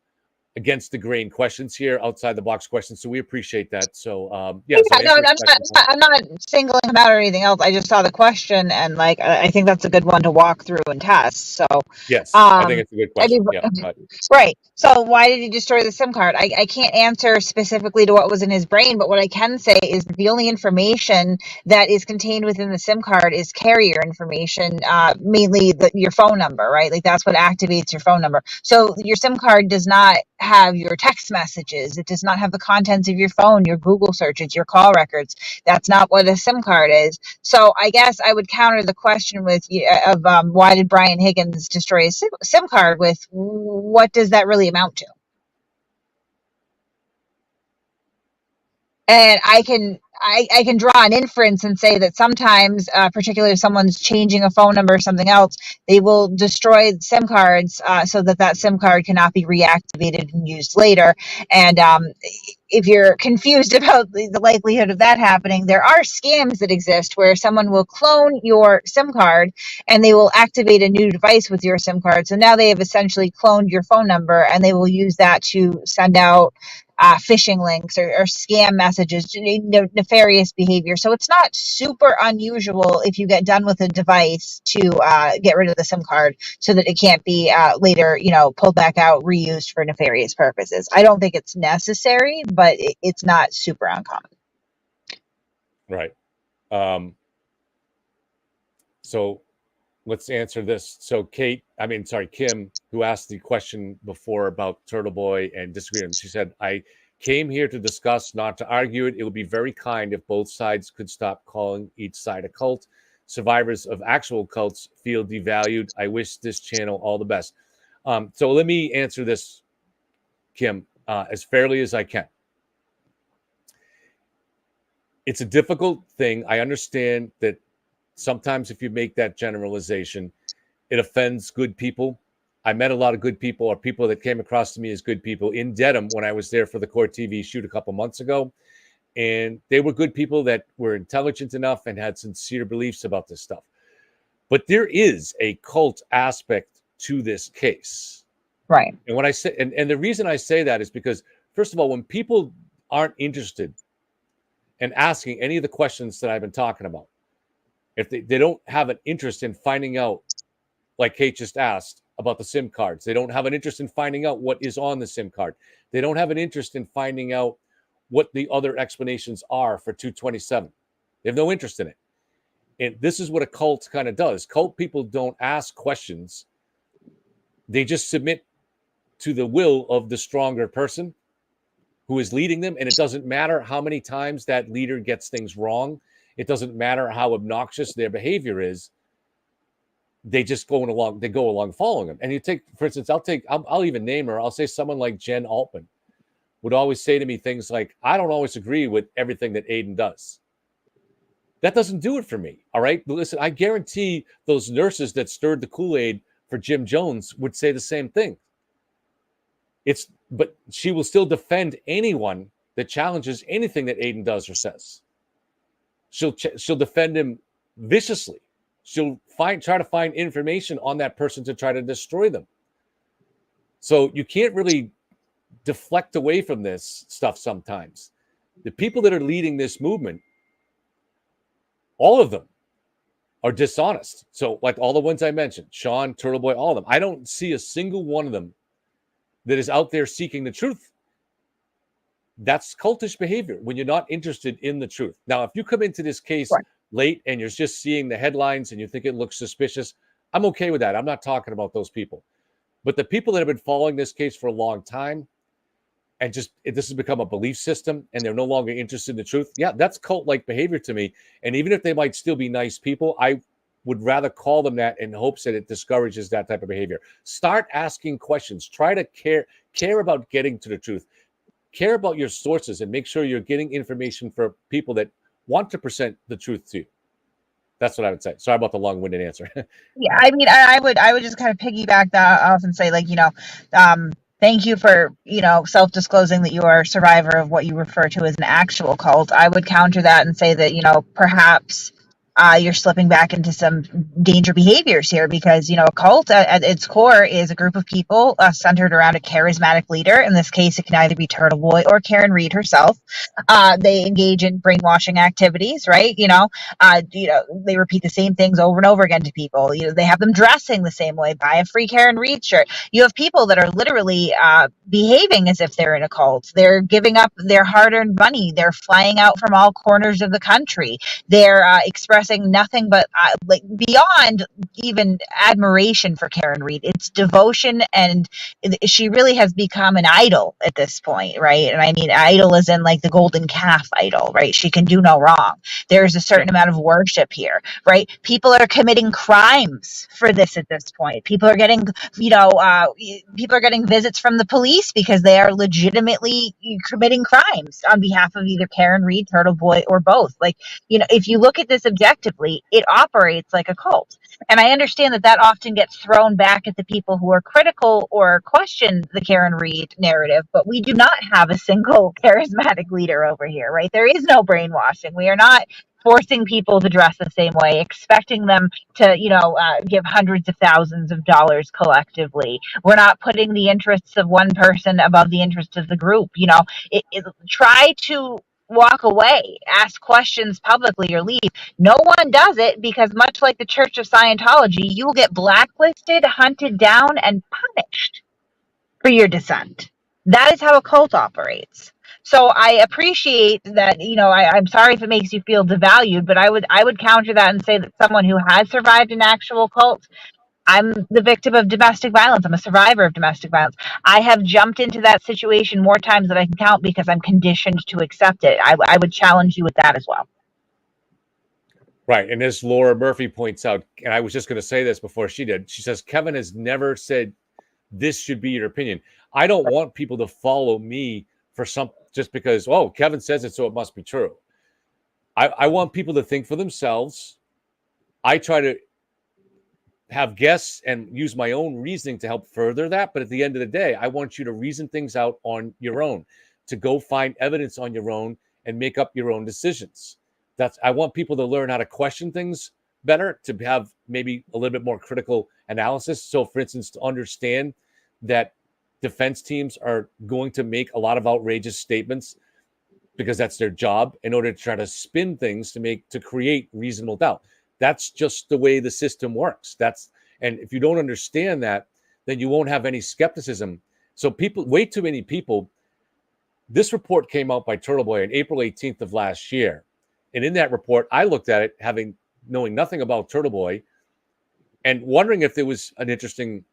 against the grain questions here, outside the box questions. So we appreciate that. So yeah, so No, I'm not singling him out or anything else. I just saw the question, and like I think that's a good one to walk through and test. So yes, I think it's a good I mean, question. Yeah, right. So why did he destroy the SIM card? I can't answer specifically to what was in his brain, but what I can say is that the only information that is contained within the SIM card is carrier information, mainly your phone number, right? Like that's what activates your phone number. So your SIM card does not have your text messages. It does not have the contents of your phone, your Google searches, your call records. That's not what a SIM card is. So I guess I would counter the question with why did Brian Higgins destroy his SIM card with what does that really amount to? And I can draw an inference and say that sometimes, particularly if someone's changing a phone number or something else, they will destroy SIM cards so that SIM card cannot be reactivated and used later. And if you're confused about the likelihood of that happening, there are scams that exist where someone will clone your SIM card and they will activate a new device with your SIM card. So now they have essentially cloned your phone number, and they will use that to send out phishing links or scam messages, nefarious behavior. So it's not super unusual if you get done with a device to get rid of the SIM card so that it can't be later, pulled back out, reused for nefarious purposes. I don't think it's necessary, but it's not super uncommon. right. So let's answer this. So Kim, who asked the question before about Turtle Boy and disagreement, she said, I came here to discuss, not to argue it. It would be very kind if both sides could stop calling each side a cult. Survivors of actual cults feel devalued. I wish this channel all the best. So let me answer this, Kim, as fairly as I can. It's a difficult thing. I understand that sometimes if you make that generalization, it offends good people. I met a lot of good people, or people that came across to me as good people in Dedham when I was there for the Court TV shoot a couple months ago. And they were good people that were intelligent enough and had sincere beliefs about this stuff. But there is a cult aspect to this case. Right. And when I say, and the reason I say that is because, first of all, when people aren't interested in asking any of the questions that I've been talking about, if they don't have an interest in finding out, like Kate just asked about the SIM cards, they don't have an interest in finding out what is on the SIM card. They don't have an interest in finding out what the other explanations are for 227. They have no interest in it. And this is what a cult kind of does. Cult people don't ask questions. They just submit to the will of the stronger person who is leading them. And it doesn't matter how many times that leader gets things wrong. It doesn't matter how obnoxious their behavior is. They just go along following them. And you take, for instance, I'll even name her. I'll say someone like Jen Altman would always say to me things like, I don't always agree with everything that Aiden does. That doesn't do it for me. All right. But listen, I guarantee those nurses that stirred the Kool-Aid for Jim Jones would say the same thing. But she will still defend anyone that challenges anything that Aiden does or says. She'll defend him viciously. She'll try to find information on that person to try to destroy them. So you can't really deflect away from this stuff sometimes. The people that are leading this movement, all of them are dishonest. So like all the ones I mentioned, Sean, Turtle Boy, all of them, I don't see a single one of them that is out there seeking the truth. That's cultish behavior when you're not interested in the truth. Now, if you come into this case late and you're just seeing the headlines and you think it looks suspicious, I'm okay with that. I'm not talking about those people. But the people that have been following this case for a long time and this has become a belief system and they're no longer interested in the truth, yeah, that's cult-like behavior to me. And even if they might still be nice people, I would rather call them that in hopes that it discourages that type of behavior. Start asking questions. Try to care about getting to the truth. Care about your sources and make sure you're getting information for people that want to present the truth to you. That's what I would say. Sorry about the long-winded answer. Yeah, I mean, I would just kind of piggyback that off and say, like, thank you for, self-disclosing that you are a survivor of what you refer to as an actual cult. I would counter that and say that, perhaps you're slipping back into some danger behaviors here because, a cult at its core is a group of people centered around a charismatic leader. In this case, it can either be Turtle Boy or Karen Reed herself. They engage in brainwashing activities, right? They repeat the same things over and over again to people. They have them dressing the same way. Buy a free Karen Reed shirt. You have people that are literally behaving as if they're in a cult. They're giving up their hard-earned money. They're flying out from all corners of the country. They're expressing nothing but beyond even admiration for Karen Reed. It's devotion, and she really has become an idol at this point, right? And I mean, idol is in like the golden calf idol, right? She can do no wrong. There's a certain amount of worship here, right? People are committing crimes for this at this point. People are getting, people are getting visits from the police because they are legitimately committing crimes on behalf of either Karen Reed, Turtle Boy, or both. If you look at this objectively, it operates like a cult. And I understand that often gets thrown back at the people who are critical or question the Karen Reed narrative, but we do not have a single charismatic leader over here, right? There is no brainwashing. We are not forcing people to dress the same way, expecting them to, give hundreds of thousands of dollars collectively. We're not putting the interests of one person above the interests of the group. Try to walk away, ask questions publicly, or leave. No one does it because, much like the Church of Scientology, you will get blacklisted, hunted down, and punished for your dissent. That is how a cult operates. So I appreciate that, I'm sorry if it makes you feel devalued, but I would counter that and say that someone who has survived an actual cult, I'm the victim of domestic violence. I'm a survivor of domestic violence. I have jumped into that situation more times than I can count because I'm conditioned to accept it. I would challenge you with that as well. Right. And as Laura Murphy points out, and I was just going to say this before she did, she says, Kevin has never said this should be your opinion. I don't want people to follow me for just because, oh, Kevin says it, so it must be true. I want people to think for themselves. I try to have guests and use my own reasoning to help further that. But at the end of the day, I want you to reason things out on your own, to go find evidence on your own and make up your own decisions. I want people to learn how to question things better, to have maybe a little bit more critical analysis. So, for instance, to understand that defense teams are going to make a lot of outrageous statements because that's their job in order to try to spin things to create reasonable doubt. That's just the way the system works. And if you don't understand that, then you won't have any skepticism. So way too many people. This report came out by Turtle Boy on April 18th of last year. And in that report, I looked at it knowing nothing about Turtle Boy and wondering if there was an interesting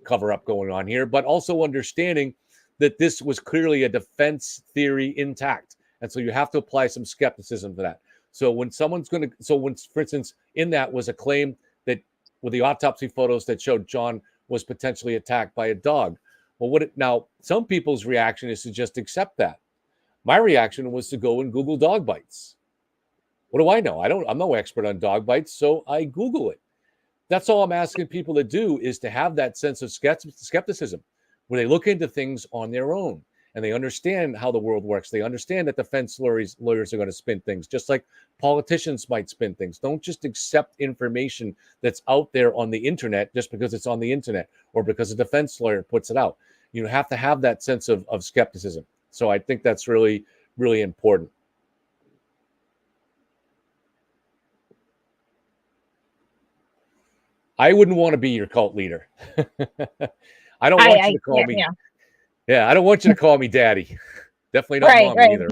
cover-up going on here, but also understanding that this was clearly a defense theory intact. And so you have to apply some skepticism to that. So when for instance, in that was a claim that with the autopsy photos that showed John was potentially attacked by a dog. Well, now some people's reaction is to just accept that. My reaction was to go and Google dog bites. What do I know? I'm no expert on dog bites, so I Google it. That's all I'm asking people to do, is to have that sense of skepticism where they look into things on their own and they understand how the world works. They understand that defense lawyers are going to spin things just like politicians might spin things. Don't just accept information that's out there on the internet just because it's on the internet or because a defense lawyer puts it out. You have to have that sense of skepticism. So I think that's really, really important. I wouldn't want to be your cult leader. I don't want you to call me. Yeah, I don't want you to call me daddy. Definitely not mom either.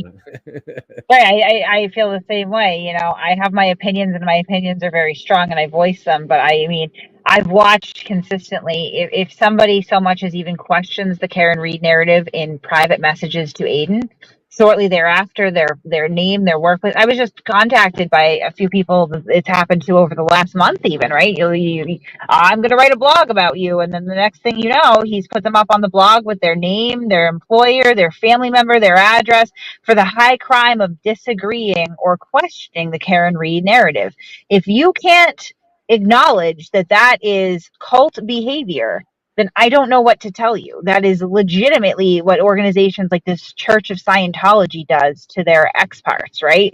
Right. I feel the same way. I have my opinions and my opinions are very strong and I voice them. But I've watched consistently, if somebody so much as even questions the Karen Reed narrative in private messages to Aiden, shortly thereafter, their name, their workplace. I was just contacted by a few people that it's happened to over the last month, even, right? I'm going to write a blog about you, and then the next thing you know, he's put them up on the blog with their name, their employer, their family member, their address, for the high crime of disagreeing or questioning the Karen Reed narrative. If you can't acknowledge that that is cult behavior, then I don't know what to tell you. That is legitimately what organizations like this Church of Scientology does to their experts, right?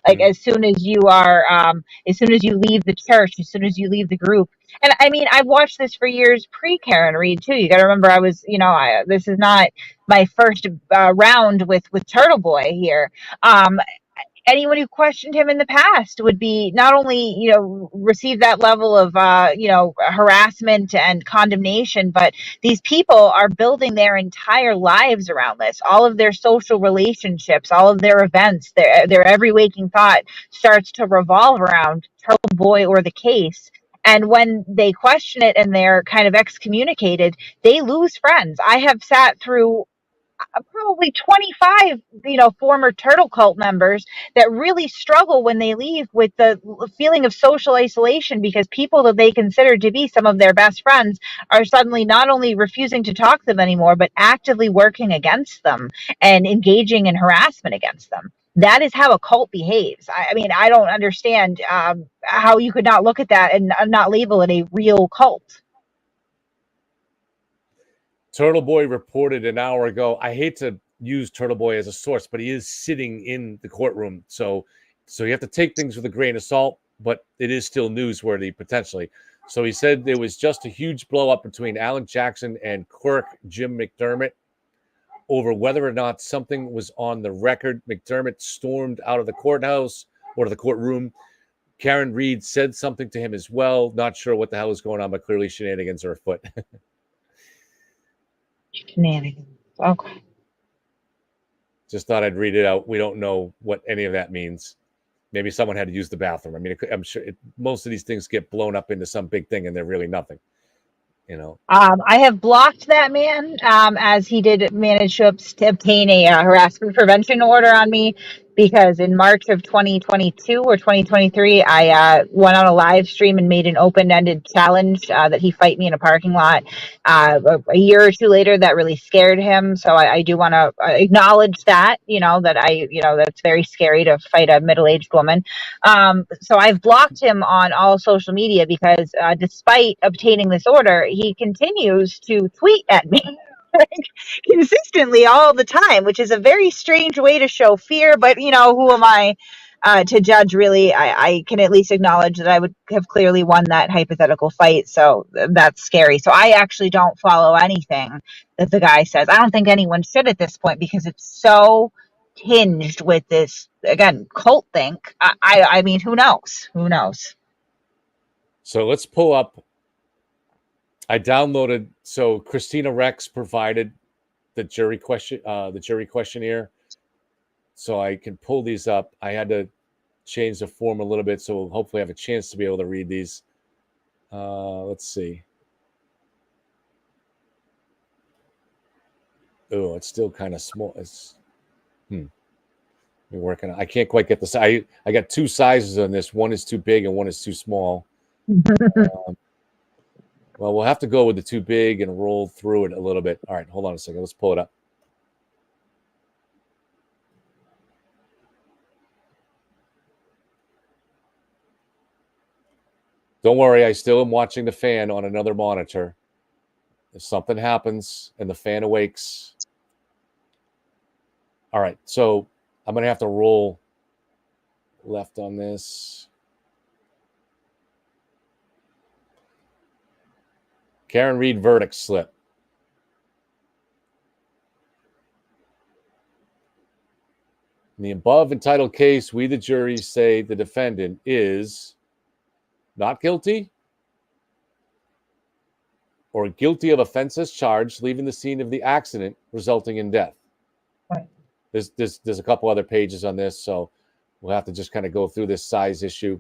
Like as soon as you are, as soon as you leave the church, as soon as you leave the group. And I mean, I've watched this for years pre Karen Reed too. You got to remember, I was, this is not my first round with Turtle Boy here. Anyone who questioned him in the past would be not only, receive that level of, harassment and condemnation, but these people are building their entire lives around this. All of their social relationships, all of their events, their every waking thought starts to revolve around Turtle Boy or the case. And when they question it and they're kind of excommunicated, they lose friends. I have sat through probably 25, former Turtle Cult members that really struggle when they leave with the feeling of social isolation, because people that they consider to be some of their best friends are suddenly not only refusing to talk to them anymore, but actively working against them and engaging in harassment against them. That is how a cult behaves. I mean, I don't understand how you could not look at that and not label it a real cult. Turtle Boy reported an hour ago. I hate to use Turtle Boy as a source, but he is sitting in the courtroom. So you have to take things with a grain of salt, but it is still newsworthy potentially. So he said there was just a huge blow up between Alan Jackson and clerk Jim McDermott over whether or not something was on the record. McDermott stormed out of the courthouse or to the courtroom. Karen Reed said something to him as well. Not sure what the hell is going on, but clearly shenanigans are afoot. Shenanigans. Okay. Just thought I'd read it out. We don't know what any of that means. Maybe someone had to use the bathroom. I mean, I'm sure most of these things get blown up into some big thing and they're really nothing. I have blocked that man as he did manage to obtain a harassment prevention order on me, because in March of 2022 or 2023, I went on a live stream and made an open-ended challenge that he fight me in a parking lot. A year or two later, that really scared him. So I do want to acknowledge that, that's very scary to fight a middle-aged woman. So I've blocked him on all social media because despite obtaining this order, he continues to tweet at me consistently all the time, which is a very strange way to show fear. But, who am I to judge, really? I can at least acknowledge that I would have clearly won that hypothetical fight. So that's scary. So I actually don't follow anything that the guy says. I don't think anyone should at this point, because it's so tinged with this, again, cult think. I mean, who knows? So let's pull up. I downloaded. So Christina Rex provided the jury questionnaire, so I can pull these up. I had to change the form a little bit, so we'll hopefully have a chance to be able to read these. Let's see. Oh, it's still kind of small. We're working on. I can't quite get the size. I got two sizes on this. One is too big and one is too small. Well, we'll have to go with the too big and roll through it a little bit. All right, hold on a second. Let's pull it up. Don't worry, I still am watching the fan on another monitor. If something happens and the fan awakes. All right, so I'm going to have to roll left on this. Karen Reed verdict slip. In the above entitled case, we, the jury, say the defendant is not guilty or guilty of offenses charged, leaving the scene of the accident resulting in death. Right. There's a couple other pages on this, so we'll have to just kind of go through this size issue.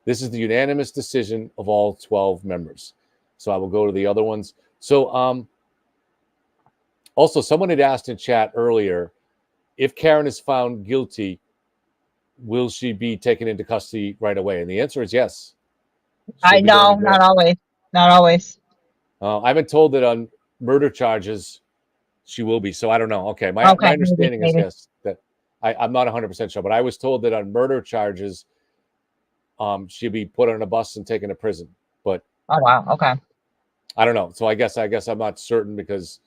This is the unanimous decision of all 12 members. So I will go to the other ones. So Also, someone had asked in chat earlier, if Karen is found guilty, will she be taken into custody right away? And the answer is yes. I know, not always. Not always. I've been told that on murder charges, she will be. So I don't know. Okay. My understanding is yes, that I'm not 100% sure, but I was told that on murder charges, she'll be put on a bus and taken to prison. But oh wow, okay. I don't know. So I guess I'm not certain because,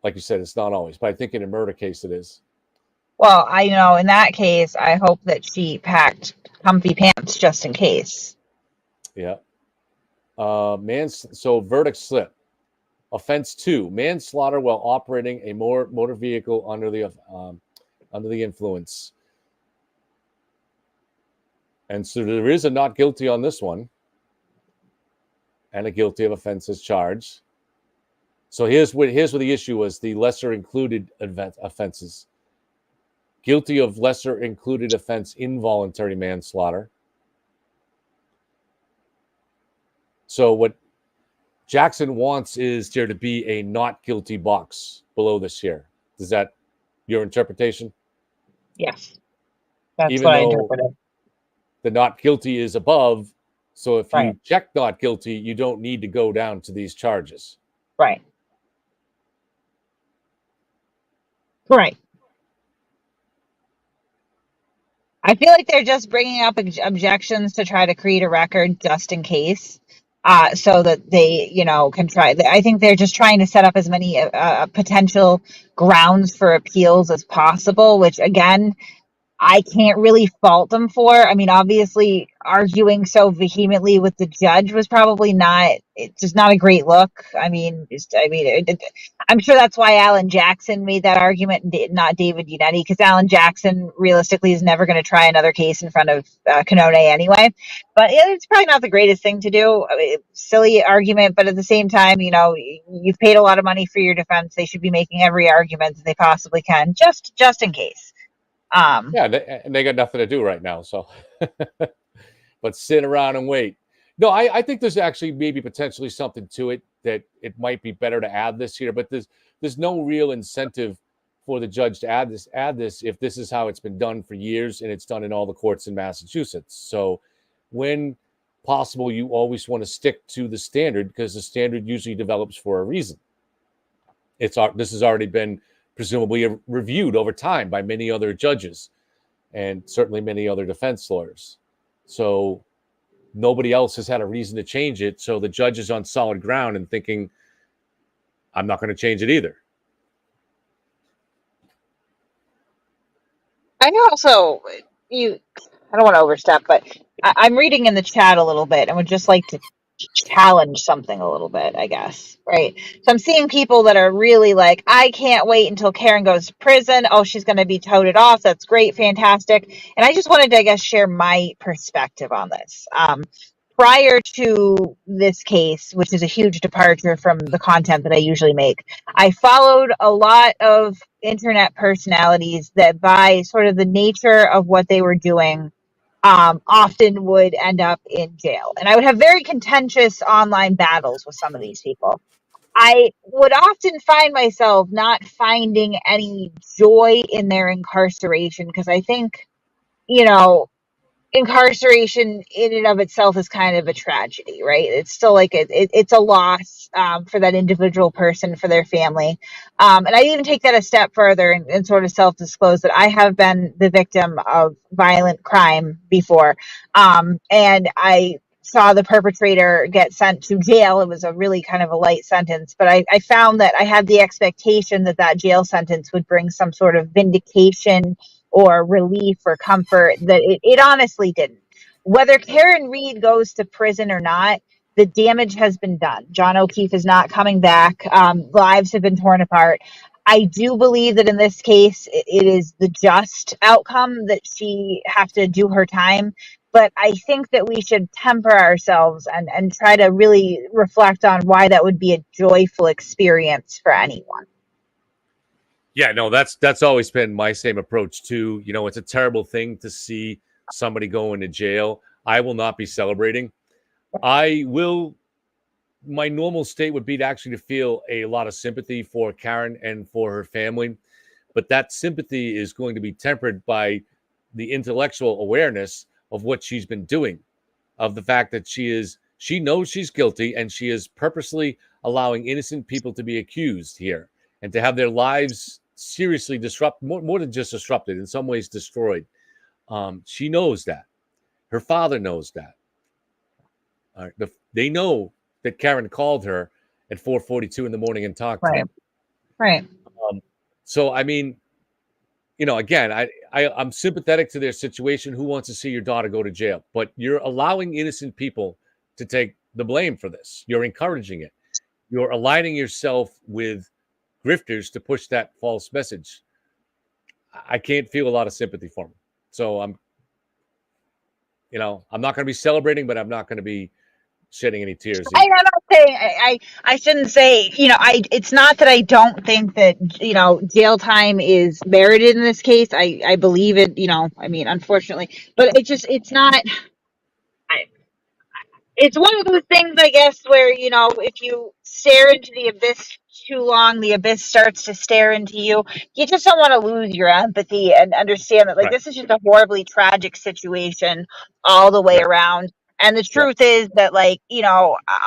like you said, it's not always. But I think in a murder case, it is. Well, I know in that case, I hope that she packed comfy pants just in case. Yeah. So verdict slip. Offense 2, manslaughter while operating a motor vehicle under the influence. And so there is a not guilty on this one, and a guilty of offenses charged. So here's where the issue was: the lesser included offenses. Guilty of lesser included offense, involuntary manslaughter. So what Jackson wants is there to be a not guilty box below this here. Is that your interpretation? Yes. That's Even what I though interpreted. the not guilty is above, so if Right. you check not guilty, you don't need to go down to these charges. Right. Right. I feel like they're just bringing up objections to try to create a record just in case, so that they, can try. I think they're just trying to set up as many potential grounds for appeals as possible, which again, I can't really fault them for. I mean, obviously, arguing so vehemently with the judge was probably it's just not a great look. I mean, I'm sure that's why Alan Jackson made that argument and not David Unetti, because Alan Jackson realistically is never going to try another case in front of Canone anyway. But it's probably not the greatest thing to do. I mean, silly argument, but at the same time, you've paid a lot of money for your defense. They should be making every argument that they possibly can, just in case. Yeah, and they got nothing to do right now, so but sit around and wait. No, I think there's actually maybe potentially something to it, that it might be better to add this here, but there's no real incentive for the judge to add this if this is how it's been done for years and it's done in all the courts in Massachusetts. So when possible, you always want to stick to the standard, because the standard usually develops for a reason. This has already been presumably reviewed over time by many other judges and certainly many other defense lawyers. So nobody else has had a reason to change it. So the judge is on solid ground and thinking, I'm not going to change it either. I also, I don't want to overstep, but I'm reading in the chat a little bit and would just like to challenge something a little bit, I guess, right? So I'm seeing people that are really like, I can't wait until Karen goes to prison. Oh, she's going to be toted off. That's great. Fantastic. And I just wanted to, I guess, share my perspective on this. Prior to this case, which is a huge departure from the content that I usually make, I followed a lot of internet personalities that, by sort of the nature of what they were doing, often would end up in jail. And I would have very contentious online battles with some of these people. I would often find myself not finding any joy in their incarceration, because I think, incarceration in and of itself is kind of a tragedy, right? It's still like it's a loss for that individual person, for their family. And I even take that a step further and sort of self-disclose that I have been the victim of violent crime before. And I saw the perpetrator get sent to jail. It was a really kind of a light sentence, but I found that I had the expectation that jail sentence would bring some sort of vindication or relief or comfort, that it honestly didn't. Whether Karen Reed goes to prison or not, the damage has been done. John O'Keefe is not coming back. Lives have been torn apart. I do believe that in this case, it is the just outcome that she have to do her time. But I think that we should temper ourselves and try to really reflect on why that would be a joyful experience for anyone. Yeah, no, that's always been my same approach too. It's a terrible thing to see somebody go into jail. I will not be celebrating. I will my normal state would be to actually feel a lot of sympathy for Karen and for her family, but that sympathy is going to be tempered by the intellectual awareness of what she's been doing, of the fact that she knows she's guilty, and she is purposely allowing innocent people to be accused here and to have their lives seriously disrupted, more than just disrupted, in some ways destroyed. She knows that. Her father knows that. They know that Karen called her at 4:42 in the morning and talked to her. Right. So, I mean, again, I'm sympathetic to their situation. Who wants to see your daughter go to jail? But you're allowing innocent people to take the blame for this. You're encouraging it. You're aligning yourself with grifters to push that false message. I can't feel a lot of sympathy for them. So I'm not going to be celebrating, but I'm not going to be shedding any tears. I'm not saying I shouldn't say, it's not that I don't think that, jail time is merited in this case. I believe it, unfortunately, but it's not, it's one of those things, I guess, where, if you stare into the abyss too long, the abyss starts to stare into you. You just don't want to lose your empathy and understand that, this is just a horribly tragic situation all the way around. And the truth is that,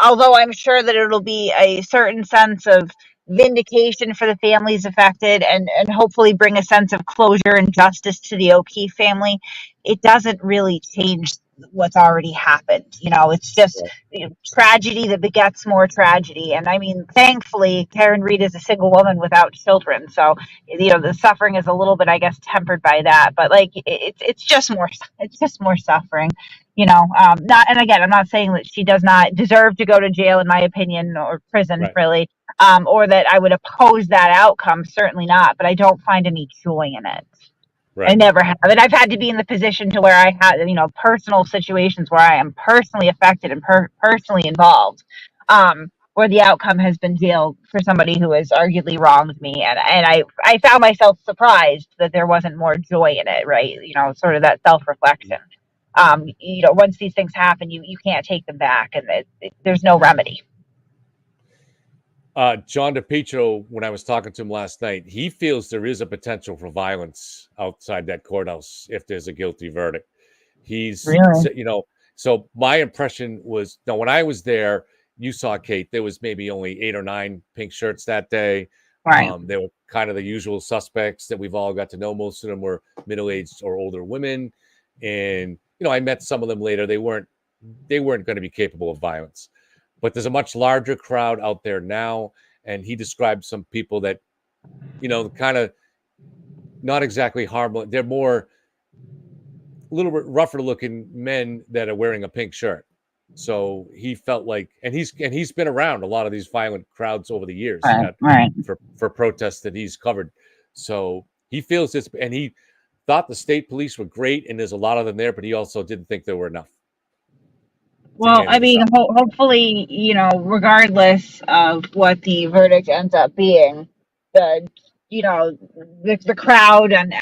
although I'm sure that it'll be a certain sense of vindication for the families affected and hopefully bring a sense of closure and justice to the O'Keefe family, it doesn't really change what's already happened. It's just tragedy that begets more tragedy. And I mean, thankfully, Karen Reed is a single woman without children. So, the suffering is a little bit, I guess, tempered by that. But it's just more suffering. And again, I'm not saying that she does not deserve to go to jail, in my opinion, or prison, really, or that I would oppose that outcome. Certainly not. But I don't find any joy in it. Right. I never have. And I've had to be in the position to where I had, personal situations where I am personally affected and personally involved, where the outcome has been jail for somebody who has arguably wronged me. And I found myself surprised that there wasn't more joy in it, right? Sort of that self-reflection. Once these things happen, you can't take them back, and there's no remedy. John Depetro, when I was talking to him last night, he feels there is a potential for violence outside that courthouse if there's a guilty verdict. He's, so my impression was, when I was there, you saw Kate, there was maybe only 8 or 9 pink shirts that day. Right. They were kind of the usual suspects that we've all got to know. Most of them were middle-aged or older women. And, I met some of them later. They weren't going to be capable of violence. But there's a much larger crowd out there now. And he described some people that, kind of not exactly harmless. They're more a little bit rougher looking men that are wearing a pink shirt. So he felt like, and he's been around a lot of these violent crowds over the years for protests that he's covered. So he feels this, and he thought the state police were great, and there's a lot of them there, but he also didn't think there were enough. Well, I mean, hopefully, regardless of what the verdict ends up being, the crowd and,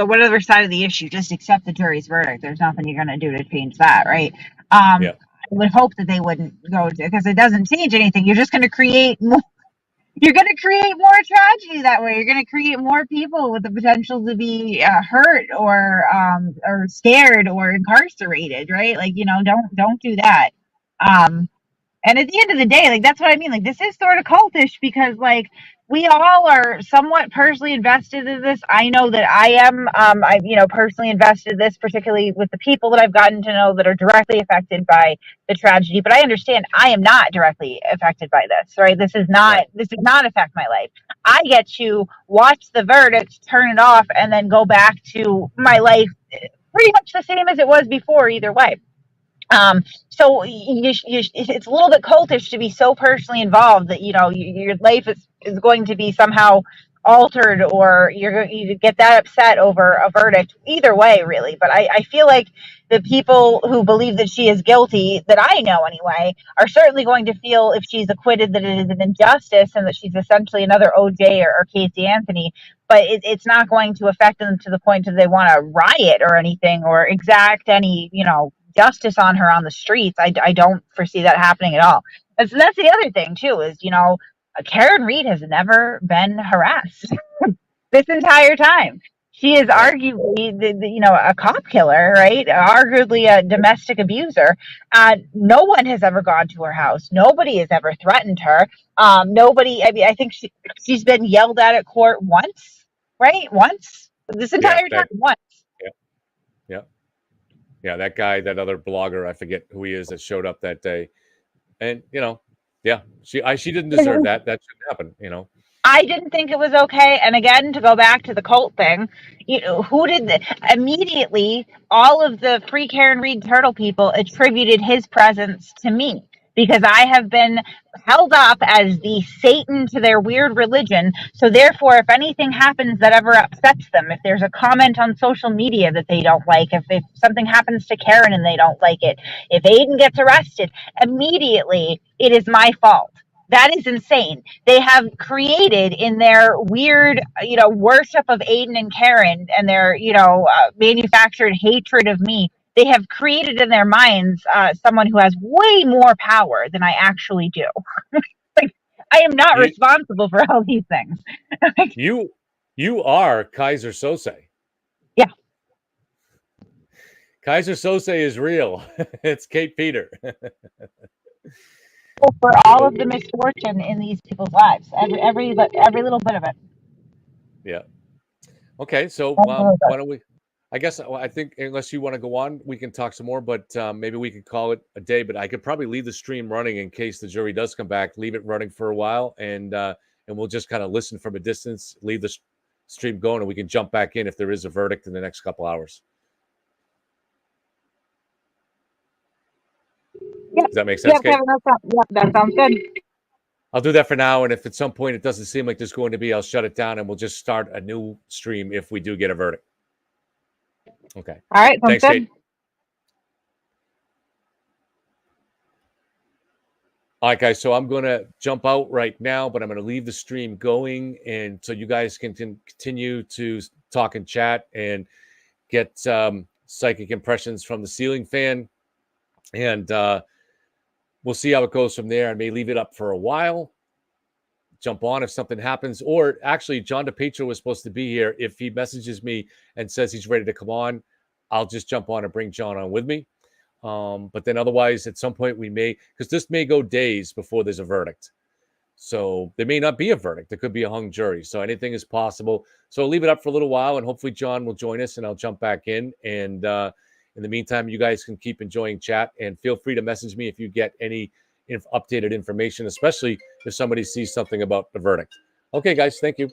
whatever side of the issue, just accept the jury's verdict. There's nothing you're going to do to change that, right? I would hope that they wouldn't go to, because it doesn't change anything. You're just going to create more. You're going to create more tragedy that way. You're going to create more people with the potential to be hurt or scared or incarcerated, right? Don't do that. And at the end of the day, that's what I mean. This is sort of cultish because, we all are somewhat personally invested in this. I know that I am. I personally invested in this, particularly with the people that I've gotten to know that are directly affected by the tragedy. But I understand I am not directly affected by this, right? This does not affect my life. I get to watch the verdict, turn it off, and then go back to my life pretty much the same as it was before, either way. So it's a little bit cultish to be so personally involved that, your life is going to be somehow altered, or you get that upset over a verdict. Either way, really. But I feel like the people who believe that she is guilty, that I know anyway, are certainly going to feel, if she's acquitted, that it is an injustice and that she's essentially another OJ or Casey Anthony. But it's not going to affect them to the point that they want to riot or anything, or exact any, justice on her on the streets. I don't foresee that happening at all. That's the other thing too, is, Karen Reed has never been harassed this entire time. She is Right. arguably, a cop killer, right? Arguably a domestic abuser. No one has ever gone to her house. Nobody has ever threatened her. Nobody. I mean, I think she's been yelled at court once, right? Once this Yeah, entire time, once. yeah, yeah. That guy, that other blogger, I forget who he is, that showed up that day, and yeah, she didn't deserve that. That shouldn't happen. I didn't think it was okay. And again, to go back to the cult thing, immediately all of the Free Karen Reed Turtle people attributed his presence to me because I have been held up as the Satan to their weird religion. So therefore, if anything happens that ever upsets them, if there's a comment on social media that they don't like, if something happens to Karen and they don't like it, if Aiden gets arrested, immediately it is my fault. That is insane. They have created in their weird, worship of Aiden and Karen and their, manufactured hatred of me. They have created in their minds someone who has way more power than I actually do. Like, I am not You responsible for all these things. you are Kaiser Sose. Yeah. Kaiser Sose is real. It's Kate Peter. For all of the misfortune in these people's lives, every little bit of it. Yeah. Okay, so why don't we? I guess I think unless you want to go on, we can talk some more. But maybe we could call it a day. But I could probably leave the stream running in case the jury does come back. Leave it running for a while, and we'll just kind of listen from a distance. Leave the stream going, and we can jump back in if there is a verdict in the next couple hours. Does that make sense, Kate? Kevin, that sounds good. I'll do that for now, and if at some point it doesn't seem like there's going to be, I'll shut it down, and we'll just start a new stream if we do get a verdict. Okay. All right. Thanks, Good. Kate. All right, guys. So I'm going to jump out right now, but I'm going to leave the stream going, and so you guys can continue to talk and chat and get psychic impressions from the ceiling fan, and we'll see how it goes from there. I may leave it up for a while, jump on if something happens, or actually John Depetro was supposed to be here. If he messages me and says he's ready to come on, I'll just jump on and bring John on with me. But then otherwise at some point we may, because this may go days before there's a verdict, so there may not be a verdict. There could be a hung jury, so anything is possible. So I'll leave it up for a little while, and hopefully John will join us, and I'll jump back in. And in the meantime, you guys can keep enjoying chat, and feel free to message me if you get any updated information, especially if somebody sees something about the verdict. Okay, guys, thank you.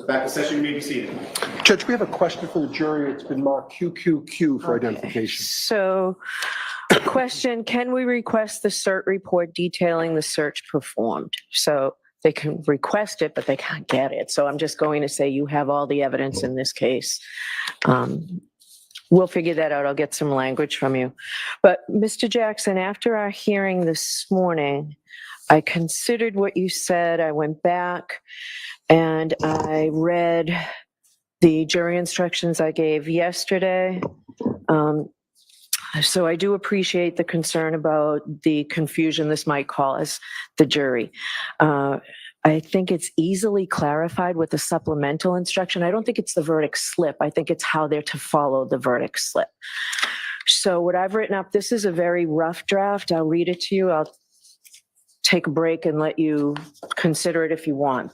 Court's back in session. You may be seated. Judge, we have a question for the jury. It's been marked QQQ for identification. So, question, can we request the cert report detailing the search performed? So they can request it, but they can't get it. So I'm just going to say you have all the evidence in this case. We'll figure that out. I'll get some language from you. But Mr. Jackson, after our hearing this morning, I considered what you said. I went back and I read the jury instructions I gave yesterday. So I do appreciate the concern about the confusion this might cause the jury. I think it's easily clarified with the supplemental instruction. I don't think it's the verdict slip. I think it's how they're to follow the verdict slip. So what I've written up, this is a very rough draft. I'll read it to you. I'll take a break and let you consider it if you want.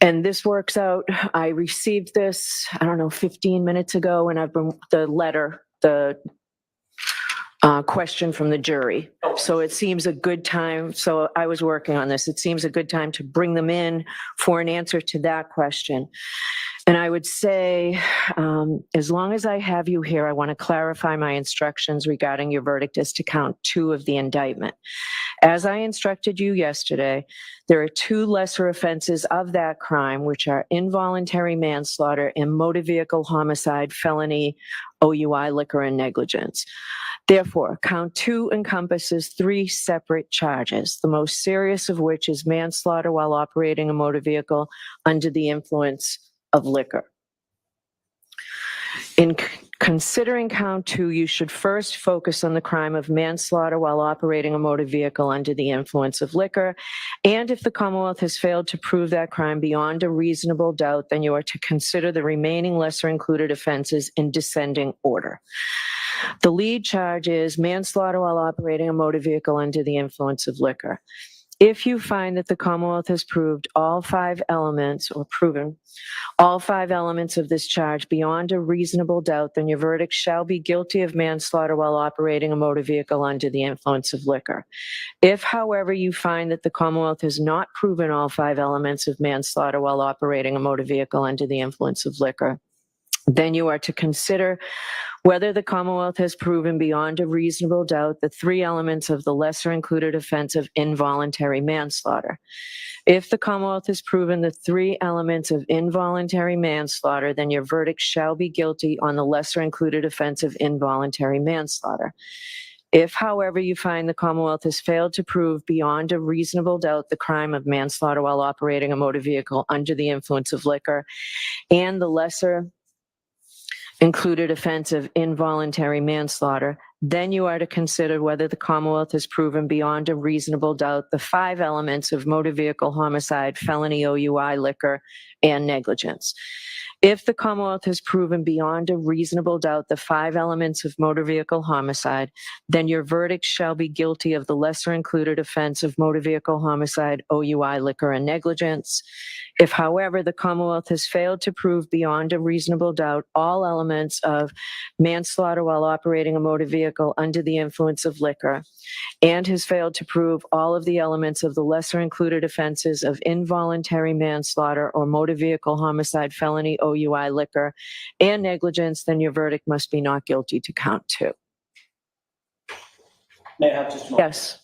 And this works out. I received this, 15 minutes ago, and I've been the letter, the question from the jury. So it seems a good time. So I was working on this. It seems a good time to bring them in for an answer to that question. And I would say, as long as I have you here, I want to clarify my instructions regarding your verdict as to count 2 of the indictment. As I instructed you yesterday, there are 2 lesser offenses of that crime, which are involuntary manslaughter and motor vehicle homicide, felony, OUI, liquor, and negligence. Therefore, count 2 encompasses 3 separate charges, the most serious of which is manslaughter while operating a motor vehicle under the influence of liquor. In considering count 2, you should first focus on the crime of manslaughter while operating a motor vehicle under the influence of liquor. And if the Commonwealth has failed to prove that crime beyond a reasonable doubt, then you are to consider the remaining lesser included offenses in descending order. The lead charge is manslaughter while operating a motor vehicle under the influence of liquor. If you find that the Commonwealth has proved all 5 elements or proven all 5 elements of this charge beyond a reasonable doubt, then your verdict shall be guilty of manslaughter while operating a motor vehicle under the influence of liquor. If, however, you find that the Commonwealth has not proven all 5 elements of manslaughter while operating a motor vehicle under the influence of liquor, then you are to consider whether the Commonwealth has proven beyond a reasonable doubt the 3 elements of the lesser included offense of involuntary manslaughter. If the Commonwealth has proven the 3 elements of involuntary manslaughter, then your verdict shall be guilty on the lesser included offense of involuntary manslaughter. If, however, you find the Commonwealth has failed to prove beyond a reasonable doubt the crime of manslaughter while operating a motor vehicle under the influence of liquor and the lesser included offense of involuntary manslaughter, then you are to consider whether the Commonwealth has proven beyond a reasonable doubt the 5 elements of motor vehicle homicide, felony, OUI, liquor, and negligence. If the Commonwealth has proven beyond a reasonable doubt the 5 elements of motor vehicle homicide, then your verdict shall be guilty of the lesser included offense of motor vehicle homicide, OUI, liquor, and negligence. If, however, the Commonwealth has failed to prove beyond a reasonable doubt all elements of manslaughter while operating a motor vehicle under the influence of liquor, and has failed to prove all of the elements of the lesser included offenses of involuntary manslaughter or motor vehicle homicide, felony, OUI, liquor, and negligence, then your verdict must be not guilty to count 2. May I have just a moment? Yes.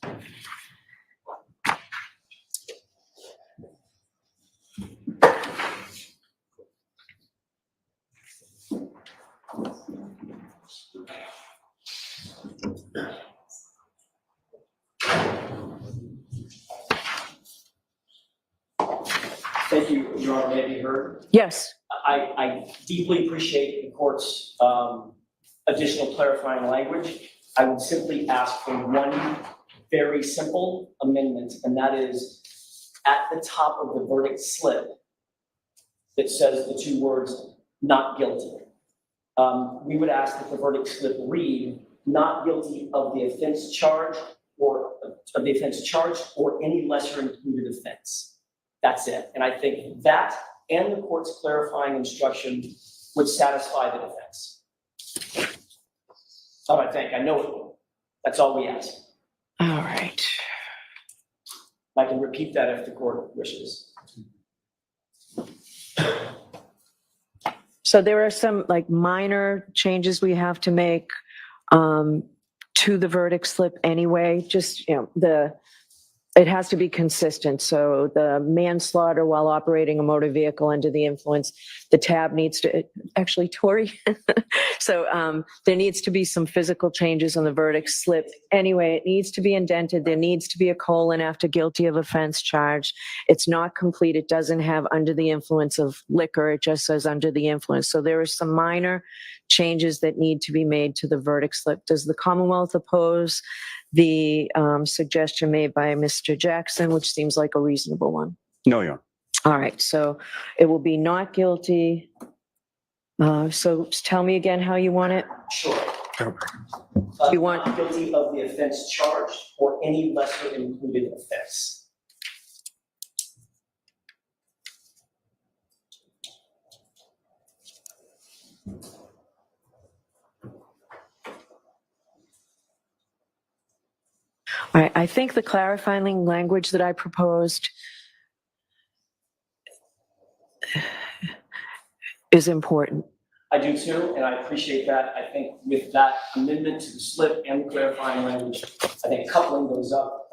Thank you, Your Honor. May I be heard? Yes. I deeply appreciate the court's additional clarifying language. I would simply ask for one very simple amendment, and that is at the top of the verdict slip that says the 2 words, not guilty. We would ask that the verdict slip read, not guilty of the offense charged or any lesser included offense. That's it. And I think that and the court's clarifying instruction would satisfy the defense. Oh, I think. I know it will. That's all we ask. All right. I can repeat that if the court wishes. So there are some like minor changes we have to make to the verdict slip anyway. Just, you know, it has to be consistent. So the manslaughter while operating a motor vehicle under the influence, the tab needs to, actually, Tori. So there needs to be some physical changes on the verdict slip. Anyway, it needs to be indented. There needs to be a colon after guilty of offense charged. It's not complete. It doesn't have under the influence of liquor. It just says under the influence. So there are some minor changes that need to be made to the verdict slip. Does the Commonwealth oppose the suggestion made by Mr. Jackson, which seems like a reasonable one? No, Your Honor. All right, so it will be not guilty. So tell me again how you want it. Sure. You want- Not guilty of the offense charged or any lesser included offense. All right, I think the clarifying language that I proposed is important. I do too, and I appreciate that. I think with that amendment to the slip and the clarifying language, I think coupling those up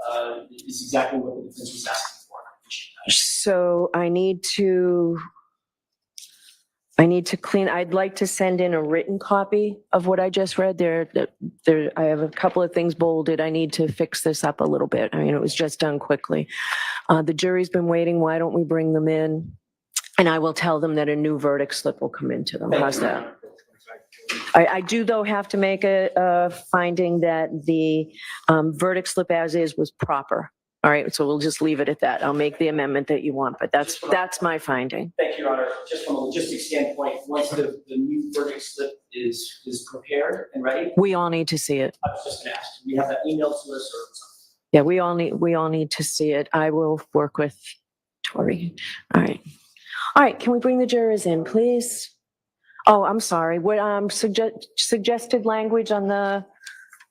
is exactly what the defense was asking for. I appreciate that. So I need to clean, I'd like to send in a written copy of what I just read there. I have a couple of things bolded. I need to fix this up a little bit. I mean, it was just done quickly. The jury's been waiting. Why don't we bring them in? And I will tell them that a new verdict slip will come into them. How's that? I do, though, have to make a finding that the verdict slip as is was proper. All right, so we'll just leave it at that. I'll make the amendment that you want, but that's my finding. Thank you, Your Honor. Just from a logistics standpoint, once the new verdict slip is prepared and ready, We all need to see it. I was just going to ask, do we have that email to us or something? Yeah, we all need to see it. I will work with Tori. All right. All right, can we bring the jurors in, please? Oh, I'm sorry. What suggested language on the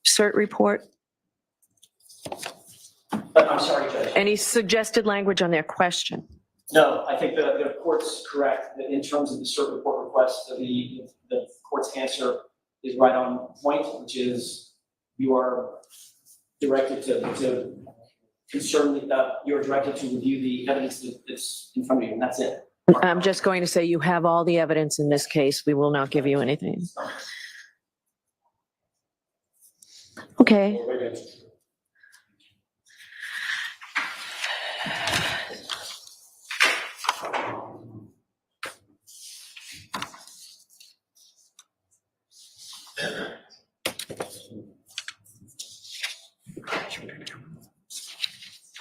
cert report? I'm sorry, Judge. Any suggested language on their question? No, I think the court's correct that in terms of the cert report request, the court's answer is right on point, which is you are directed to you're directed to review the evidence that's in front of you, and that's it. I'm just going to say you have all the evidence in this case. We will not give you anything. Okay.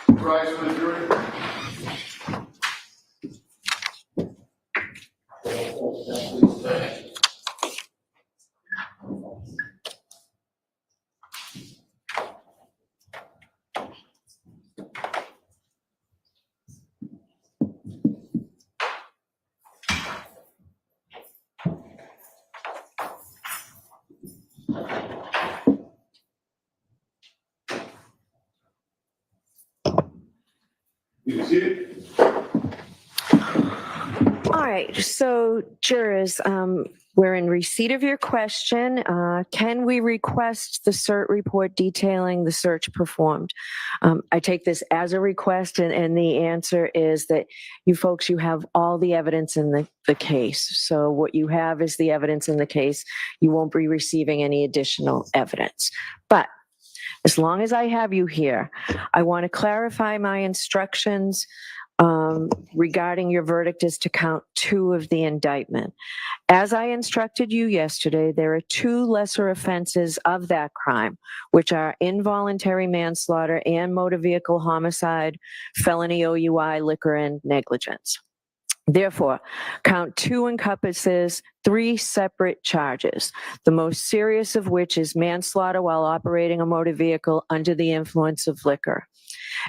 Rise for the jury. You see it? All right, so jurors, we're in receipt of your question. Can we request the cert report detailing the search performed? I take this as a request, and the answer is that you folks, you have all the evidence in the case. So what you have is the evidence in the case. You won't be receiving any additional evidence. But as long as I have you here, I want to clarify my instructions regarding your verdict as to count 2 of the indictment. As I instructed you yesterday, there are 2 lesser offenses of that crime, which are involuntary manslaughter and motor vehicle homicide, felony OUI, liquor, and negligence. Therefore, count 2 encompasses 3 separate charges, the most serious of which is manslaughter while operating a motor vehicle under the influence of liquor.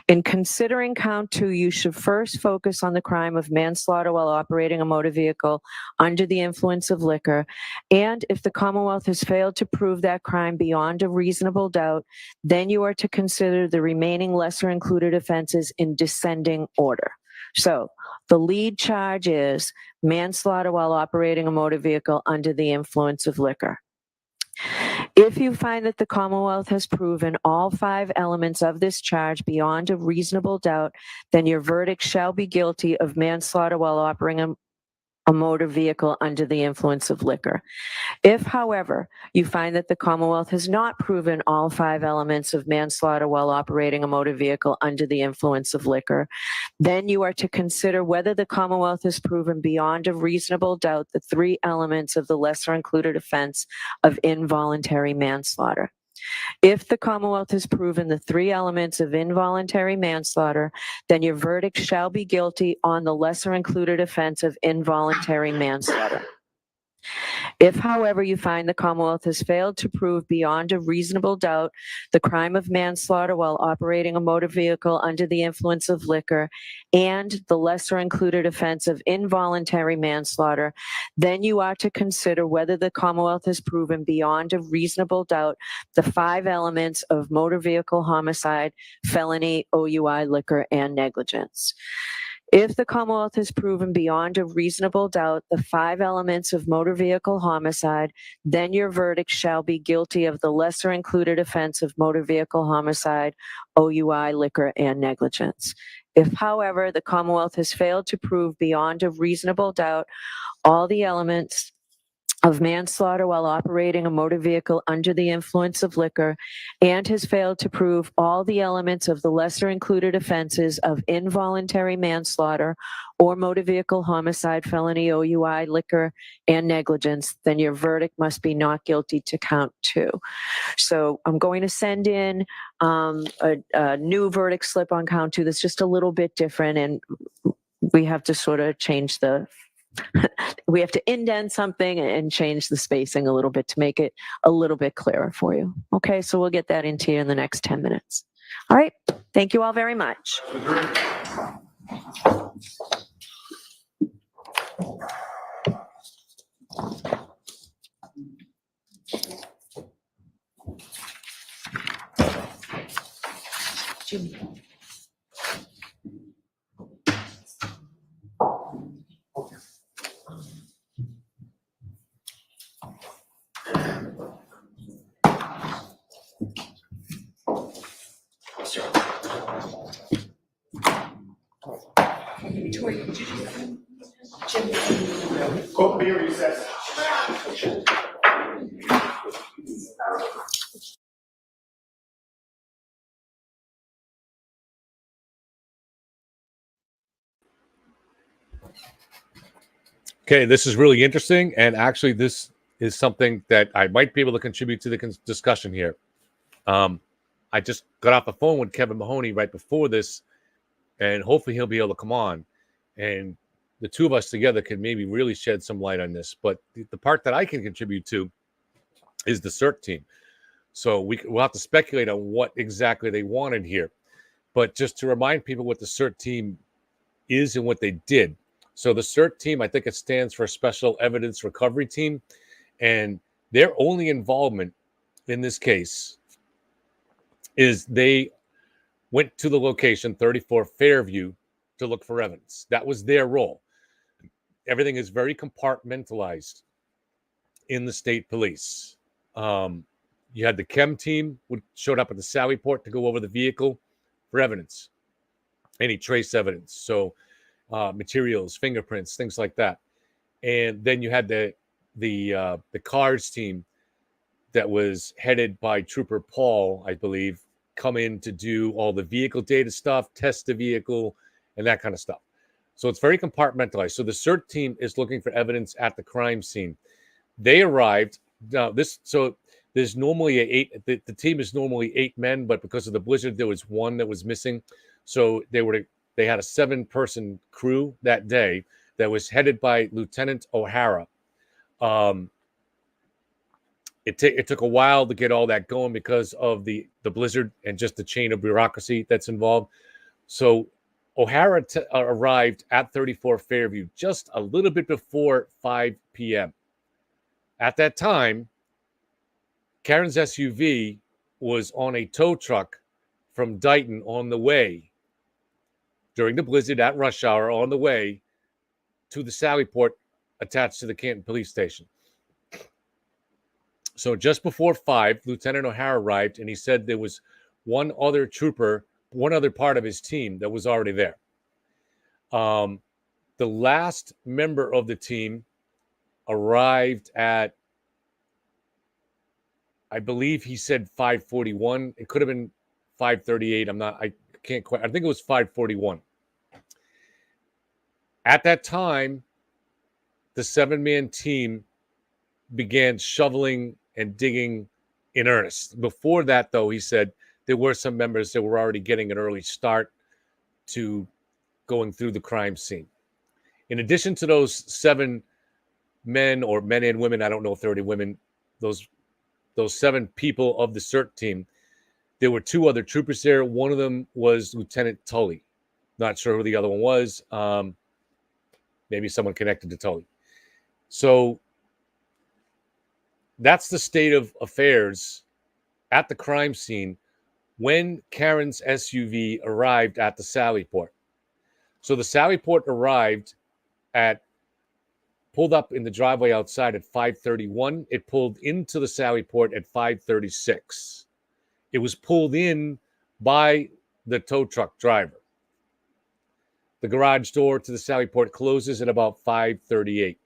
In considering count 2, you should first focus on the crime of manslaughter while operating a motor vehicle under the influence of liquor, and if the Commonwealth has failed to prove that crime beyond a reasonable doubt, then you are to consider the remaining lesser included offenses in descending order. So The lead charge is manslaughter while operating a motor vehicle under the influence of liquor. If you find that the Commonwealth has proven all 5 elements of this charge beyond a reasonable doubt, then your verdict shall be guilty of manslaughter while operating a motor vehicle under the influence of liquor. If, however, you find that the Commonwealth has not proven all 5 elements of manslaughter while operating a motor vehicle under the influence of liquor, then you are to consider whether the Commonwealth has proven beyond a reasonable doubt the 3 elements of the lesser included offense of involuntary manslaughter. If the Commonwealth has proven the 3 elements of involuntary manslaughter, then your verdict shall be guilty on the lesser included offense of involuntary manslaughter. If, however, you find the Commonwealth has failed to prove beyond a reasonable doubt the crime of manslaughter while operating a motor vehicle under the influence of liquor and the lesser included offense of involuntary manslaughter, then you are to consider whether the Commonwealth has proven beyond a reasonable doubt the 5 elements of motor vehicle homicide, felony, OUI, liquor, and negligence. If the Commonwealth has proven beyond a reasonable doubt the 5 elements of motor vehicle homicide, then your verdict shall be guilty of the lesser included offense of motor vehicle homicide, OUI, liquor, and negligence. If, however, the Commonwealth has failed to prove beyond a reasonable doubt all the elements of manslaughter while operating a motor vehicle under the influence of liquor and has failed to prove all the elements of the lesser included offenses of involuntary manslaughter or motor vehicle homicide, felony, OUI, liquor, and negligence, then your verdict must be not guilty to count 2. So I'm going to send in a new verdict slip on count 2 that's just a little bit different, and we have to sort of change we have to indent something and change the spacing a little bit to make it a little bit clearer for you. Okay, so we'll get that into you in the next 10 minutes. All right, thank you all very much. Jimmy. Court will be recessed. Okay, this is really interesting, and actually this is something that I might be able to contribute to the discussion here. I just got off the phone with Kevin Mahoney right before this, and hopefully he'll be able to come on, and the two of us together can maybe really shed some light on this. But the part that I can contribute to is the CERT team. So we'll have to speculate on what exactly they wanted here. But just to remind people what the CERT team is and what they did. So the CERT team, I think it stands for Special Evidence Recovery Team, and their only involvement in this case is they went to the location 34 Fairview to look for evidence. That was their role. Everything is very compartmentalized in the state police. You had the chem team who showed up at the Sally Port to go over the vehicle for evidence, any trace evidence. So materials, fingerprints, things like that. And then you had the cars team that was headed by Trooper Paul, I believe, come in to do all the vehicle data stuff, test the vehicle, and that kind of stuff. So it's very compartmentalized. So the CERT team is looking for evidence at the crime scene. They arrived. There's normally the team is normally 8 men, but because of the blizzard, there was 1 that was missing. So they had a 7-person crew that day that was headed by Lieutenant O'Hara. It took a while to get all that going because of the blizzard and just the chain of bureaucracy that's involved. So O'Hara arrived at 34 Fairview just a little bit before 5 p.m. At that time, Karen's SUV was on a tow truck from Dighton on the way, during the blizzard at rush hour on the way to the Sally Port attached to the Canton Police Station. So just before 5, Lieutenant O'Hara arrived, and he said there was one other trooper, one other part of his team that was already there. The last member of the team arrived at, I believe he said 5:41. It could have been 5:38. I can't quite. I think it was 5:41. At that time, the 7-man team began shoveling and digging in earnest. Before that, though, he said there were some members that were already getting an early start to going through the crime scene. In addition to those 7 men, or men and women, I don't know if there are any women, those 7 people of the CERT team, there were 2 other troopers there. One of them was Lieutenant Tully. Not sure who the other one was. Maybe someone connected to Tully. So that's the state of affairs at the crime scene when Karen's SUV arrived at the Sally Port. So the Sally Port arrived pulled up in the driveway outside at 5:31. It pulled into the Sally Port at 5:36. It was pulled in by the tow truck driver. The garage door to the Sally Port closes at about 5:38.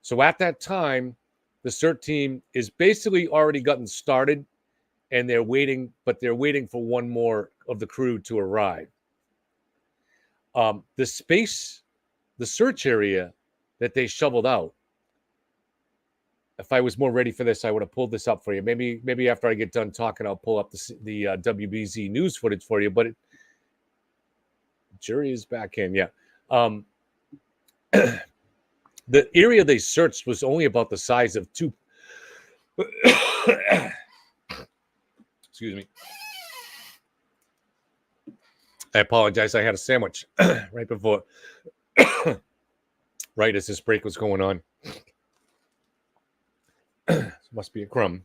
So at that time, the CERT team is basically already gotten started, and they're waiting for one more of the crew to arrive. The search area that they shoveled out, if I was more ready for this, I would have pulled this up for you. Maybe after I get done talking, I'll pull up the WBZ news footage for you. But jury is back in, yeah. The area they searched was only about the size of 2. Excuse me. I apologize. I had a sandwich right before, right as this break was going on. Must be a crumb.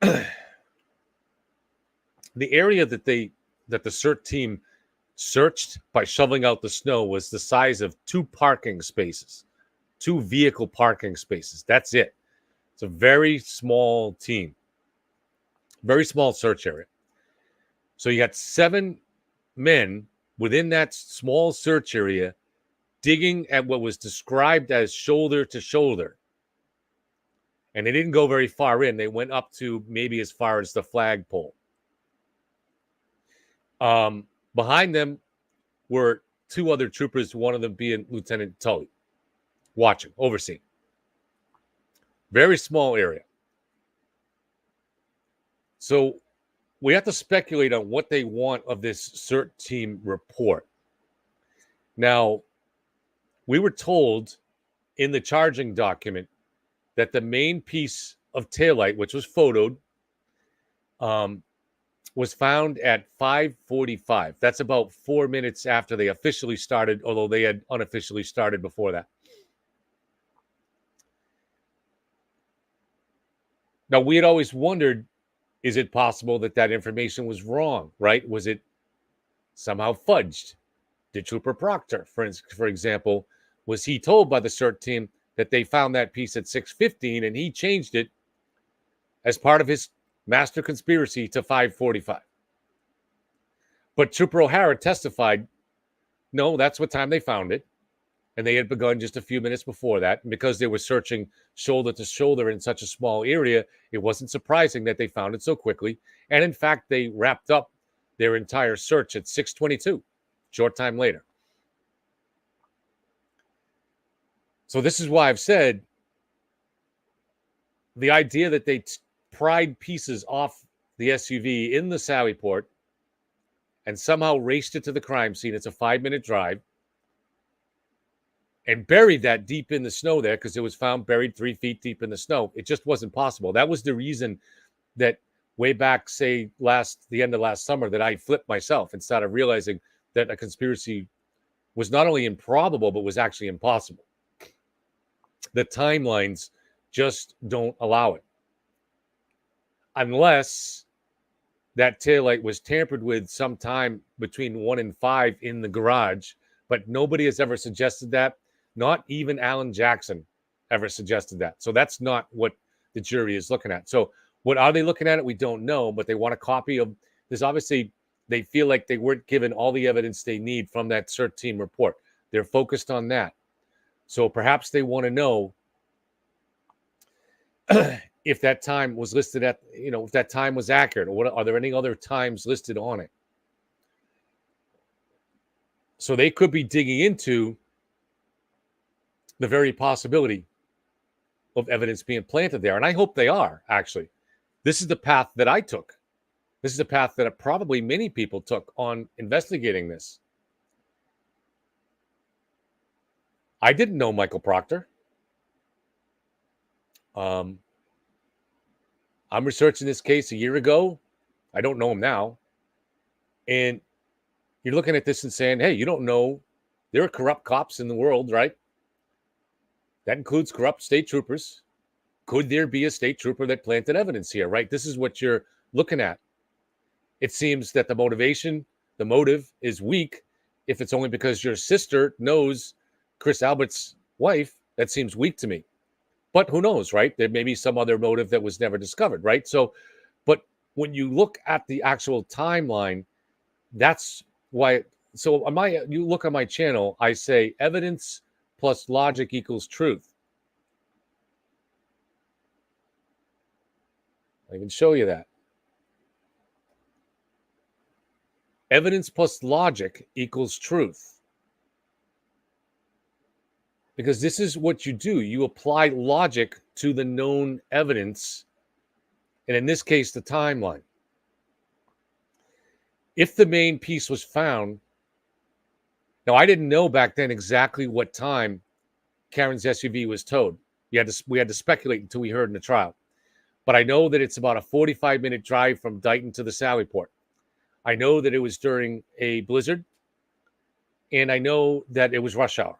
The area that the CERT team searched by shoveling out the snow was the size of 2 parking spaces, 2 vehicle parking spaces. That's it. It's a very small team, very small search area. So you got 7 men within that small search area digging at what was described as shoulder to shoulder. And they didn't go very far in. They went up to maybe as far as the flagpole. Behind them were 2 other troopers, one of them being Lieutenant Tully, watching, overseeing. Very small area. So we have to speculate on what they want of this CERT team report. Now, we were told in the charging document that the main piece of taillight, which was photoed, was found at 5:45. That's about 4 minutes after they officially started, although they had unofficially started before that. Now, we had always wondered, is it possible that that information was wrong, right? Was it somehow fudged? Did Trooper Proctor, for example, was he told by the CERT team that they found that piece at 6:15 and he changed it as part of his master conspiracy to 5:45? But Trooper O'Hara testified, no, that's what time they found it. And they had begun just a few minutes before that. And because they were searching shoulder to shoulder in such a small area, it wasn't surprising that they found it so quickly. And in fact, they wrapped up their entire search at 6:22, short time later. So this is why I've said the idea that they pried pieces off the SUV in the Sally Port and somehow raced it to the crime scene. It's a 5-minute drive. And buried that deep in the snow there, because it was found buried 3 feet deep in the snow. It just wasn't possible. That was the reason that way back, say, the end of last summer, that I flipped myself and started realizing that a conspiracy was not only improbable, but was actually impossible. The timelines just don't allow it. Unless that taillight was tampered with sometime between 1 and 5 in the garage, but nobody has ever suggested that. Not even Alan Jackson ever suggested that. So that's not what the jury is looking at. So what are they looking at? We don't know, but they want a copy of this. Obviously, they feel like they weren't given all the evidence they need from that CERT team report. They're focused on that. So perhaps they want to know if that time was listed at, if that time was accurate, or are there any other times listed on it? So they could be digging into the very possibility of evidence being planted there. And I hope they are, actually. This is the path that I took. This is the path that probably many people took on investigating this. I didn't know Michael Proctor. I'm researching this case a year ago. I don't know him now. And you're looking at this and saying, hey, you don't know. There are corrupt cops in the world, right? That includes corrupt state troopers. Could there be a state trooper that planted evidence here, right? This is what you're looking at. It seems that the motive is weak. If it's only because your sister knows Chris Albert's wife, that seems weak to me. But who knows, right? There may be some other motive that was never discovered, right? So, but when you look at the actual timeline, that's why. So you look on my channel, I say evidence plus logic equals truth. I can show you that. Evidence plus logic equals truth. Because this is what you do. You apply logic to the known evidence, and in this case, the timeline. If the main piece was found, now I didn't know back then exactly what time Karen's SUV was towed. We had to speculate until we heard in the trial. But I know that it's about a 45-minute drive from Dighton to the Sallyport. I know that it was during a blizzard, and I know that it was rush hour.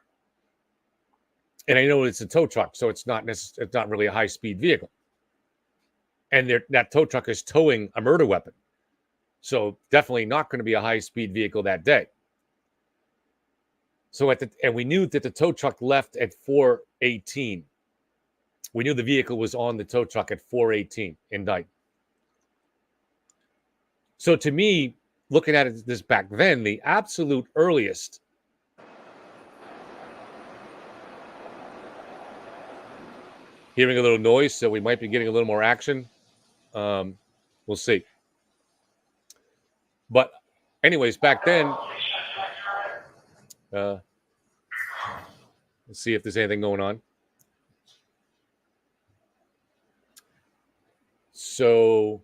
And I know it's a tow truck, so it's not really a high-speed vehicle. And that tow truck is towing a murder weapon. So definitely not going to be a high-speed vehicle that day. So and we knew that the tow truck left at 4:18. We knew the vehicle was on the tow truck at 4:18 in Dighton. So to me, looking at this back then, the absolute earliest hearing a little noise, so we might be getting a little more action. We'll see. But anyways, back then, let's see if there's anything going on. So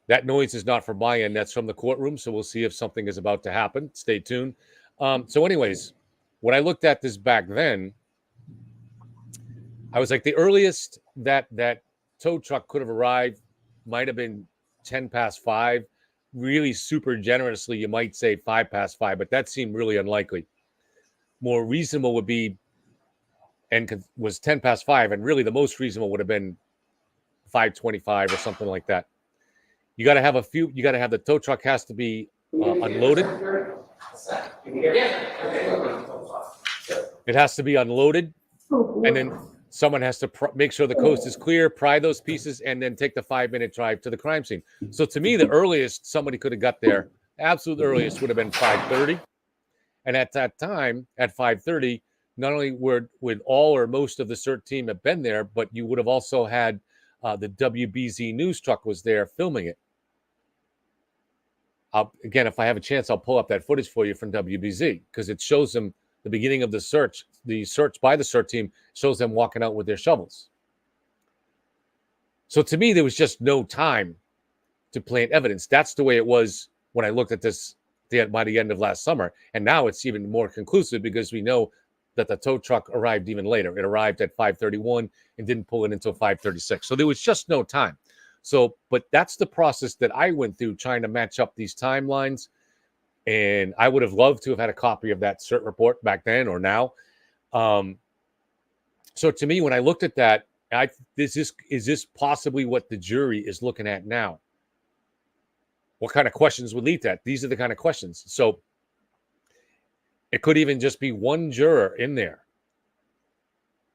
that noise is not from my end. That's from the courtroom. So we'll see if something is about to happen. Stay tuned. So anyways, when I looked at this back then, I was like, the earliest that tow truck could have arrived might have been 10 past 5. Really super generously, you might say 5 past 5, but that seemed really unlikely. More reasonable would be, and was 10 past 5, and really the most reasonable would have been 5:25 or something like that. You got to have the tow truck has to be unloaded. It has to be unloaded, and then someone has to make sure the coast is clear, pry those pieces, and then take the 5-minute drive to the crime scene. So to me, the earliest somebody could have got there, absolute earliest, would have been 5:30. And at that time, at 5:30, not only would all or most of the CERT team have been there, but you would have also had the WBZ news truck was there filming it. Again, if I have a chance, I'll pull up that footage for you from WBZ, because it shows them the beginning of the search by the CERT team shows them walking out with their shovels. So to me, there was just no time to plant evidence. That's the way it was when I looked at this by the end of last summer. And now it's even more conclusive because we know that the tow truck arrived even later. It arrived at 5:31 and didn't pull in until 5:36. So there was just no time. So, but that's the process that I went through trying to match up these timelines. And I would have loved to have had a copy of that CERT report back then or now. So to me, when I looked at that, is this possibly what the jury is looking at now? what kind of questions would lead to that? These are the kind of questions. So it could even just be one juror in there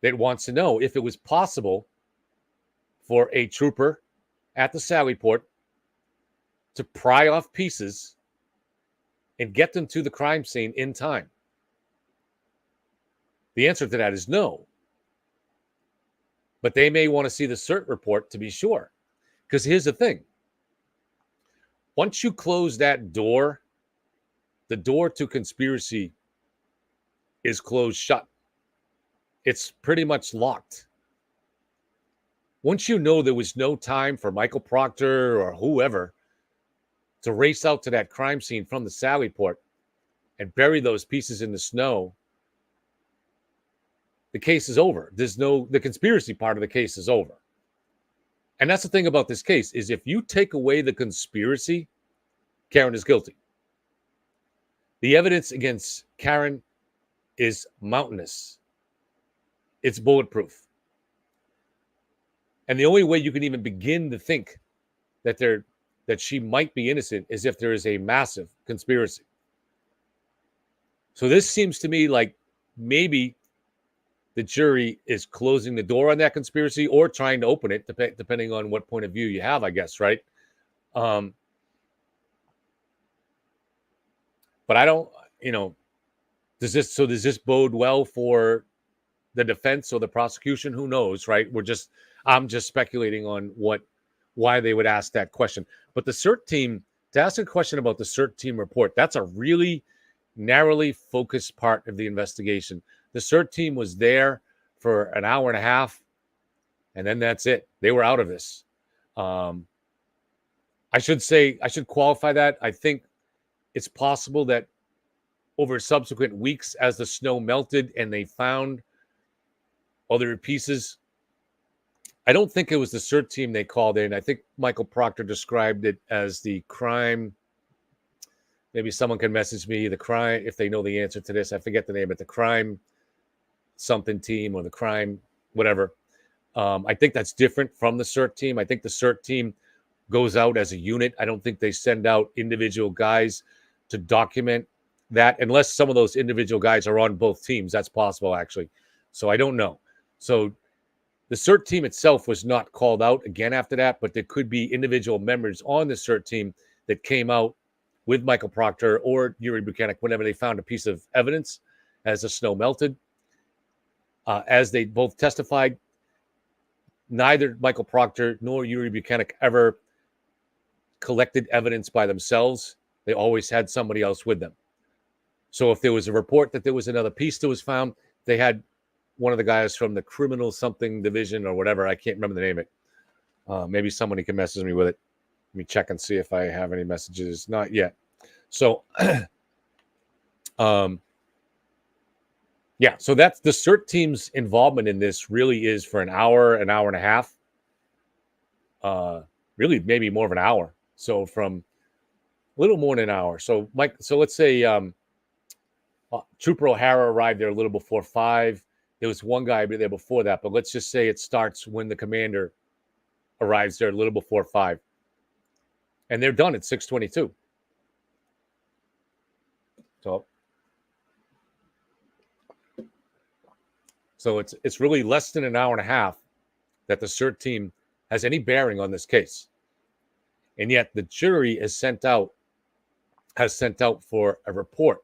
that wants to know if it was possible for a trooper at the Sally Port to pry off pieces and get them to the crime scene in time. The answer to that is no. But they may want to see the cert report to be sure. Because here's the thing. Once you close that door, the door to conspiracy is closed shut. It's pretty much locked. Once you know there was no time for Michael Proctor or whoever to race out to that crime scene from the Sally Port and bury those pieces in the snow, the case is over. The conspiracy part of the case is over. And that's the thing about this case, is if you take away the conspiracy, Karen is guilty. The evidence against Karen is mountainous. It's bulletproof. And the only way you can even begin to think that she might be innocent is if there is a massive conspiracy. So this seems to me like maybe the jury is closing the door on that conspiracy or trying to open it, depending on what point of view you have, I guess, right? But I don't, does this bode well for the defense or the prosecution? Who knows, right? I'm just speculating on why they would ask that question. But the CERT team, to ask a question about the CERT team report, that's a really narrowly focused part of the investigation. The CERT team was there for an hour and a half, and then that's it. They were out of this. I should qualify that. I think it's possible that over subsequent weeks, as the snow melted and they found other pieces, I don't think it was the CERT team they called in. I think Michael Proctor described it as the crime. Maybe someone can message me the crime if they know the answer to this. I forget the name, but the crime something team or the crime whatever. I think that's different from the CERT team. I think the CERT team goes out as a unit. I don't think they send out individual guys to document that, unless some of those individual guys are on both teams. That's possible, actually. So I don't know. So the CERT team itself was not called out again after that, but there could be individual members on the CERT team that came out with Michael Proctor or Yuri Buchanan whenever they found a piece of evidence as the snow melted. As they both testified, neither Michael Proctor nor Yuri Buchanan ever collected evidence by themselves. They always had somebody else with them. So if there was a report that there was another piece that was found, they had one of the guys from the criminal something division or whatever. I can't remember the name of it. Maybe somebody can message me with it. Let me check and see if I have any messages. Not yet. So, yeah. So that's the CERT team's involvement in this. Really is for an hour and a half. Really, maybe more of an hour. So from a little more than an hour. So Mike. So let's say Trooper O'Hara arrived there a little before 5. There was one guy there before that, but let's just say it starts when the commander arrives there a little before 5. And they're done at 6:22. So it's really less than an hour and a half that the CERT team has any bearing on this case. And yet the jury has sent out for a report.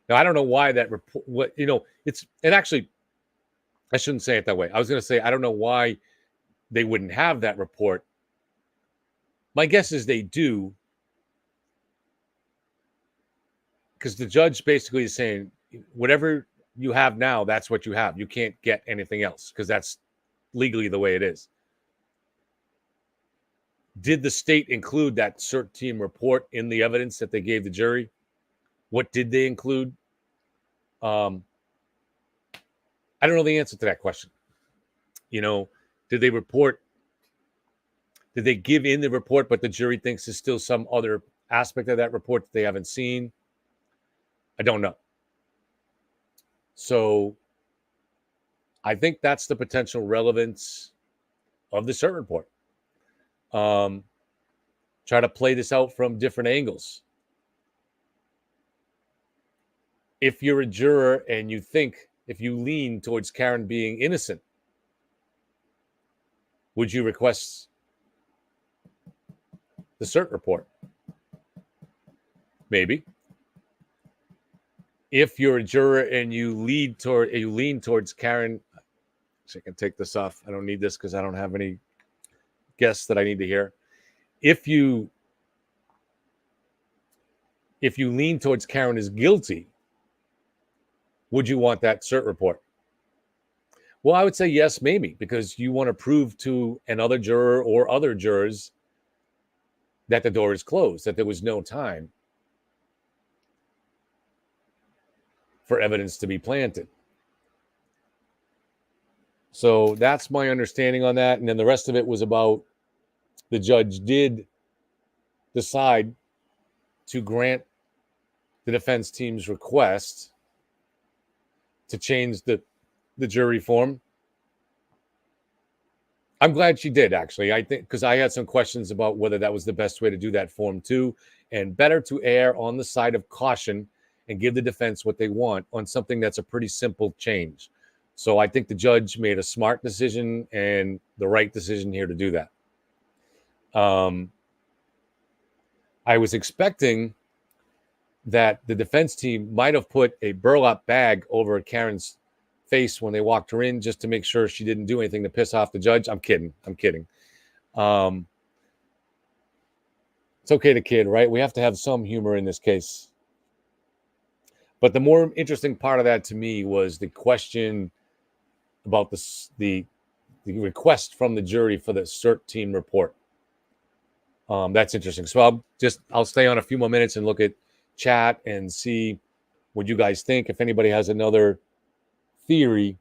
Now, I don't know why that report, actually, I shouldn't say it that way. I was going to say, I don't know why they wouldn't have that report. My guess is they do, because the judge basically is saying, whatever you have now, that's what you have. You can't get anything else, because that's legally the way it is. Did the state include that CERT team report in the evidence that they gave the jury? What did they include? I don't know the answer to that question. Did they give in the report, but the jury thinks there's still some other aspect of that report that they haven't seen? I don't know. So I think that's the potential relevance of the CERT report. Try to play this out from different angles. If you're a juror and you think, if you lean towards Karen being innocent, would you request the cert report? Maybe. If you're a juror and you lean towards Karen, so I can take this off. I don't need this because I don't have any guests that I need to hear. If you lean towards Karen is guilty, would you want that cert report? Well, I would say yes, maybe, because you want to prove to another juror or other jurors that the door is closed, that there was no time for evidence to be planted. So that's my understanding on that. And then the rest of it was about the judge did decide to grant the defense team's request to change the jury form. I'm glad she did, actually. I think because I had some questions about whether that was the best way to do that form too, and better to err on the side of caution and give the defense what they want on something that's a pretty simple change. So I think the judge made a smart decision and the right decision here to do that. I was expecting that the defense team might have put a burlap bag over Karen's face when they walked her in just to make sure she didn't do anything to piss off the judge. I'm kidding. It's okay to kid, right? We have to have some humor in this case. But the more interesting part of that to me was the question about the request from the jury for the cert team report. That's interesting. So I'll stay on a few more minutes and look at chat and see what you guys think. If anybody has another theory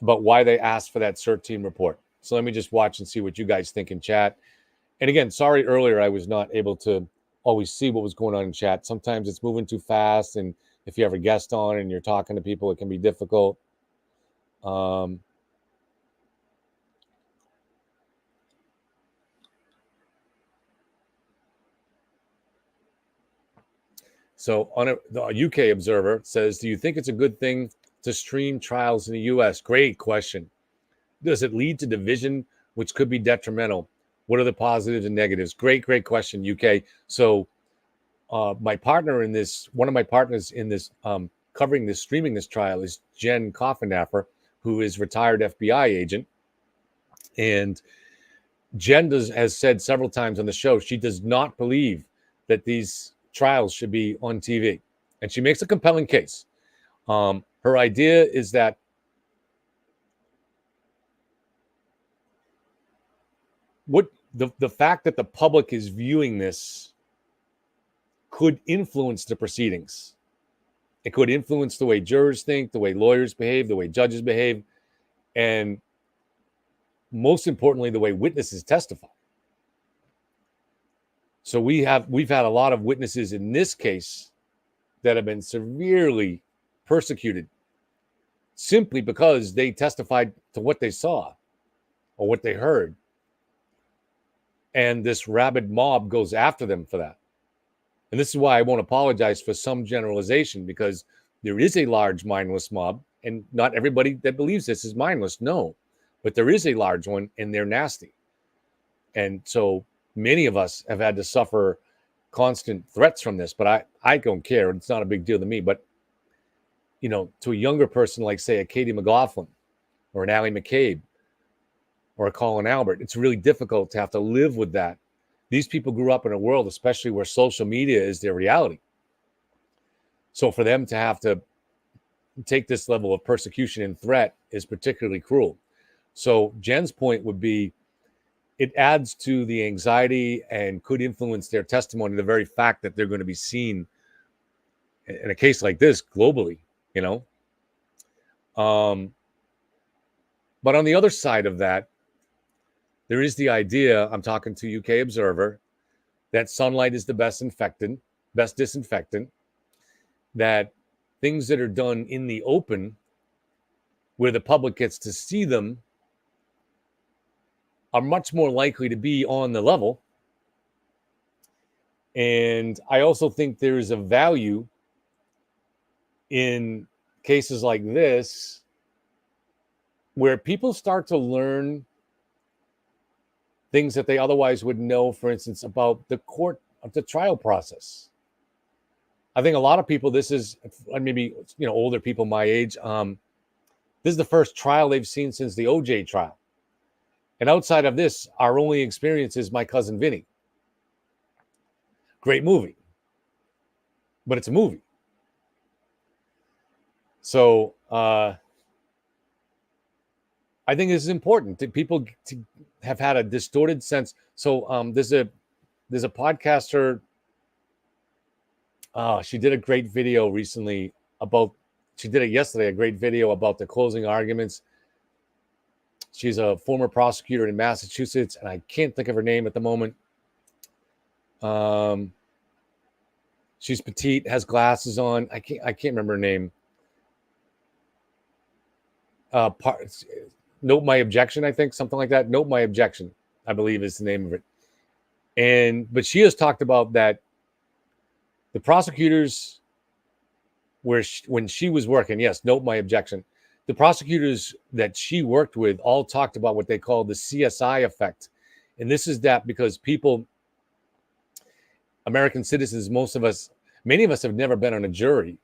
about why they asked for that cert team report. So let me just watch and see what you guys think in chat. And again, sorry earlier I was not able to always see what was going on in chat. Sometimes it's moving too fast, and if you have a guest on and you're talking to people, it can be difficult. So the UK Observer says, do you think it's a good thing to stream trials in the US? Great question. Does it lead to division, which could be detrimental? What are the positives and negatives? Great question, UK. So my partner in this, one of my partners in this, covering this, streaming this trial is Jen Coffenaffer, who is retired FBI agent. And Jen has said several times on the show, she does not believe that these trials should be on TV. And she makes a compelling case. Her idea is that the fact that the public is viewing this could influence the proceedings. It could influence the way jurors think, the way lawyers behave, the way judges behave, and most importantly, the way witnesses testify. So we've had a lot of witnesses in this case that have been severely persecuted simply because they testified to what they saw or what they heard. And this rabid mob goes after them for that. And this is why I won't apologize for some generalization, because there is a large mindless mob, and not everybody that believes this is mindless. No, but there is a large one, and they're nasty. And so many of us have had to suffer constant threats from this, but I don't care. It's not a big deal to me. But, you know, to a younger person like, say, a Katie McLaughlin or an Allie McCabe or a Colin Albert, it's really difficult to have to live with that. These people grew up in a world, especially where social media is their reality. So for them to have to take this level of persecution and threat is particularly cruel. So Jen's point would be, it adds to the anxiety and could influence their testimony, the very fact that they're going to be seen in a case like this globally, you know. But on the other side of that, there is the idea, I'm talking to UK Observer, that sunlight is the best disinfectant, that things that are done in the open where the public gets to see them are much more likely to be on the level And I also think there's a value in cases like this where people start to learn things that they otherwise would know, for instance, about the trial process. I think a lot of people, this is maybe, older people my age, this is the first trial they've seen since the OJ trial. And outside of this, our only experience is My Cousin Vinny. Great movie, but it's a movie. So I think this is important to people to have had a distorted sense. So there's a podcaster. She did a great video recently she did it yesterday, a great video about the closing arguments. She's a former prosecutor in Massachusetts, and I can't think of her name at the moment. She's petite, has glasses on. I can't remember her name. Note My Objection, I think, something like that. Note My Objection, I believe is the name of it. But she has talked about that the prosecutors, when she was working, yes, Note My Objection, the prosecutors that she worked with all talked about what they call the CSI effect. And this is that because people, American citizens, many of us have never been on a jury.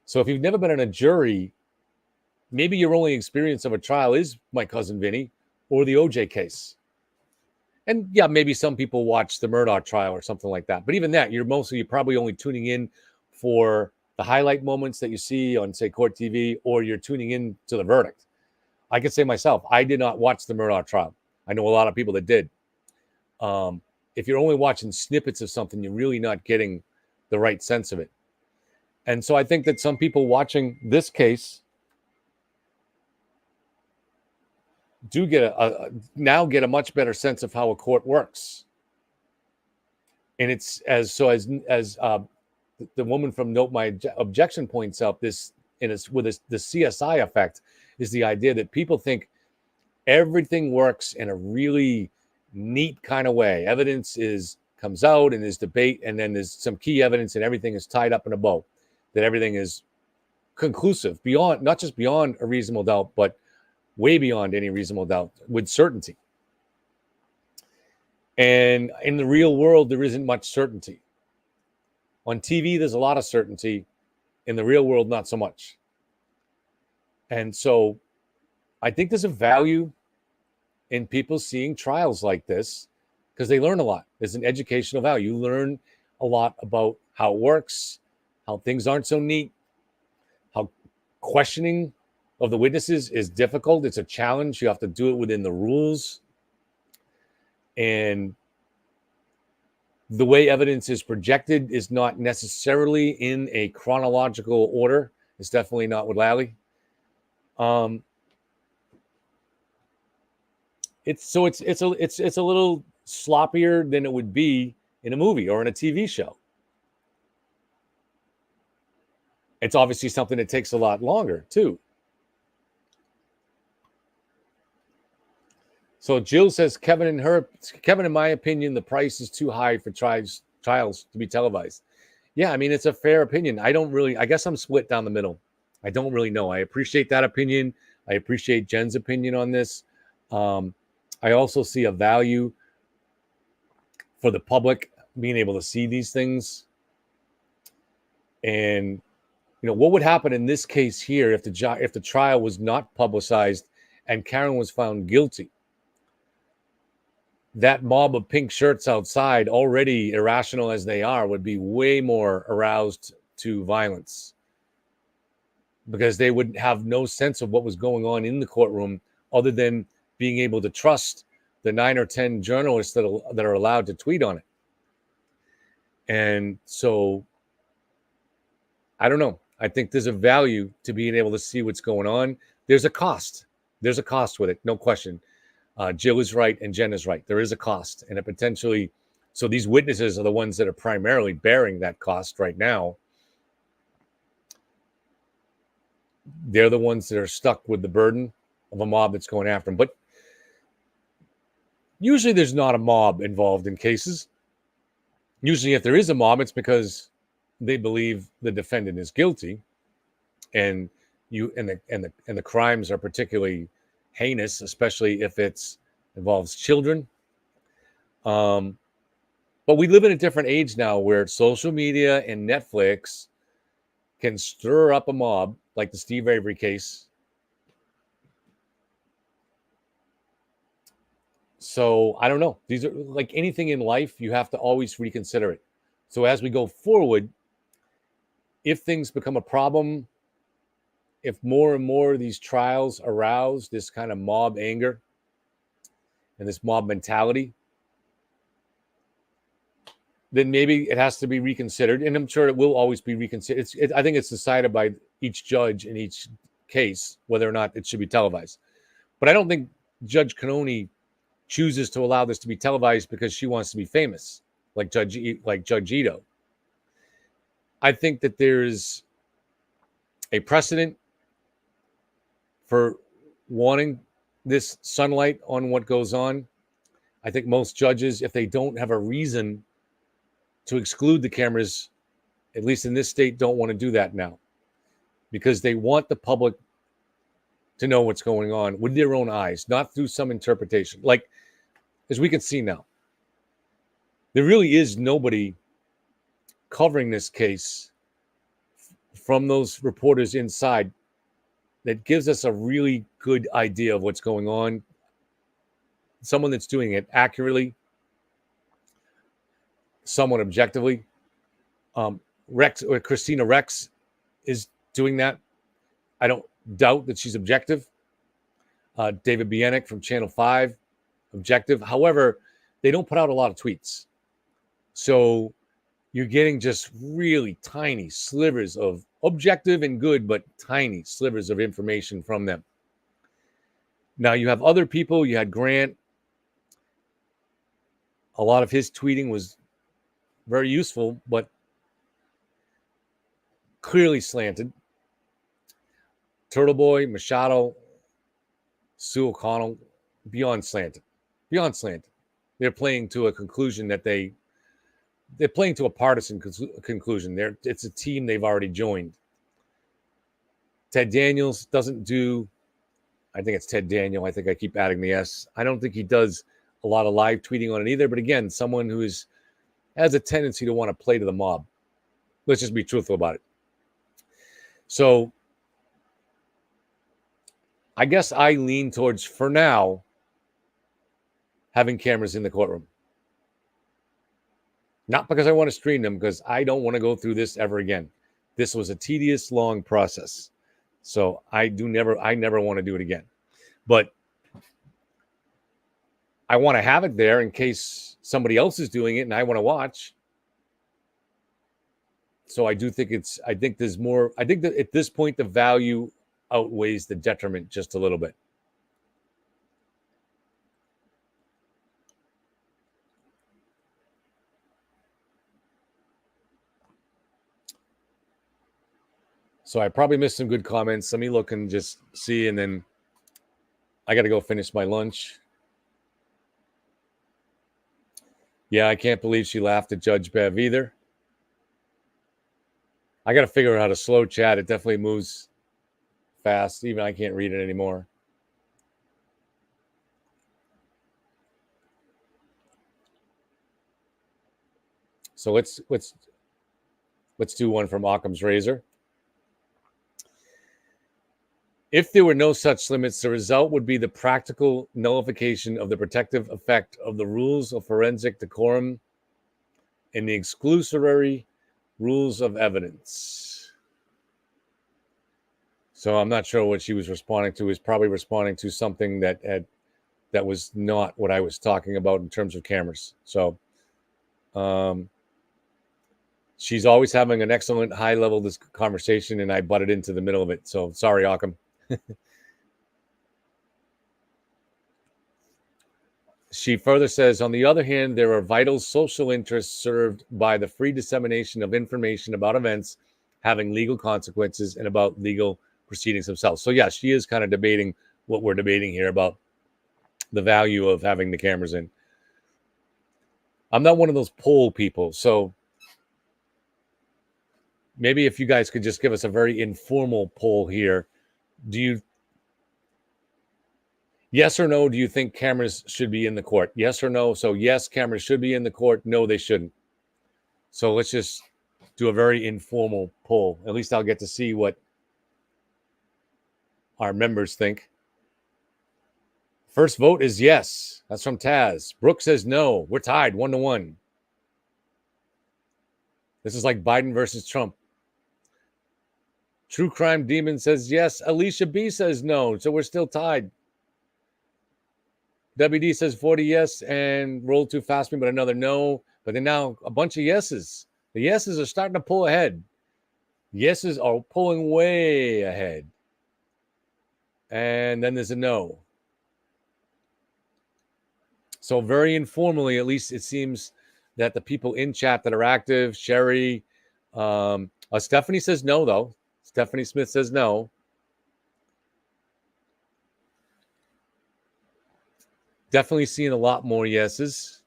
So if you've never been on a jury, maybe your only experience of a trial is My Cousin Vinny or the OJ case. And yeah, maybe some people watch the Murdaugh trial or something like that. But even that, you're probably only tuning in for the highlight moments that you see on, say, Court TV, or you're tuning in to the verdict. I could say myself, I did not watch the Murdaugh trial. I know a lot of people that did. If you're only watching snippets of something, you're really not getting the right sense of it. And so I think that some people watching this case do get now get a much better sense of how a court works. And it's as the woman from Note My Objection points out, the CSI effect is the idea that people think everything works in a really neat kind of way. Evidence comes out and there's debate, and then there's some key evidence and everything is tied up in a bow, that everything is conclusive not just beyond a reasonable doubt, but way beyond any reasonable doubt, with certainty. And in the real world, there isn't much certainty. On TV, there's a lot of certainty. In the real world, not so much. And so I think there's a value in people seeing trials like this because they learn a lot. There's an educational value. You learn a lot about how it works, how things aren't so neat, how questioning of the witnesses is difficult. It's a challenge. You have to do it within the rules. And the way evidence is projected is not necessarily in a chronological order. It's definitely not with Lally. It's a little sloppier than it would be in a movie or in a TV show. It's obviously something that takes a lot longer too. So Jill says, Kevin, in my opinion, the price is too high for trials to be televised. Yeah, I mean, it's a fair opinion. I guess I'm split down the middle. I don't really know. I appreciate that opinion. I appreciate Jen's opinion on this. I also see a value for the public being able to see these things. And, what would happen in this case here if the trial was not publicized and Karen was found guilty? That mob of pink shirts outside, already irrational as they are, would be way more aroused to violence because they would have no sense of what was going on in the courtroom other than being able to trust the 9 or 10 journalists that are allowed to tweet on it. And so, I don't know. I think there's a value to being able to see what's going on. There's a cost. There's a cost with it, no question. Jill is right and Jen is right. There is a cost, and it potentially. So these witnesses are the ones that are primarily bearing that cost right now. They're the ones that are stuck with the burden of a mob that's going after them. But usually there's not a mob involved in cases. Usually, if there is a mob, it's because they believe the defendant is guilty, and the crimes are particularly heinous, especially if it involves children. But we live in a different age now where social media and Netflix can stir up a mob, like the Steve Avery case. So I don't know. These are like anything in life, you have to always reconsider it. So as we go forward, if things become a problem, if more and more of these trials arouse this kind of mob anger and this mob mentality, then maybe it has to be reconsidered. And I'm sure it will always be reconsidered. I think it's decided by each judge in each case whether or not it should be televised. But I don't think Judge Canoni chooses to allow this to be televised because she wants to be famous, like Judge Ito. I think that there's a precedent for wanting this sunlight on what goes on. I think most judges, if they don't have a reason to exclude the cameras, at least in this state, don't want to do that now because they want the public to know what's going on with their own eyes, not through some interpretation. Like, as we can see now, there really is nobody covering this case from those reporters inside that gives us a really good idea of what's going on. Someone that's doing it accurately, somewhat objectively. Christina Rex is doing that. I don't doubt that she's objective. David Bieniek from Channel 5, objective. However, they don't put out a lot of tweets. So you're getting just really tiny slivers of objective and good, but tiny slivers of information from them. Now you have other people. You had Grant. A lot of his tweeting was very useful, but clearly slanted. Turtle Boy, Machado, Sue O'Connell, beyond slanted. Beyond slanted. They're playing to a conclusion that they're playing to a partisan conclusion. It's a team they've already joined. Ted Daniels doesn't do, I think it's Ted Daniel. I think I keep adding the S. I don't think he does a lot of live tweeting on it either. But again, someone who has a tendency to want to play to the mob. Let's just be truthful about it. So I guess I lean towards, for now, having cameras in the courtroom. Not because I want to stream them, because I don't want to go through this ever again. This was a tedious, long process. So I never want to do it again. But I want to have it there in case somebody else is doing it and I want to watch. So I think there's more. I think that at this point, the value outweighs the detriment just a little bit. So I probably missed some good comments. Let me look and just see, and then I got to go finish my lunch. Yeah, I can't believe she laughed at Judge Bev either. I got to figure out how to slow chat. It definitely moves fast. Even I can't read it anymore. So let's do one from Occam's Razor. If there were no such limits, the result would be the practical nullification of the protective effect of the rules of forensic decorum and the exclusory rules of evidence. So I'm not sure what she was responding to. Is probably responding to something that was not what I was talking about in terms of cameras. So she's always having an excellent high-level conversation, and I butted into the middle of it. So sorry, Occam. She further says, on the other hand, there are vital social interests served by the free dissemination of information about events having legal consequences and about legal proceedings themselves. So, yeah, she is kind of debating what we're debating here about the value of having the cameras in. I'm not one of those poll people. So maybe if you guys could just give us a very informal poll here. Do you, yes or no, do you think cameras should be in the court? Yes or no? So yes, cameras should be in the court. No, they shouldn't. So let's just do a very informal poll. At least I'll get to see what our members think. First vote is yes. That's from Taz. Brooke says no. We're tied 1-1. This is like Biden versus Trump. True Crime Demon says yes. Alicia B says no. So we're still tied. WD says 40 yes and roll too fast me, but another no. But then now a bunch of yeses. The yeses are starting to pull ahead. Yeses are pulling way ahead. And then there's a no. So very informally, at least it seems that the people in chat that are active, Sherry, Stephanie says no, though. Stephanie Smith says no. Definitely seeing a lot more yeses.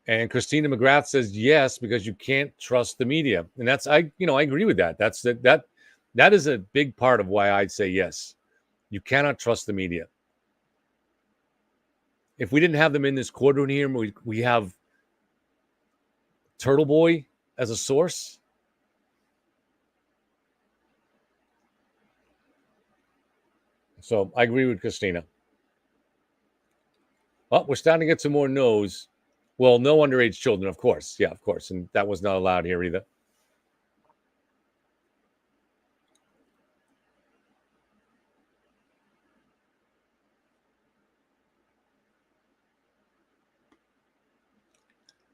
And Christina McGrath says yes, because you can't trust the media. And that's, I agree with that. That is a big part of why I'd say yes. You cannot trust the media. If we didn't have them in this courtroom here, we have Turtle Boy as a source. So I agree with Christina. Well, we're starting to get some more no's. Well, no underage children, of course. Yeah, of course. And that was not allowed here either.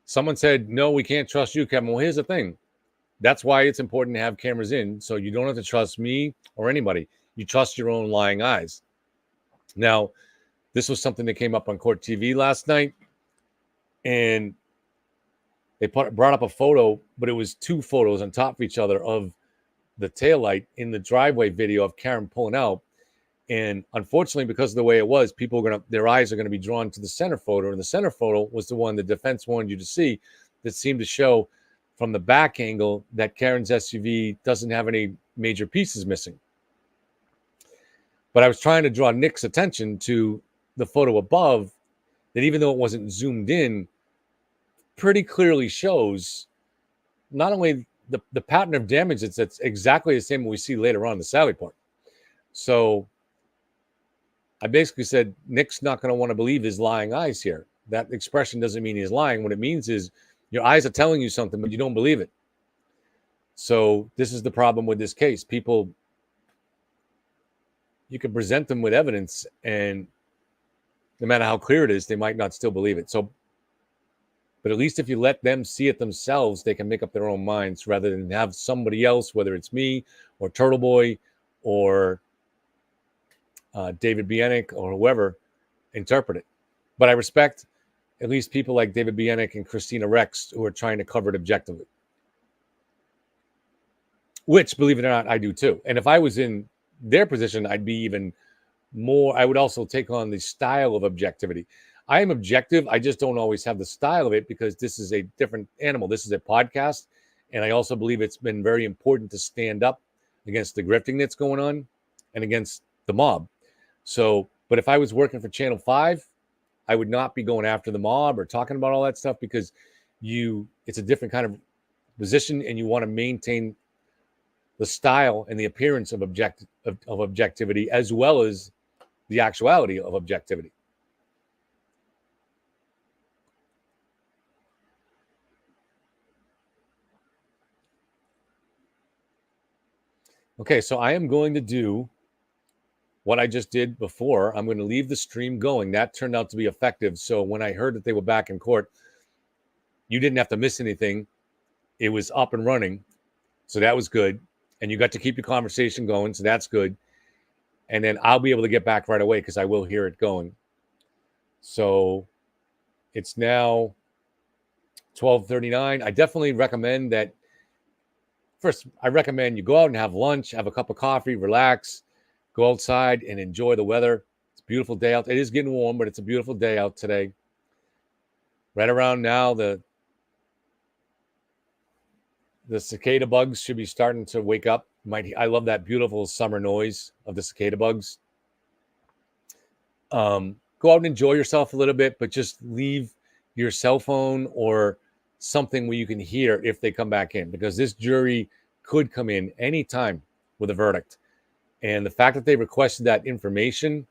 Someone said, no, we can't trust you, Kevin. Well, here's the thing. That's why it's important to have cameras in, so you don't have to trust me or anybody. You trust your own lying eyes. Now, this was something that came up on Court TV last night, and they brought up a photo, but it was two photos on top of each other of the taillight in the driveway video of Karen pulling out. And unfortunately, because of the way it was, their eyes are going to be drawn to the center photo. And the center photo was the one the defense wanted you to see, that seemed to show from the back angle that Karen's SUV doesn't have any major pieces missing. But I was trying to draw Nick's attention to the photo above, that even though it wasn't zoomed in, pretty clearly shows not only the pattern of damage, that's exactly the same we see later on in the Sally Port. So I basically said, Nick's not going to want to believe his lying eyes here. That expression doesn't mean he's lying. What it means is your eyes are telling you something, but you don't believe it. So this is the problem with this case. People, you can present them with evidence, and no matter how clear it is, they might not still believe it. So, but at least if you let them see it themselves, they can make up their own minds rather than have somebody else, whether it's me or Turtle Boy or David Bienick or whoever, interpret it. But I respect at least people like David Bienick and Christina Rex who are trying to cover it objectively. Which, believe it or not, I do too. And if I was in their position, I'd be even more, I would also take on the style of objectivity. I am objective. I just don't always have the style of it because this is a different animal. This is a podcast. And I also believe it's been very important to stand up against the grifting that's going on and against the mob. So, but if I was working for Channel 5, I would not be going after the mob or talking about all that stuff because it's a different kind of position and you want to maintain the style and the appearance of objectivity as well as the actuality of objectivity. Okay, so I am going to do what I just did before. I'm going to leave the stream going. That turned out to be effective. So when I heard that they were back in court, you didn't have to miss anything. It was up and running. So that was good. And you got to keep your conversation going. So that's good. And then I'll be able to get back right away because I will hear it going. So it's now 12:39. I definitely recommend that first, I recommend you go out and have lunch, have a cup of coffee, relax, go outside and enjoy the weather. It's a beautiful day out. It is getting warm, but it's a beautiful day out today. Right around now, the cicada bugs should be starting to wake up. I love that beautiful summer noise of the cicada bugs. Go out and enjoy yourself a little bit, but just leave your cell phone or something where you can hear if they come back in, because this jury could come in anytime with a verdict. And the fact that they requested that information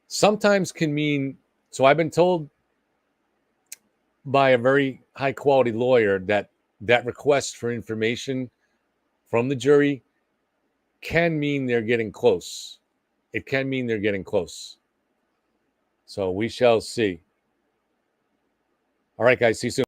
sometimes can mean, so I've been told by a very high quality lawyer that request for information from the jury can mean they're getting close. It can mean they're getting close. So we shall see. All right, guys. See you soon.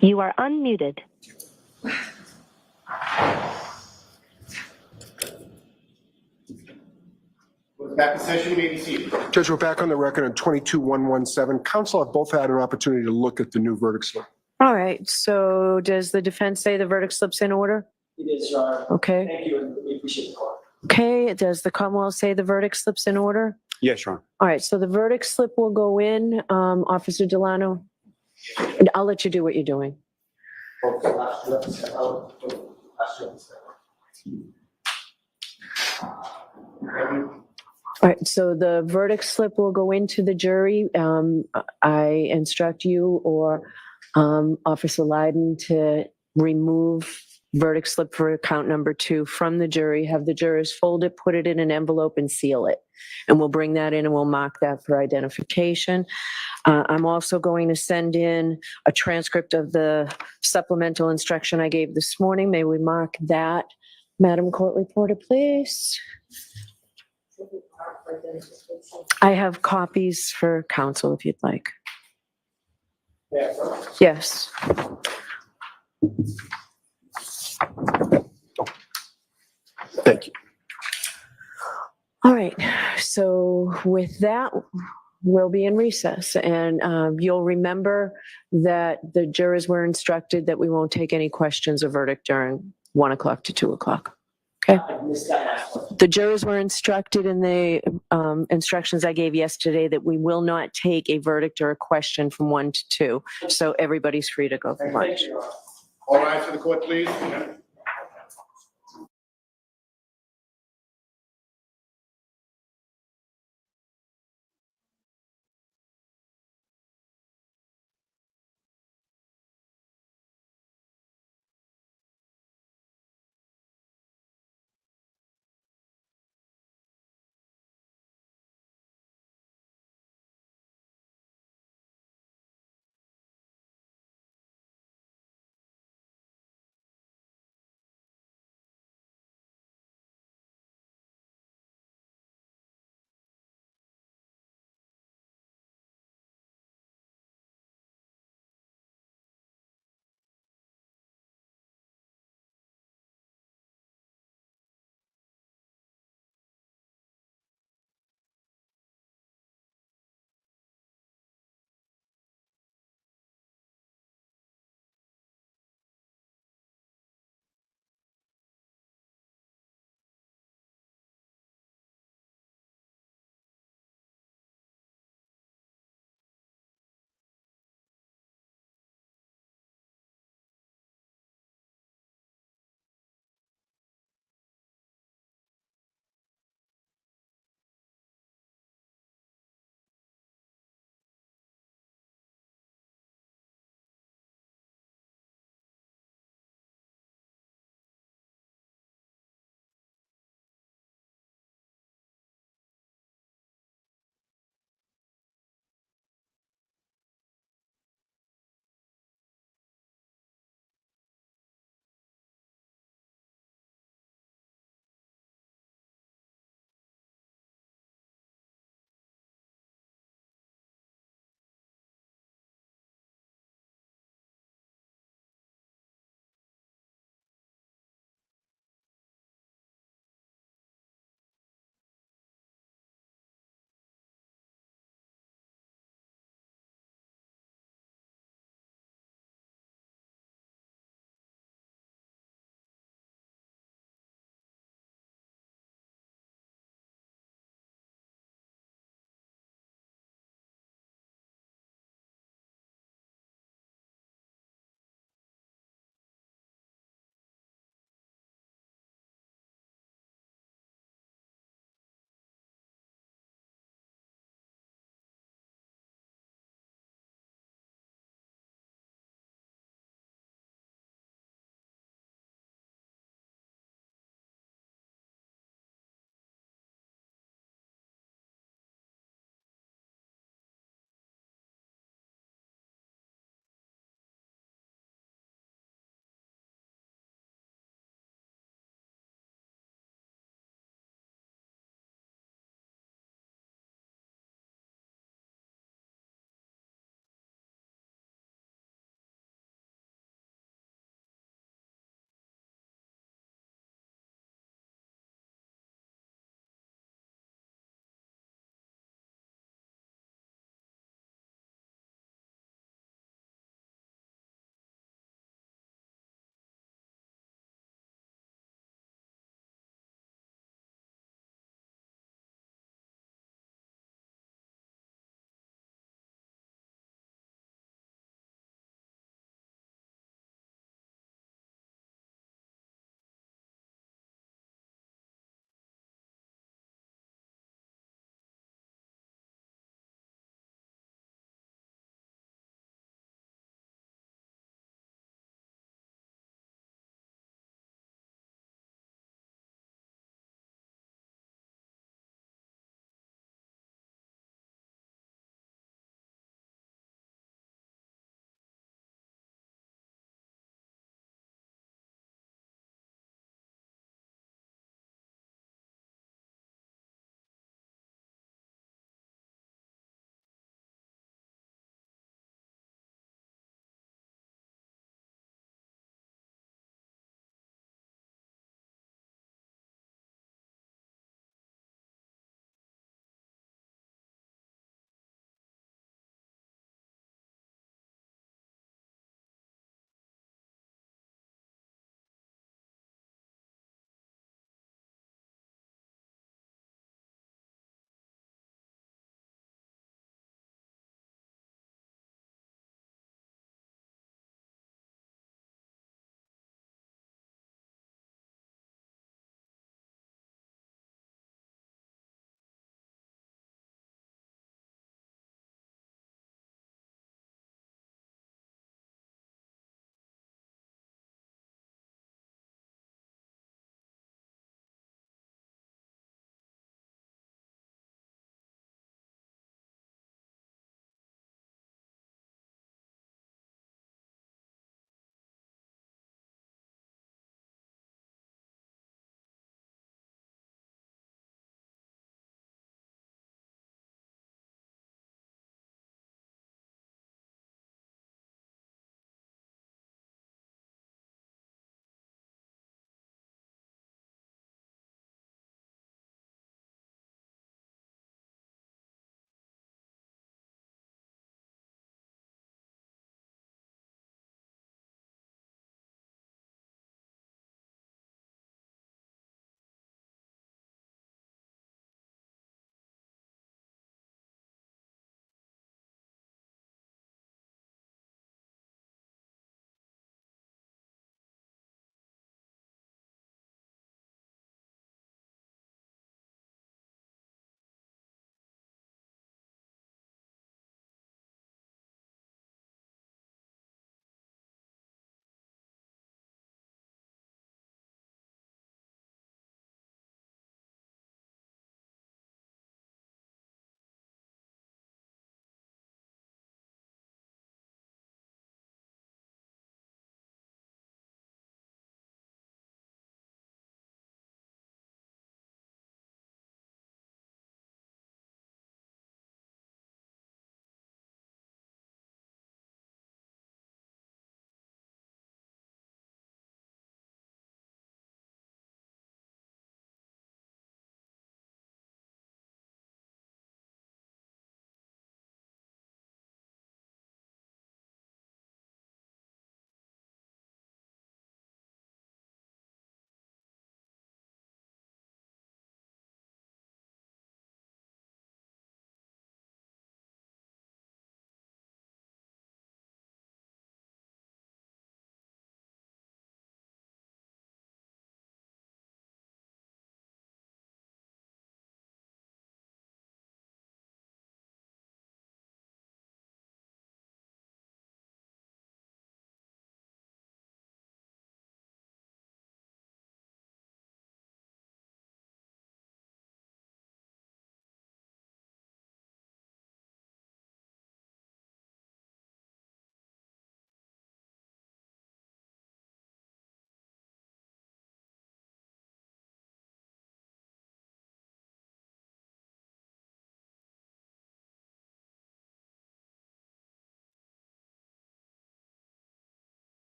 You are unmuted. We're back in session, you may be seated. Judge, we're back on the record on 22-117. Counsel have both had an opportunity to look at the new verdict slip. All right, so does the defense say the verdict slip's in order? It is, Your Honor. Okay. Thank you, and we appreciate the call. Okay, does the Commonwealth say the verdict slip's in order? Yes, Your Honor. All right, so the verdict slip will go in. Officer Delano, I'll let you do what you're doing. All right, so the verdict slip will go into the jury. I instruct you or Officer Leiden to remove verdict slip for count number 2 from the jury, have the jurors fold it, put it in an envelope and seal it. And we'll bring that in and we'll mark that for identification. I'm also going to send in a transcript of the supplemental instruction I gave this morning. May we mark that? Madam Court Reporter, please. I have copies for counsel if you'd like. Yes. Thank you. All right. So with that, we'll be in recess. And you'll remember that the jurors were instructed that we won't take any questions or verdict during 1 o'clock to 2 o'clock. Okay. I missed that last one. The jurors were instructed in the instructions I gave yesterday that we will not take a verdict or a question from 1 to 2. So everybody's free to go for lunch. Thank you, Your Honor. All rise for the court, please.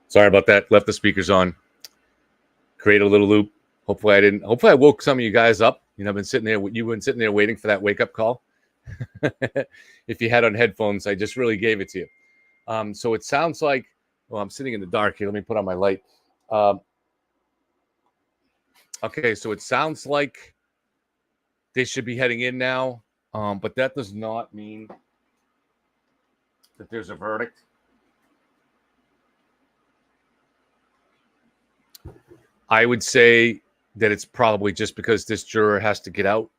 Sorry about that. Left the speakers on. Create a little loop. Hopefully I woke some of you guys up. You know, I've been sitting there. You've been sitting there waiting for that wake up call. If you had on headphones, I just really gave it to you. So it sounds like, well, I'm sitting in the dark here. Let me put on my light. Okay, so it sounds like they should be heading in now, but that does not mean that there's a verdict. I would say that it's probably just because this juror has to get out.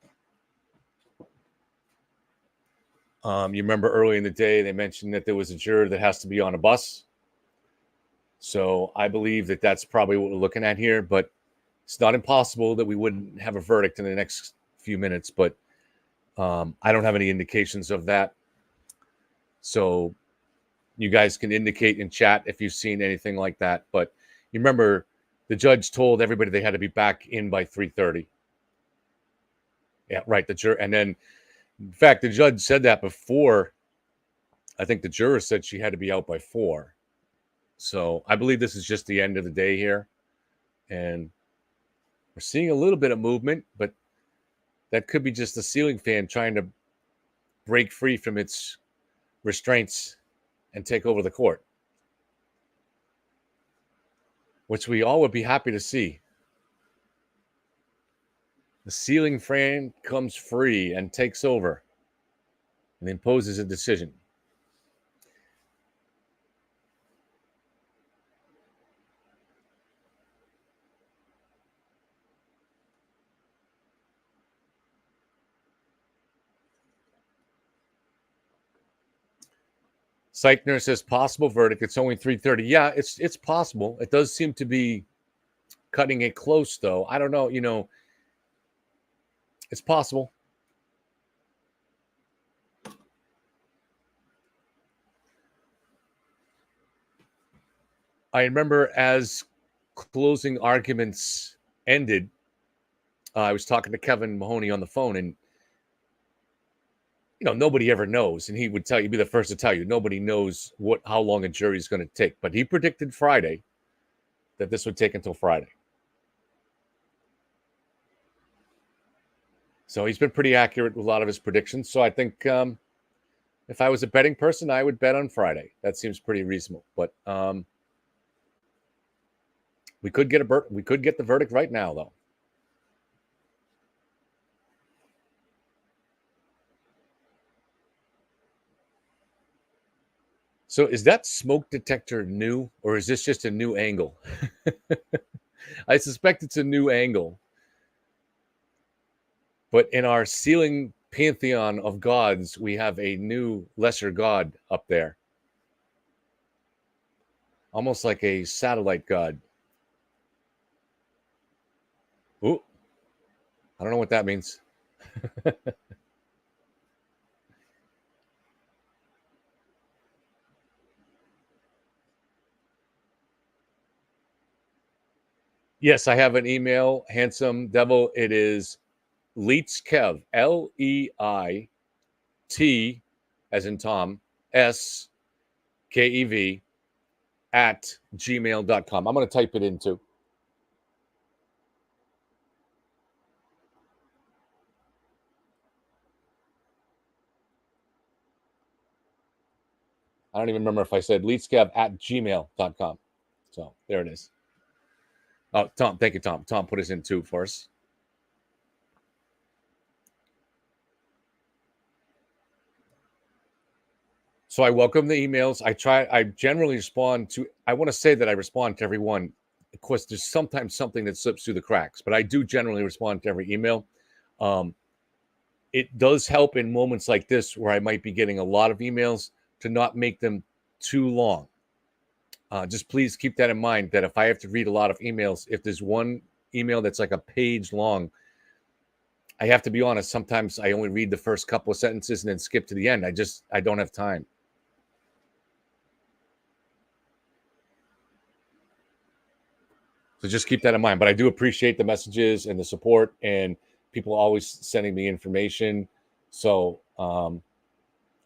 You remember early in the day, they mentioned that there was a juror that has to be on a bus. So I believe that that's probably what we're looking at here, but it's not impossible that we wouldn't have a verdict in the next few minutes, but I don't have any indications of that. So you guys can indicate in chat if you've seen anything like that. But you remember the judge told everybody they had to be back in by 3:30. Yeah, right. The juror, and then in fact, the judge said that before. I think the juror said she had to be out by 4. So I believe this is just the end of the day here. And we're seeing a little bit of movement, but that could be just the ceiling fan trying to break free from its restraints and take over the court, which we all would be happy to see. The ceiling fan comes free and takes over and imposes a decision. Seichner says possible verdict. It's only 3:30. Yeah, it's possible. It does seem to be cutting it close, though. I don't know. You know, it's possible. I remember as closing arguments ended, I was talking to Kevin Mahoney on the phone, and you know, nobody ever knows, and he would tell you, be the first to tell you, nobody knows how long a jury is going to take. But he predicted Friday that this would take until Friday. So he's been pretty accurate with a lot of his predictions. So I think if I was a betting person, I would bet on Friday. That seems pretty reasonable. But we could get the verdict right now, though. So is that smoke detector new, or is this just a new angle? I suspect it's a new angle. But in our ceiling pantheon of gods, we have a new lesser god up there. Almost like a satellite god. Ooh. I don't know what that means. Yes, I have an email, handsome devil. It is Leitzkev, Leit as in Tom, SKEV at gmail.com. I'm going to type it in too. I don't even remember if I said Leitzkev at gmail.com. So there it is. Oh, Tom, thank you, Tom. Tom put us in too for us. So I welcome the emails. I generally respond to, I want to say that I respond to everyone. Of course, there's sometimes something that slips through the cracks, but I do generally respond to every email. It does help in moments like this where I might be getting a lot of emails to not make them too long. Just please keep that in mind, that if I have to read a lot of emails, if there's one email that's like a page long, I have to be honest. Sometimes I only read the first couple of sentences and then skip to the end. I don't have time. So just keep that in mind. But I do appreciate the messages and the support and people always sending me information. So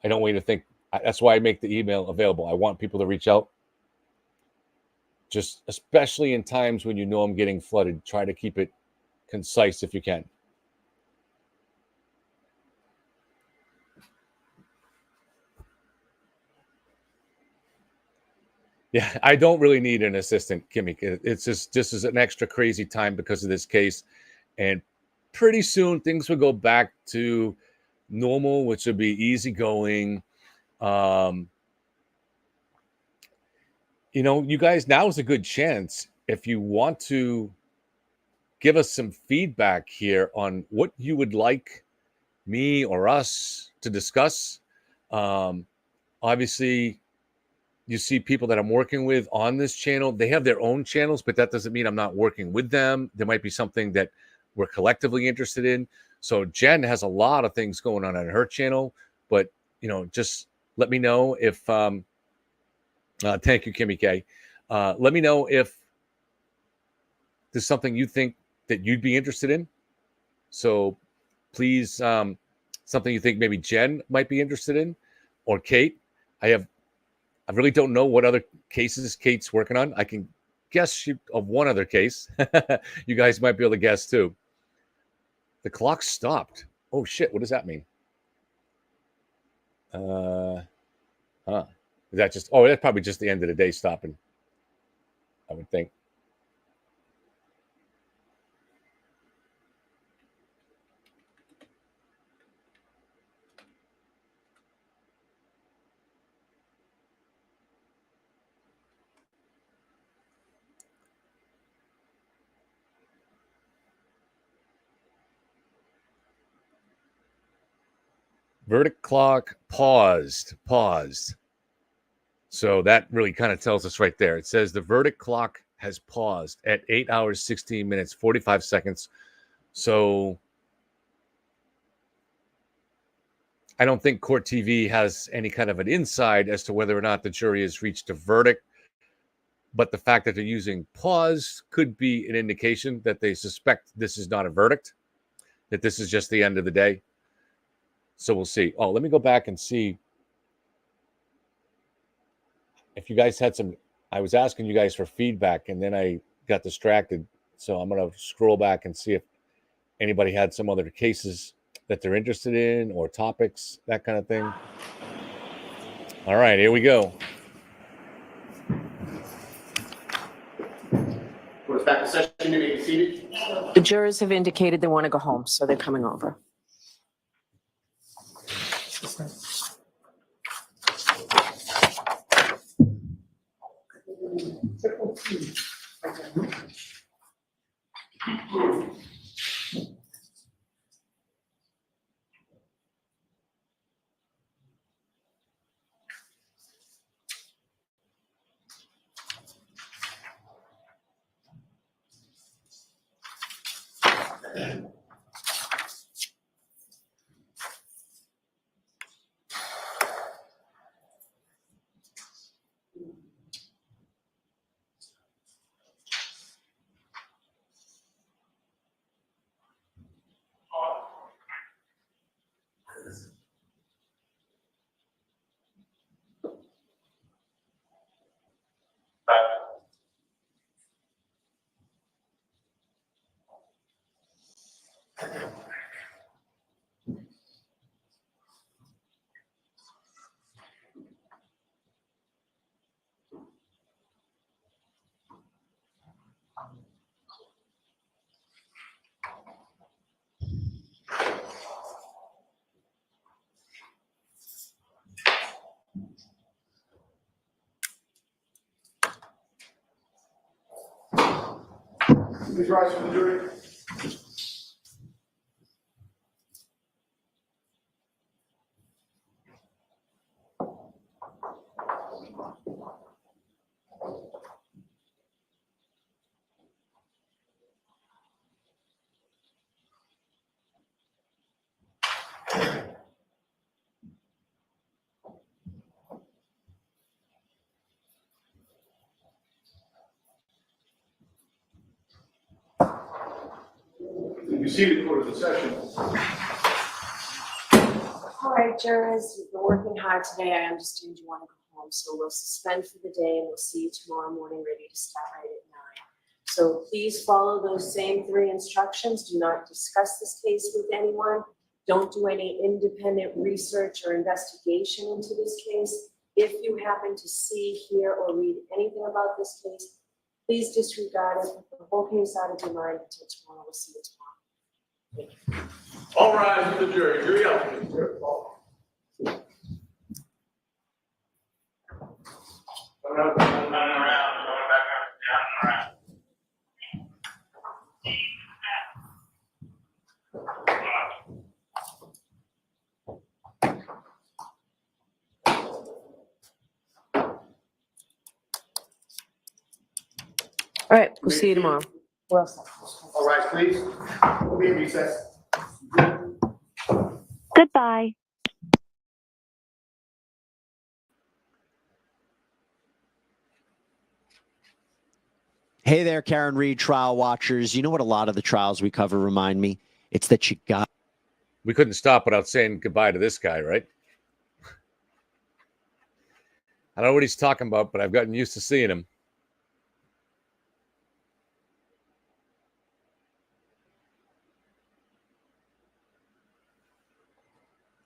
I don't want you to think. That's why I make the email available. I want people to reach out. Just especially in times when you know I'm getting flooded, try to keep it concise if you can. Yeah, I don't really need an assistant, Kimmy. It's just this is an extra crazy time because of this case. And pretty soon things will go back to normal, which would be easygoing. You know, you guys, now is a good chance if you want to give us some feedback here on what you would like me or us to discuss. Obviously, you see people that I'm working with on this channel, they have their own channels, but that doesn't mean I'm not working with them. There might be something that we're collectively interested in. So Jen has a lot of things going on her channel, but you know, just let me know if thank you, Kimmy K. Let me know if there's something you think that you'd be interested in. So please, something you think maybe Jen might be interested in, or Kate. I really don't know what other cases Kate's working on. I can guess of one other case. You guys might be able to guess too. The clock stopped. Oh shit! What does that mean? Is that just? Oh, that's probably just the end of the day stopping. I would think. Verdict clock paused. So that really kind of tells us right there. It says the verdict clock has paused at 8 hours, 16 minutes, 45 seconds. So I don't think Court TV has any kind of an insight as to whether or not the jury has reached a verdict. But the fact that they're using pause could be an indication that they suspect this is not a verdict, that this is just the end of the day. So we'll see. Oh, let me go back and see if you guys had some. I was asking you guys for feedback and then I got distracted. So I'm going to scroll back and see if anybody had some other cases that they're interested in or topics, that kind of thing. All right, here we go. Court is back in session. You may be seated. The jurors have indicated they want to go home, so they're coming over. Please rise for the jury. You see the court of the session. All right, right, jurors, you've been working hard today. I understand you want to go home, so we'll suspend for the day and we'll see you tomorrow morning ready to start right at 9. So please follow those same 3 instructions. Do not discuss this case with anyone. Don't do any independent research or investigation into this case. If you happen to see, hear, or read anything about this case, please disregard it. Put the whole case out of your mind until tomorrow. We'll see you tomorrow. All rise to the jury. Jury out. Going around, going back up, down and around. All right, we'll see you tomorrow. Well said. All right, please. We'll be in recess. Goodbye. Hey there, Karen Reed, trial watchers. You know what a lot of the trials we cover remind me? It's that you got. We couldn't stop without saying goodbye to this guy, right? I don't know what he's talking about, but I've gotten used to seeing him.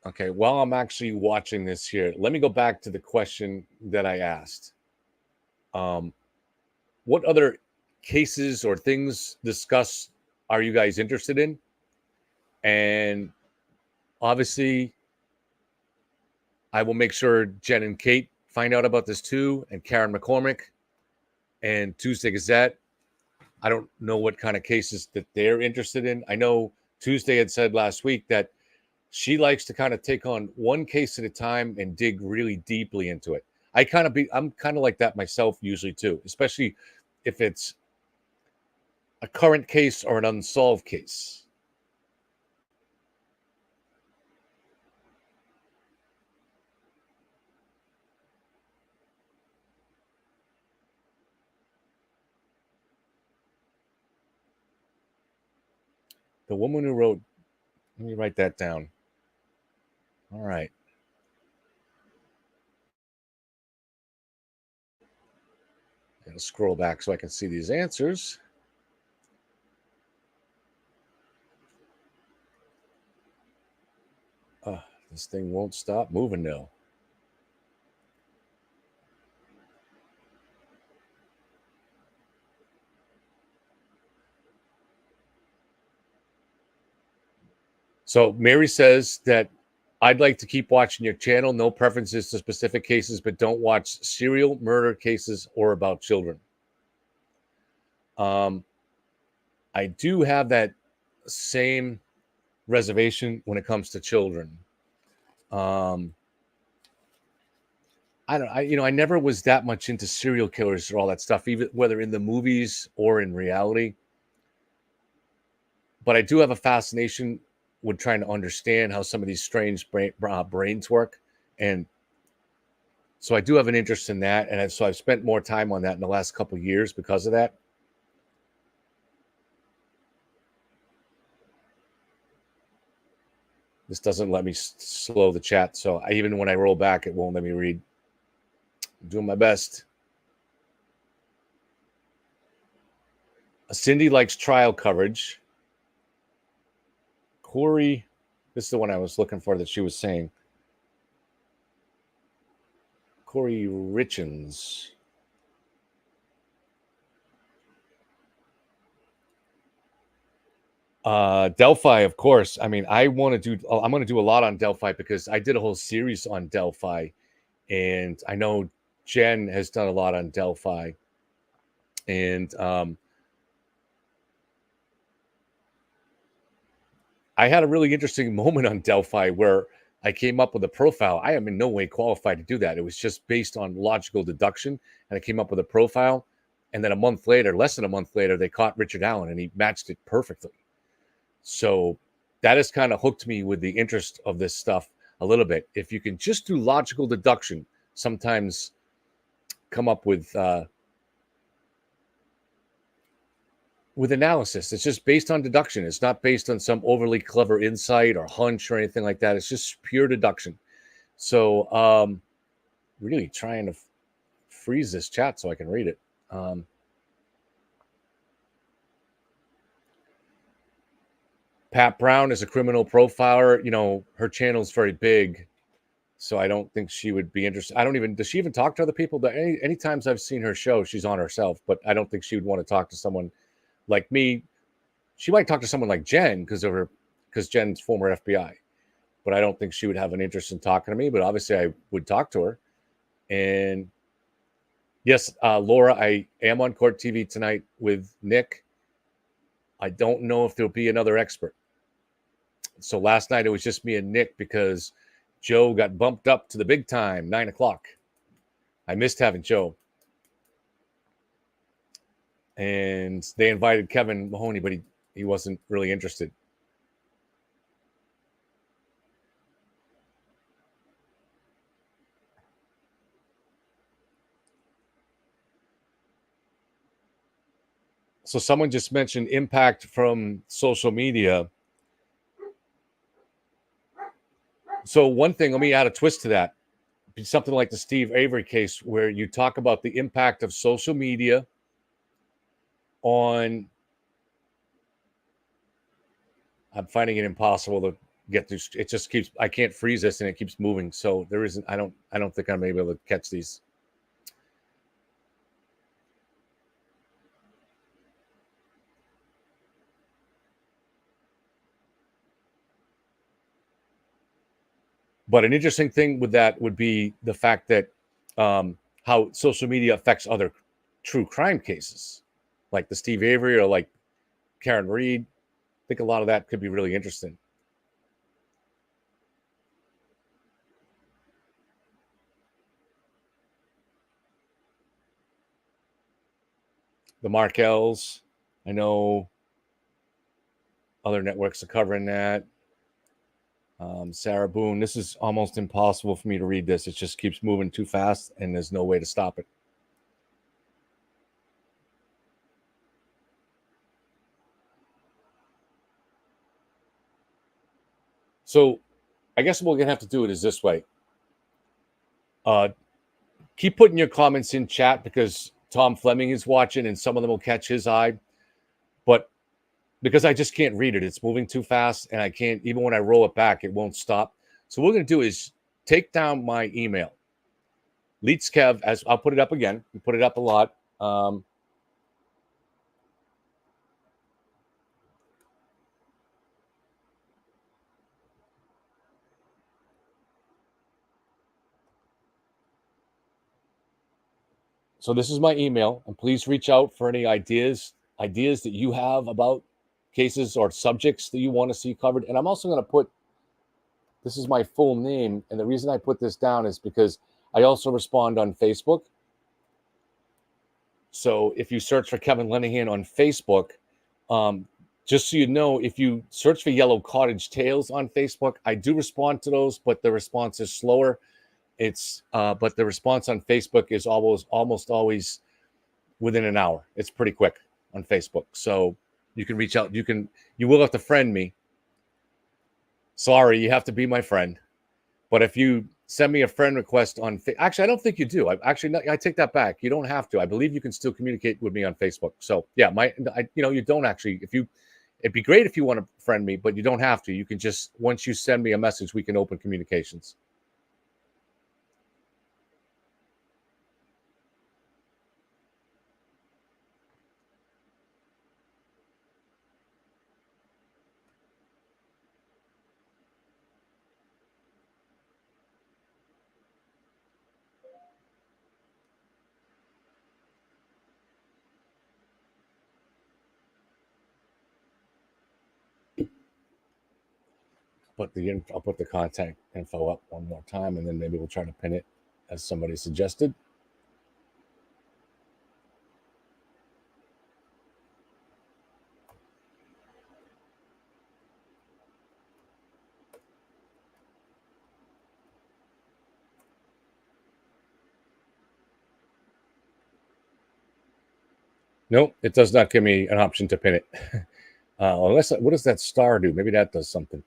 Okay, while I'm actually watching this here, let me go back to the question that I asked. What other cases or things discussed are you guys interested in? And obviously, I will make sure Jen and Kate find out about this too, and Karen McCormick and Tuesday Gazette. I don't know what kind of cases that they're interested in. I know Tuesday had said last week that she likes to kind of take on one case at a time and dig really deeply into it. I'm kind of like that myself usually too, especially if it's a current case or an unsolved case. The woman who wrote, let me write that down. All right. I'll scroll back so I can see these answers. This thing won't stop moving now. So Mary says that I'd like to keep watching your channel. No preferences to specific cases, but don't watch serial murder cases or about children. I do have that same reservation when it comes to children. I never was that much into serial killers or all that stuff, even whether in the movies or in reality. But I do have a fascination with trying to understand how some of these strange brains work. And so I do have an interest in that. And so I've spent more time on that in the last couple of years because of that. This doesn't let me slow the chat. So even when I roll back, it won't let me read. I'm doing my best. Cindy likes trial coverage. Corey, this is the one I was looking for that she was saying. Corey Richens. Delphi, of course. I mean, I'm going to do a lot on Delphi because I did a whole series on Delphi, and I know Jen has done a lot on Delphi. And I had a really interesting moment on Delphi where I came up with a profile. I am in no way qualified to do that. It was just based on logical deduction, and I came up with a profile. And then less than a month later, they caught Richard Allen, and he matched it perfectly. So that has kind of hooked me with the interest of this stuff a little bit. If you can just do logical deduction, sometimes come up with with analysis. It's just based on deduction. It's not based on some overly clever insight or hunch or anything like that. It's just pure deduction. So really trying to freeze this chat so I can read it. Pat Brown is a criminal profiler. You know, her channel is very big, so I don't think she would be interested. Does she even talk to other people? Any times I've seen her show, she's on herself, but I don't think she would want to talk to someone like me. She might talk to someone like Jen because Jen's former FBI, but I don't think she would have an interest in talking to me. But obviously, I would talk to her. And yes, Laura, I am on Court TV tonight with Nick. I don't know if there'll be another expert. So last night it was just me and Nick because Joe got bumped up to the big time, 9 o'clock. I missed having Joe. And they invited Kevin Mahoney, but he wasn't really interested. So someone just mentioned impact from social media. So one thing, let me add a twist to that. Something like the Steve Avery case where you talk about the impact of social media on, I'm finding it impossible to get through. It just keeps, I can't freeze this and it keeps moving. So there isn't, I don't think I'm able to catch these. But an interesting thing with that would be the fact that how social media affects other true crime cases, like the Steve Avery or like Karen Reed. I think a lot of that could be really interesting. The Markells, I know other networks are covering that. Sarah Boone, this is almost impossible for me to read this. It just keeps moving too fast and there's no way to stop it. So I guess what we're going to have to do it is this way. Keep putting your comments in chat because Tom Fleming is watching and some of them will catch his eye. But because I just can't read it, it's moving too fast and I can't, even when I roll it back, it won't stop. So what we're going to do is take down my email. Leetskev, as I'll put it up again. We put it up a lot. So this is my email, and please reach out for any ideas that you have about cases or subjects that you want to see covered. And I'm also going to put, this is my full name, and the reason I put this down is because I also respond on Facebook. So if you search for Kevin Lenihan on Facebook, just so you know, if you search for Yellow Cottage Tales on Facebook, I do respond to those, but the response is slower. But the response on Facebook is almost always within an hour. It's pretty quick on Facebook. So you can reach out. You will have to friend me. Sorry, you have to be my friend. But if you send me a friend request on, actually, I don't think you do. I take that back. You don't have to. I believe you can still communicate with me on Facebook. So yeah, you don't actually. It'd be great if you want to friend me, but you don't have to. You can just, once you send me a message, we can open communications. I'll put the contact info up one more time, and then maybe we'll try to pin it as somebody suggested. Nope, it does not give me an option to pin it. Unless, what does that star do? Maybe that does something.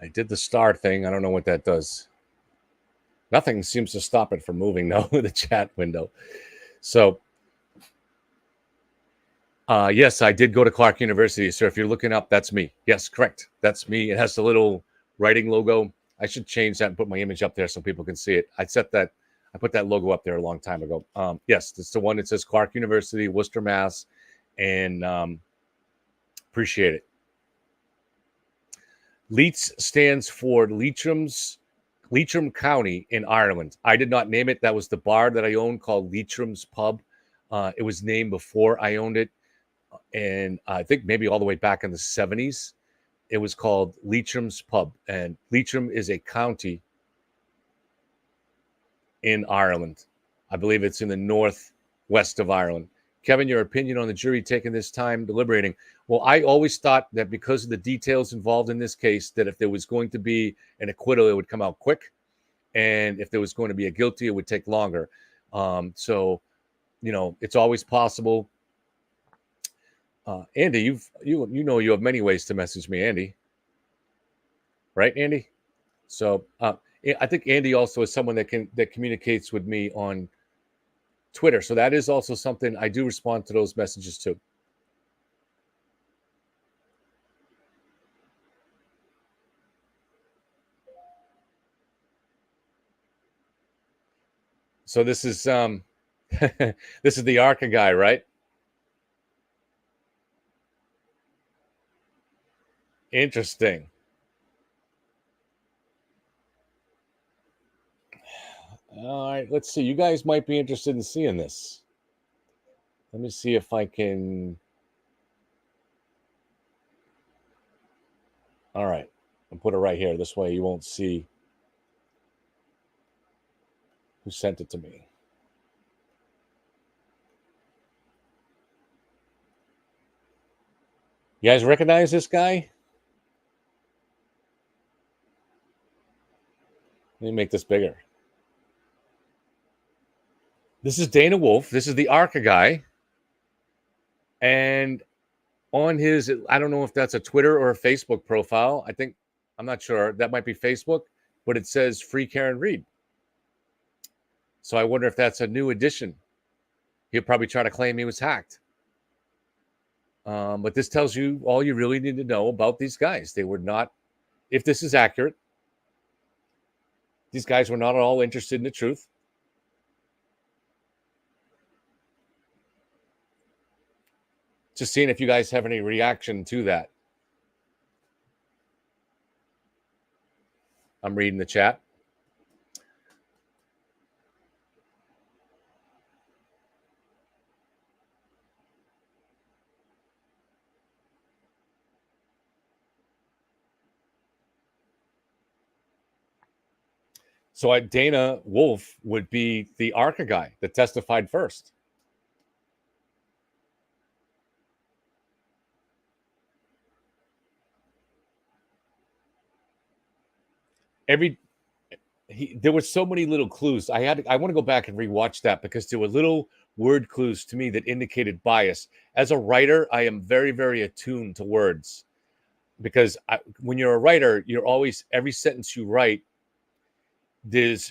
I did the star thing. I don't know what that does. Nothing seems to stop it from moving, though, the chat window. So, yes, I did go to Clark University. So if you're looking up, that's me. Yes, correct. That's me. It has the little writing logo. I should change that and put my image up there so people can see it. I put that logo up there a long time ago. Yes, it's the one that says Clark University, Worcester, Mass. And appreciate it. Leitz stands for Leitrim County in Ireland. I did not name it. That was the bar that I owned called Leitrim's Pub. It was named before I owned it. And I think maybe all the way back in the 70s. It was called Leitrim's Pub. And Leitrim is a county in Ireland. I believe it's in the northwest of Ireland. Kevin, your opinion on the jury taking this time deliberating? Well, I always thought that because of the details involved in this case, that if there was going to be an acquittal, it would come out quick. And if there was going to be a guilty, it would take longer. So, it's always possible. Andy, you have many ways to message me, Andy. Right, Andy? So I think Andy also is someone that communicates with me on Twitter. So that is also something I do respond to those messages too. So this is this is the ARCA guy, right? Interesting. All right, let's see. You guys might be interested in seeing this. Let me see if I can. All right, I'll put it right here. This way you won't see who sent it to me. You guys recognize this guy? Let me make this bigger. This is Dana Wolf. This is the ARCA guy. And on his, I don't know if that's a Twitter or a Facebook profile. I'm not sure. That might be Facebook, but it says Free Karen Reed. So I wonder if that's a new addition. He'll probably try to claim he was hacked. But this tells you all you really need to know about these guys. They were not, if this is accurate, these guys were not at all interested in the truth. Just seeing if you guys have any reaction to that. I'm reading the chat. So Dana Wolf would be the ARCA guy that testified first. There were so many little clues. I want to go back and rewatch that because there were little word clues to me that indicated bias. As a writer, I am very, very attuned to words because when you're a writer, you're always, every sentence you write,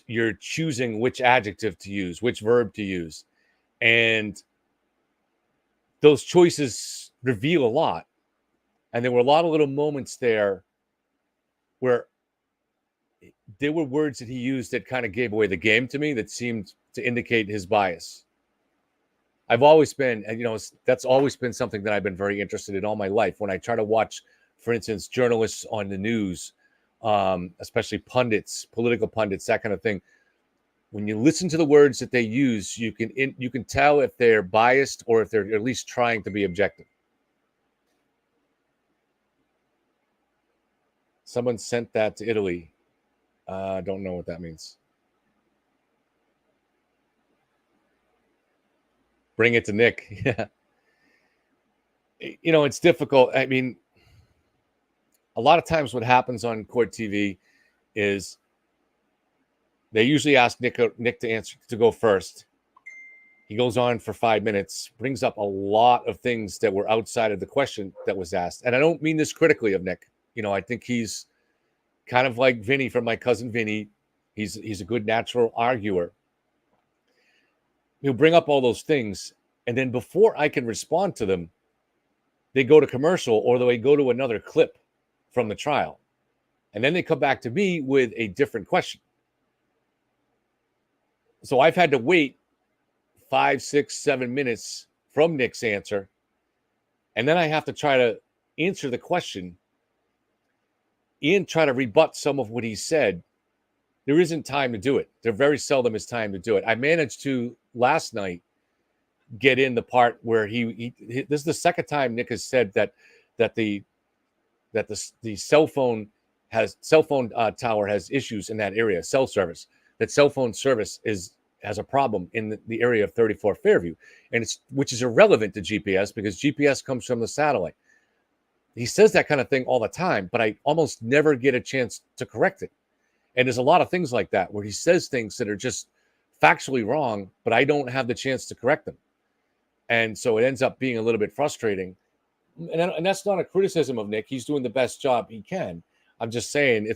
you're choosing which adjective to use, which verb to use. And those choices reveal a lot. And there were a lot of little moments there where there were words that he used that kind of gave away the game to me that seemed to indicate his bias. I've always been, and that's always been something that I've been very interested in all my life. When I try to watch, for instance, journalists on the news, especially pundits, political pundits, that kind of thing, when you listen to the words that they use, you can tell if they're biased or if they're at least trying to be objective. Someone sent that to Italy. I don't know what that means. Bring it to Nick. Yeah. It's difficult. I mean, a lot of times what happens on court TV is they usually ask Nick to go first. He goes on for 5 minutes, brings up a lot of things that were outside of the question that was asked. And I don't mean this critically of Nick. I think he's kind of like Vinny from My Cousin Vinny. He's a good natural arguer. He'll bring up all those things, and then before I can respond to them, they go to commercial or they go to another clip from the trial. And then they come back to me with a different question. So I've had to wait 5, 6, 7 minutes from Nick's answer. And then I have to try to answer the question and try to rebut some of what he said. There isn't time to do it. There very seldom is time to do it. I managed to last night get in the part where he this is the second time Nick has said that the cell phone tower has issues in that area, cell service. That cell phone service has a problem in the area of 34 Fairview, and which is irrelevant to GPS because GPS comes from the satellite. He says that kind of thing all the time, but I almost never get a chance to correct it. And there's a lot of things like that where he says things that are just factually wrong, but I don't have the chance to correct them. And so it ends up being a little bit frustrating. And that's not a criticism of Nick. He's doing the best job he can. I'm just saying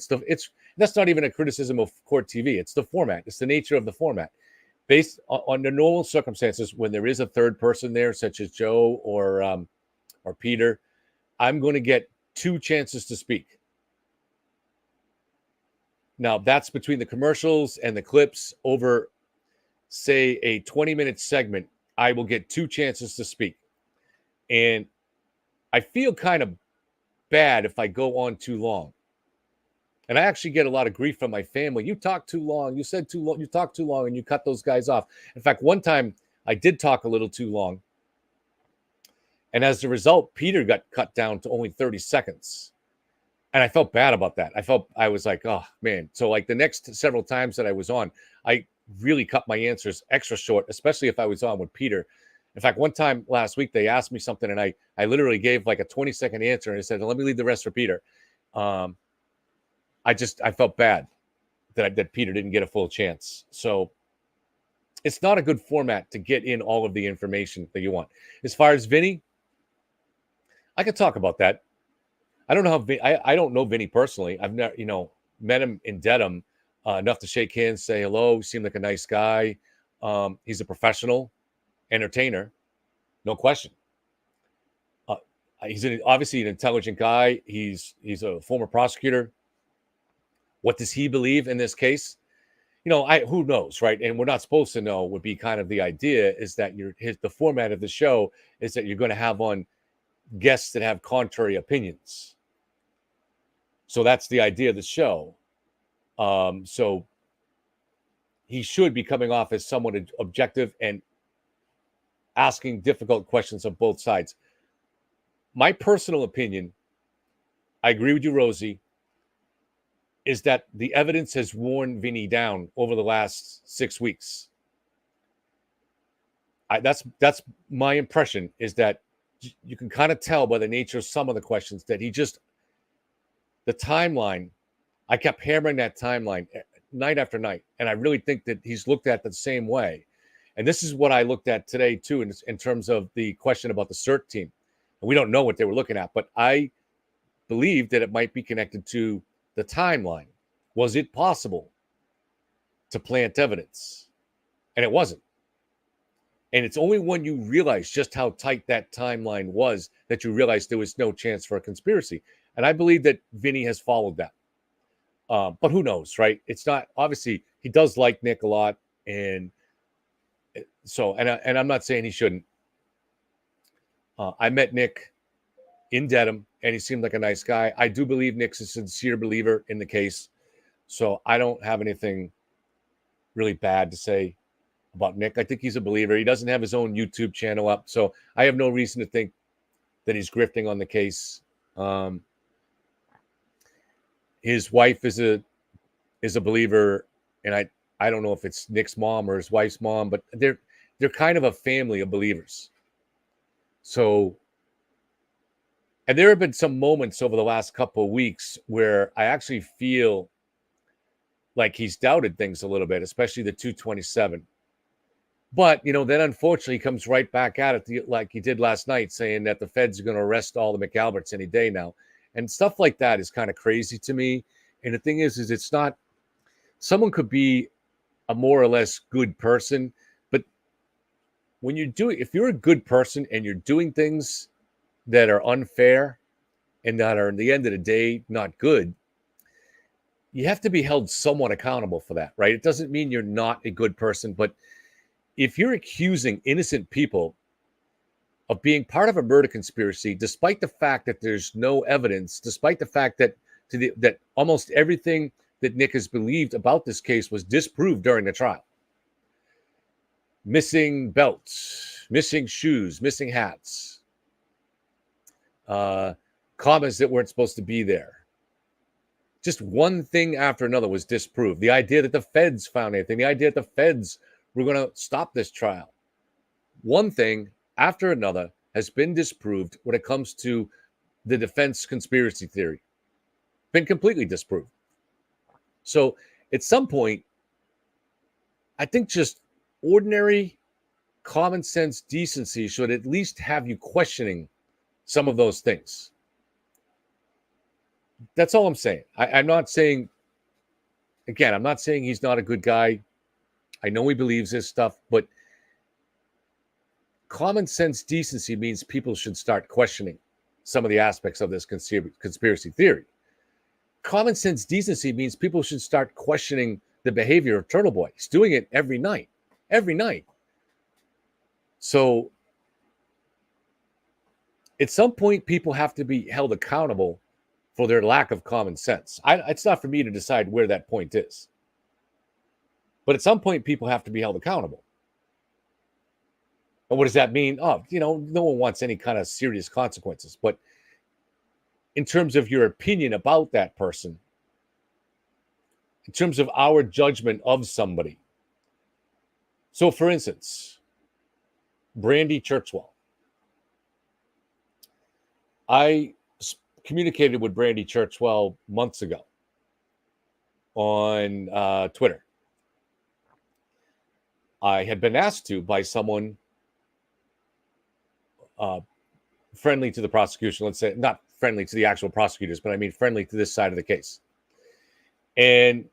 that's not even a criticism of court TV. It's the format. It's the nature of the format. Based on the normal circumstances, when there is a third person there, such as Joe or Peter, I'm going to get 2 chances to speak. Now, that's between the commercials and the clips. Over, say, a 20-minute segment, I will get 2 chances to speak. And I feel kind of bad if I go on too long. And I actually get a lot of grief from my family. You talk too long. You said too long. You talk too long, and you cut those guys off. In fact, one time I did talk a little too long. And as a result, Peter got cut down to only 30 seconds. And I felt bad about that. I was like, oh, man. So like the next several times that I was on, I really cut my answers extra short, especially if I was on with Peter. In fact, one time last week, they asked me something, and I literally gave like a 20-second answer, and I said, let me leave the rest for Peter. I felt bad that Peter didn't get a full chance. So it's not a good format to get in all of the information that you want. As far as Vinny, I could talk about that. I don't know how I don't know Vinny personally. I've never, met him in Dedham enough to shake hands, say hello. He seemed like a nice guy. He's a professional entertainer, no question. He's obviously an intelligent guy. He's a former prosecutor. What does he believe in this case? Who knows, right? And we're not supposed to know. Would be kind of the idea is that the format of the show is that you're going to have on guests that have contrary opinions. So that's the idea of the show. So he should be coming off as somewhat objective and asking difficult questions of both sides. My personal opinion, I agree with you, Rosie, is that the evidence has worn Vinny down over the last 6 weeks. That's my impression, is that you can kind of tell by the nature of some of the questions that the timeline, I kept hammering that timeline night after night. And I really think that he's looked at the same way. And this is what I looked at today, too, in terms of the question about the CERT team. And we don't know what they were looking at, but I believe that it might be connected to the timeline. Was it possible to plant evidence? And it wasn't. And it's only when you realize just how tight that timeline was that you realize there was no chance for a conspiracy. And I believe that Vinny has followed that. But who knows, right? It's not, obviously, he does like Nick a lot. And so, and I'm not saying he shouldn't. I met Nick in Dedham, and he seemed like a nice guy. I do believe Nick's a sincere believer in the case. So I don't have anything really bad to say about Nick. I think he's a believer. He doesn't have his own YouTube channel up. So I have no reason to think that he's grifting on the case. His wife is a believer, and I don't know if it's Nick's mom or his wife's mom, but they're kind of a family of believers. So And there have been some moments over the last couple of weeks where I actually feel like he's doubted things a little bit, especially the 227. But, then unfortunately he comes right back at it like he did last night, saying that the feds are going to arrest all the McAlberts any day now. And stuff like that is kind of crazy to me. And the thing is it's not, someone could be a more or less good person, but when if you're a good person and you're doing things that are unfair and that are, at the end of the day, not good, you have to be held somewhat accountable for that, right? It doesn't mean you're not a good person, but if you're accusing innocent people of being part of a murder conspiracy, despite the fact that there's no evidence, despite the fact that that almost everything that Nick has believed about this case was disproved during the trial. Missing belts, missing shoes, missing hats, comments that weren't supposed to be there. Just one thing after another was disproved. The idea that the feds found anything, the idea that the feds were going to stop this trial. One thing after another has been disproved when it comes to the defense conspiracy theory. Been completely disproved. So at some point, I think just ordinary common sense decency should at least have you questioning some of those things. That's all I'm saying. I'm not saying, again, I'm not saying he's not a good guy. I know he believes this stuff, but common sense decency means people should start questioning some of the aspects of this conspiracy theory. Common sense decency means people should start questioning the behavior of Turtle Boy. He's doing it every night. So at some point, people have to be held accountable for their lack of common sense. It's not for me to decide where that point is. But at some point, people have to be held accountable. And what does that mean? No one wants any kind of serious consequences. But in terms of your opinion about that person, in terms of our judgment of somebody. So, for instance, Brandy Churchwell. I communicated with Brandy Churchwell months ago on Twitter. I had been asked to by someone friendly to the prosecution, let's say, not friendly to the actual prosecutors, but I mean friendly to this side of the case. And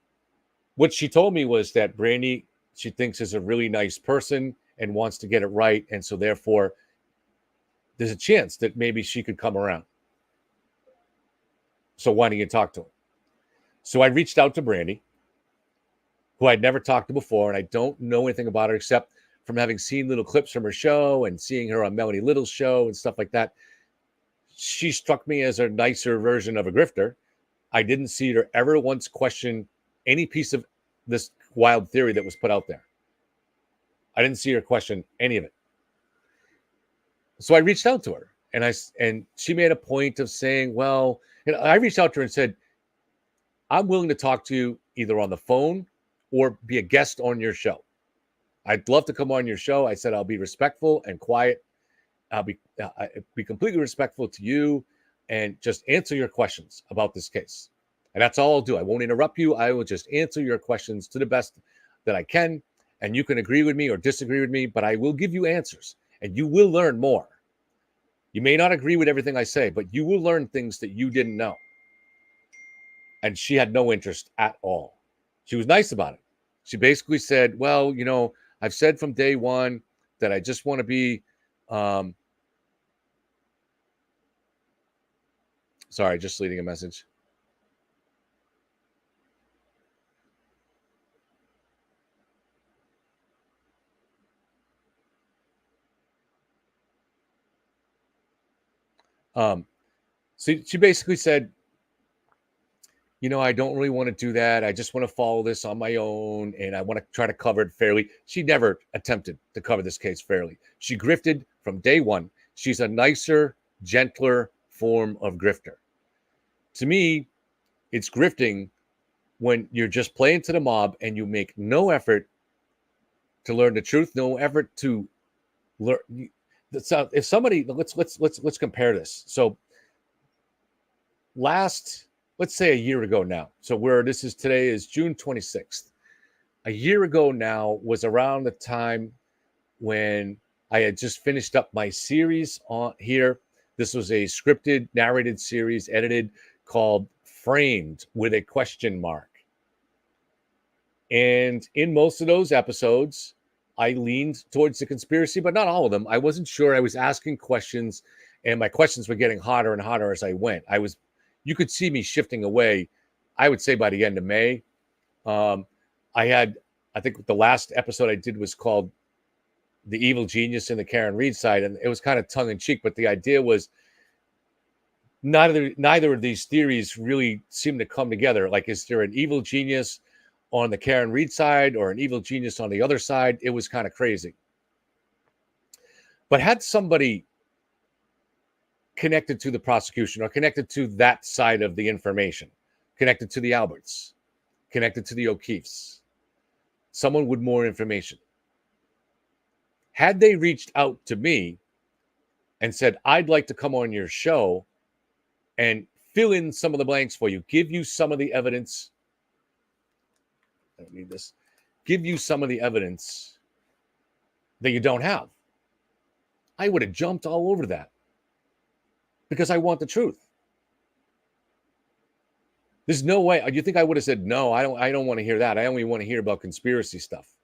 what she told me was that Brandy, she thinks is a really nice person and wants to get it right. And so therefore, there's a chance that maybe she could come around. So why don't you talk to her? So I reached out to Brandy, who I'd never talked to before, and I don't know anything about her except from having seen little clips from her show and seeing her on Melanie Little's show and stuff like that. She struck me as a nicer version of a grifter. I didn't see her ever once question any piece of this wild theory that was put out there. I didn't see her question any of it. So I reached out to her, and she made a point of saying, well, I reached out to her and said, I'm willing to talk to you either on the phone or be a guest on your show. I'd love to come on your show. I said, I'll be respectful and quiet. I'll be completely respectful to you and just answer your questions about this case. And that's all I'll do. I won't interrupt you. I will just answer your questions to the best that I can. And you can agree with me or disagree with me, but I will give you answers and you will learn more. You may not agree with everything I say, but you will learn things that you didn't know. And she had no interest at all. She was nice about it. She basically said, well, I've said from day one that I just want to be, sorry, just leaving a message. So she basically said, I don't really want to do that. I just want to follow this on my own, and I want to try to cover it fairly. She never attempted to cover this case fairly. She grifted from day one. She's a nicer, gentler form of grifter. To me, it's grifting when you're just playing to the mob and you make no effort to learn the truth, no effort to learn. So if somebody, let's compare this. So let's say a year ago now. So today is June 26th. A year ago now was around the time when I had just finished up my series on here. This was a scripted, narrated series, edited, called Framed with a question mark. And in most of those episodes, I leaned towards the conspiracy, but not all of them. I wasn't sure. I was asking questions, and my questions were getting hotter and hotter as I went. You could see me shifting away, I would say by the end of May. I think the last episode I did was called The Evil Genius in the Karen Reed Side, and it was kind of tongue in cheek, but the idea was neither of these theories really seem to come together. Like, is there an evil genius on the Karen Reed side or an evil genius on the other side? It was kind of crazy. But had somebody connected to the prosecution or connected to that side of the information, connected to the Alberts, connected to the O'Keefes, someone with more information, had they reached out to me and said, I'd like to come on your show and fill in some of the blanks for you, give you some of the evidence. I don't need this. Give you some of the evidence that you don't have, I would have jumped all over that because I want the truth. There's no way. You think I would have said, no, I don't want to hear that. I only want to hear about conspiracy stuff.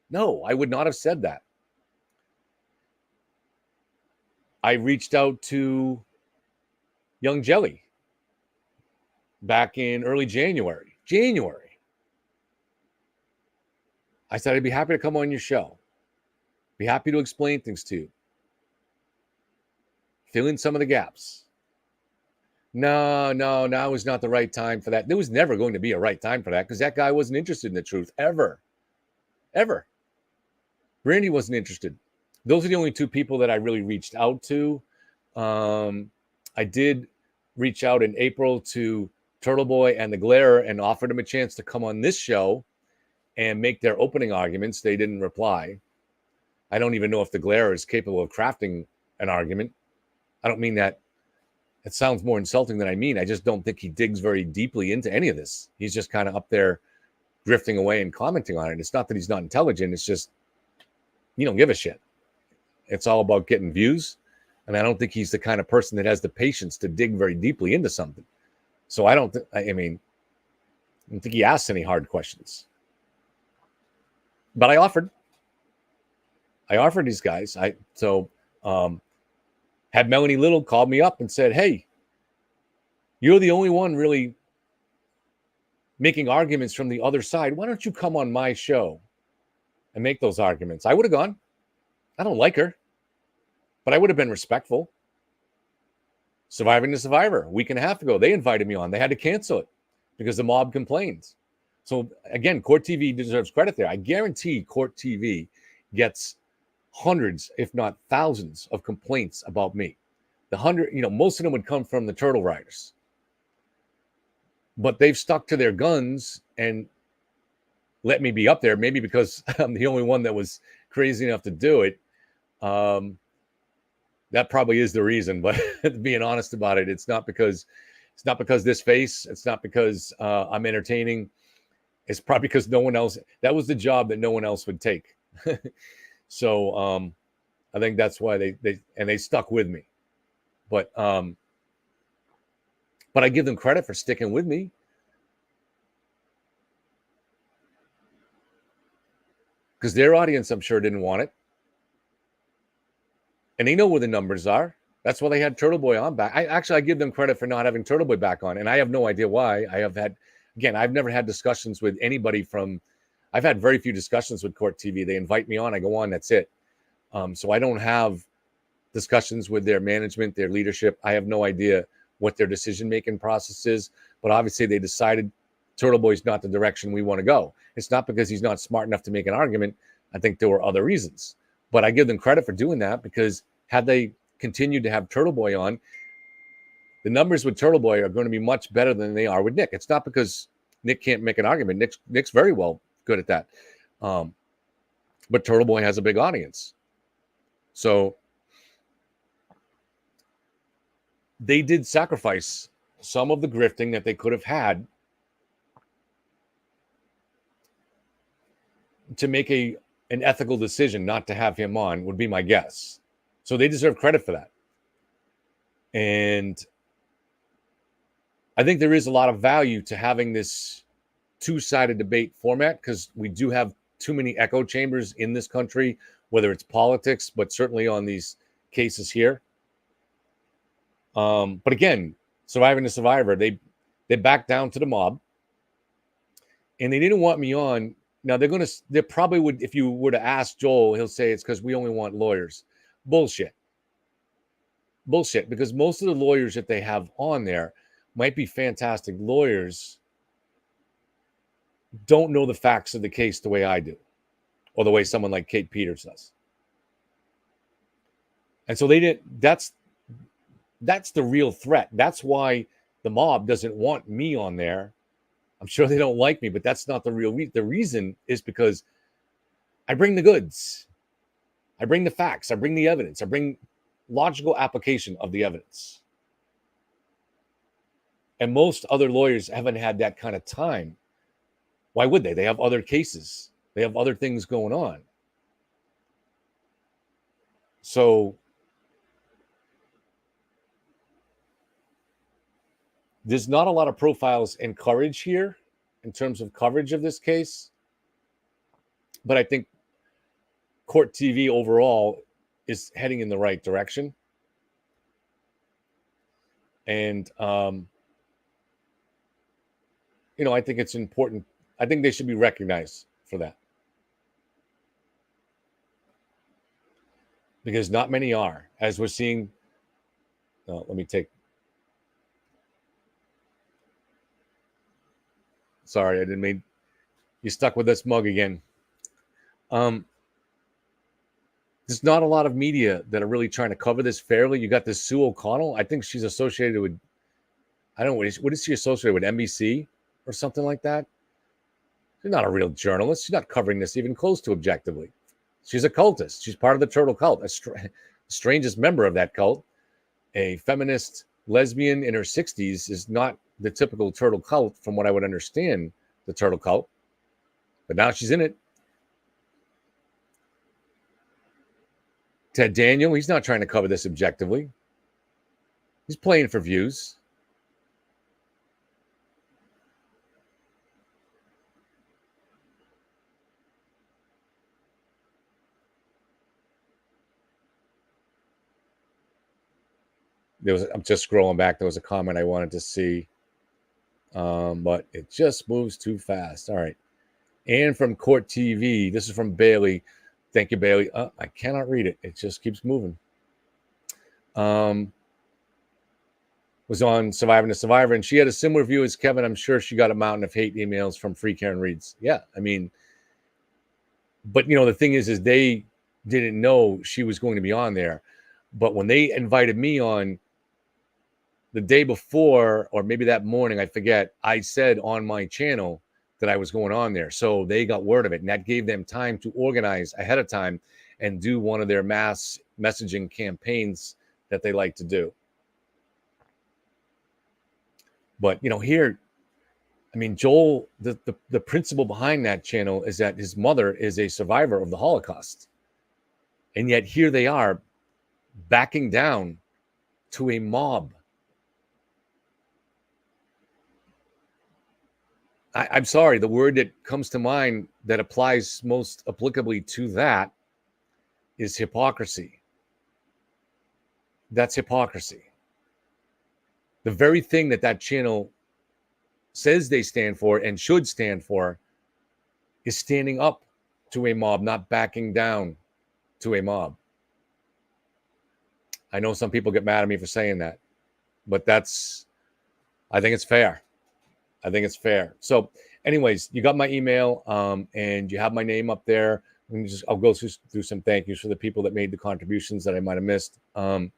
No, I would not have said that. I reached out to Young Jelly back in early January. I said, I'd be happy to come on your show. Be happy to explain things to you. Fill in some of the gaps. No, now is not the right time for that. There was never going to be a right time for that because that guy wasn't interested in the truth ever. Brandy wasn't interested. Those are the only two people that I really reached out to. I did reach out in April to Turtle Boy and the Glare and offered them a chance to come on this show and make their opening arguments. They didn't reply. I don't even know if the Glare is capable of crafting an argument. I don't mean that. It sounds more insulting than I mean. I just don't think he digs very deeply into any of this. He's just kind of up there drifting away and commenting on it. It's not that he's not intelligent. It's just, you don't give a shit. It's all about getting views. And I don't think he's the kind of person that has the patience to dig very deeply into something. So I don't think he asks any hard questions. But I offered these guys. Had Melanie Little called me up and said, hey, you're the only one really making arguments from the other side. Why don't you come on my show and make those arguments? I would have gone. I don't like her, but I would have been respectful. Surviving the Survivor, a week and a half ago, they invited me on. They had to cancel it because the mob complained. So again, Court TV deserves credit there. I guarantee Court TV gets hundreds, if not thousands, of complaints about me. Most of them would come from the Turtle Riders. But they've stuck to their guns and let me be up there, maybe because I'm the only one that was crazy enough to do it. That probably is the reason, but being honest about it, it's not because this face, it's not because I'm entertaining. It's probably because no one else, that was the job that no one else would take. So I think that's why they stuck with me. But I give them credit for sticking with me. Because their audience, I'm sure, didn't want it. And they know where the numbers are. That's why they had Turtle Boy on back. I give them credit for not having Turtle Boy back on. And I have no idea why. I've never had discussions with anybody I've had very few discussions with Court TV. They invite me on, I go on, that's it. So I don't have discussions with their management, their leadership. I have no idea what their decision-making process is. But obviously they decided Turtle Boy's not the direction we want to go. It's not because he's not smart enough to make an argument. I think there were other reasons. But I give them credit for doing that because had they continued to have Turtle Boy on, the numbers with Turtle Boy are going to be much better than they are with Nick. It's not because Nick can't make an argument. Nick's very well good at that. But Turtle Boy has a big audience. So they did sacrifice some of the grifting that they could have had to make an ethical decision not to have him on, would be my guess. So they deserve credit for that. And I think there is a lot of value to having this two-sided debate format, because we do have too many echo chambers in this country, whether it's politics, but certainly on these cases here. But again, Surviving the Survivor, they backed down to the mob, and they didn't want me on. Now they probably would, if you were to ask Joel, he'll say it's because we only want lawyers. Bullshit, because most of the lawyers that they have on there might be fantastic lawyers, don't know the facts of the case the way I do, or the way someone like Kate Peters does. And so they didn't, that's the real threat. That's why the mob doesn't want me on there. I'm sure they don't like me, but that's not the real reason. The reason is because I bring the goods. I bring the facts. I bring the evidence. I bring logical application of the evidence. And most other lawyers haven't had that kind of time. Why would they? They have other cases. They have other things going on. So there's not a lot of profiles and courage here in terms of coverage of this case. But I think Court TV overall is heading in the right direction. And, I think it's important. I think they should be recognized for that. Because not many are, as we're seeing. Sorry, I didn't mean. You stuck with this mug again. There's not a lot of media that are really trying to cover this fairly. You got this Sue O'Connell. I think she's associated with, I don't know, what is she associated with, NBC or something like that? She's not a real journalist. She's not covering this even close to objectively. She's a cultist. She's part of the Turtle cult, a strangest member of that cult. A feminist lesbian in her 60s is not the typical Turtle cult, from what I would understand the Turtle cult. But now she's in it. Ted Daniel, he's not trying to cover this objectively. He's playing for views. I'm just scrolling back. There was a comment I wanted to see, but it just moves too fast. All right. And from Court TV, this is from Bailey. Thank you, Bailey. I cannot read it. It just keeps moving. Was on Surviving the Survivor, and she had a similar view as Kevin. I'm sure she got a mountain of hate emails from Free Karen Reads. Yeah, I mean, but the thing is they didn't know she was going to be on there. But when they invited me on the day before, or maybe that morning, I forget, I said on my channel that I was going on there. So they got word of it, and that gave them time to organize ahead of time and do one of their mass messaging campaigns that they like to do. But, here, I mean, Joel, the principle behind that channel is that his mother is a survivor of the Holocaust. And yet here they are backing down to a mob. I'm sorry, the word that comes to mind that applies most applicably to that is hypocrisy. That's hypocrisy. The very thing that channel says they stand for and should stand for is standing up to a mob, not backing down to a mob. I know some people get mad at me for saying that, but I think it's fair. I think it's fair. So anyways, you got my email, and you have my name up there. I'll go through some thank yous for the people that made the contributions that I might have missed. But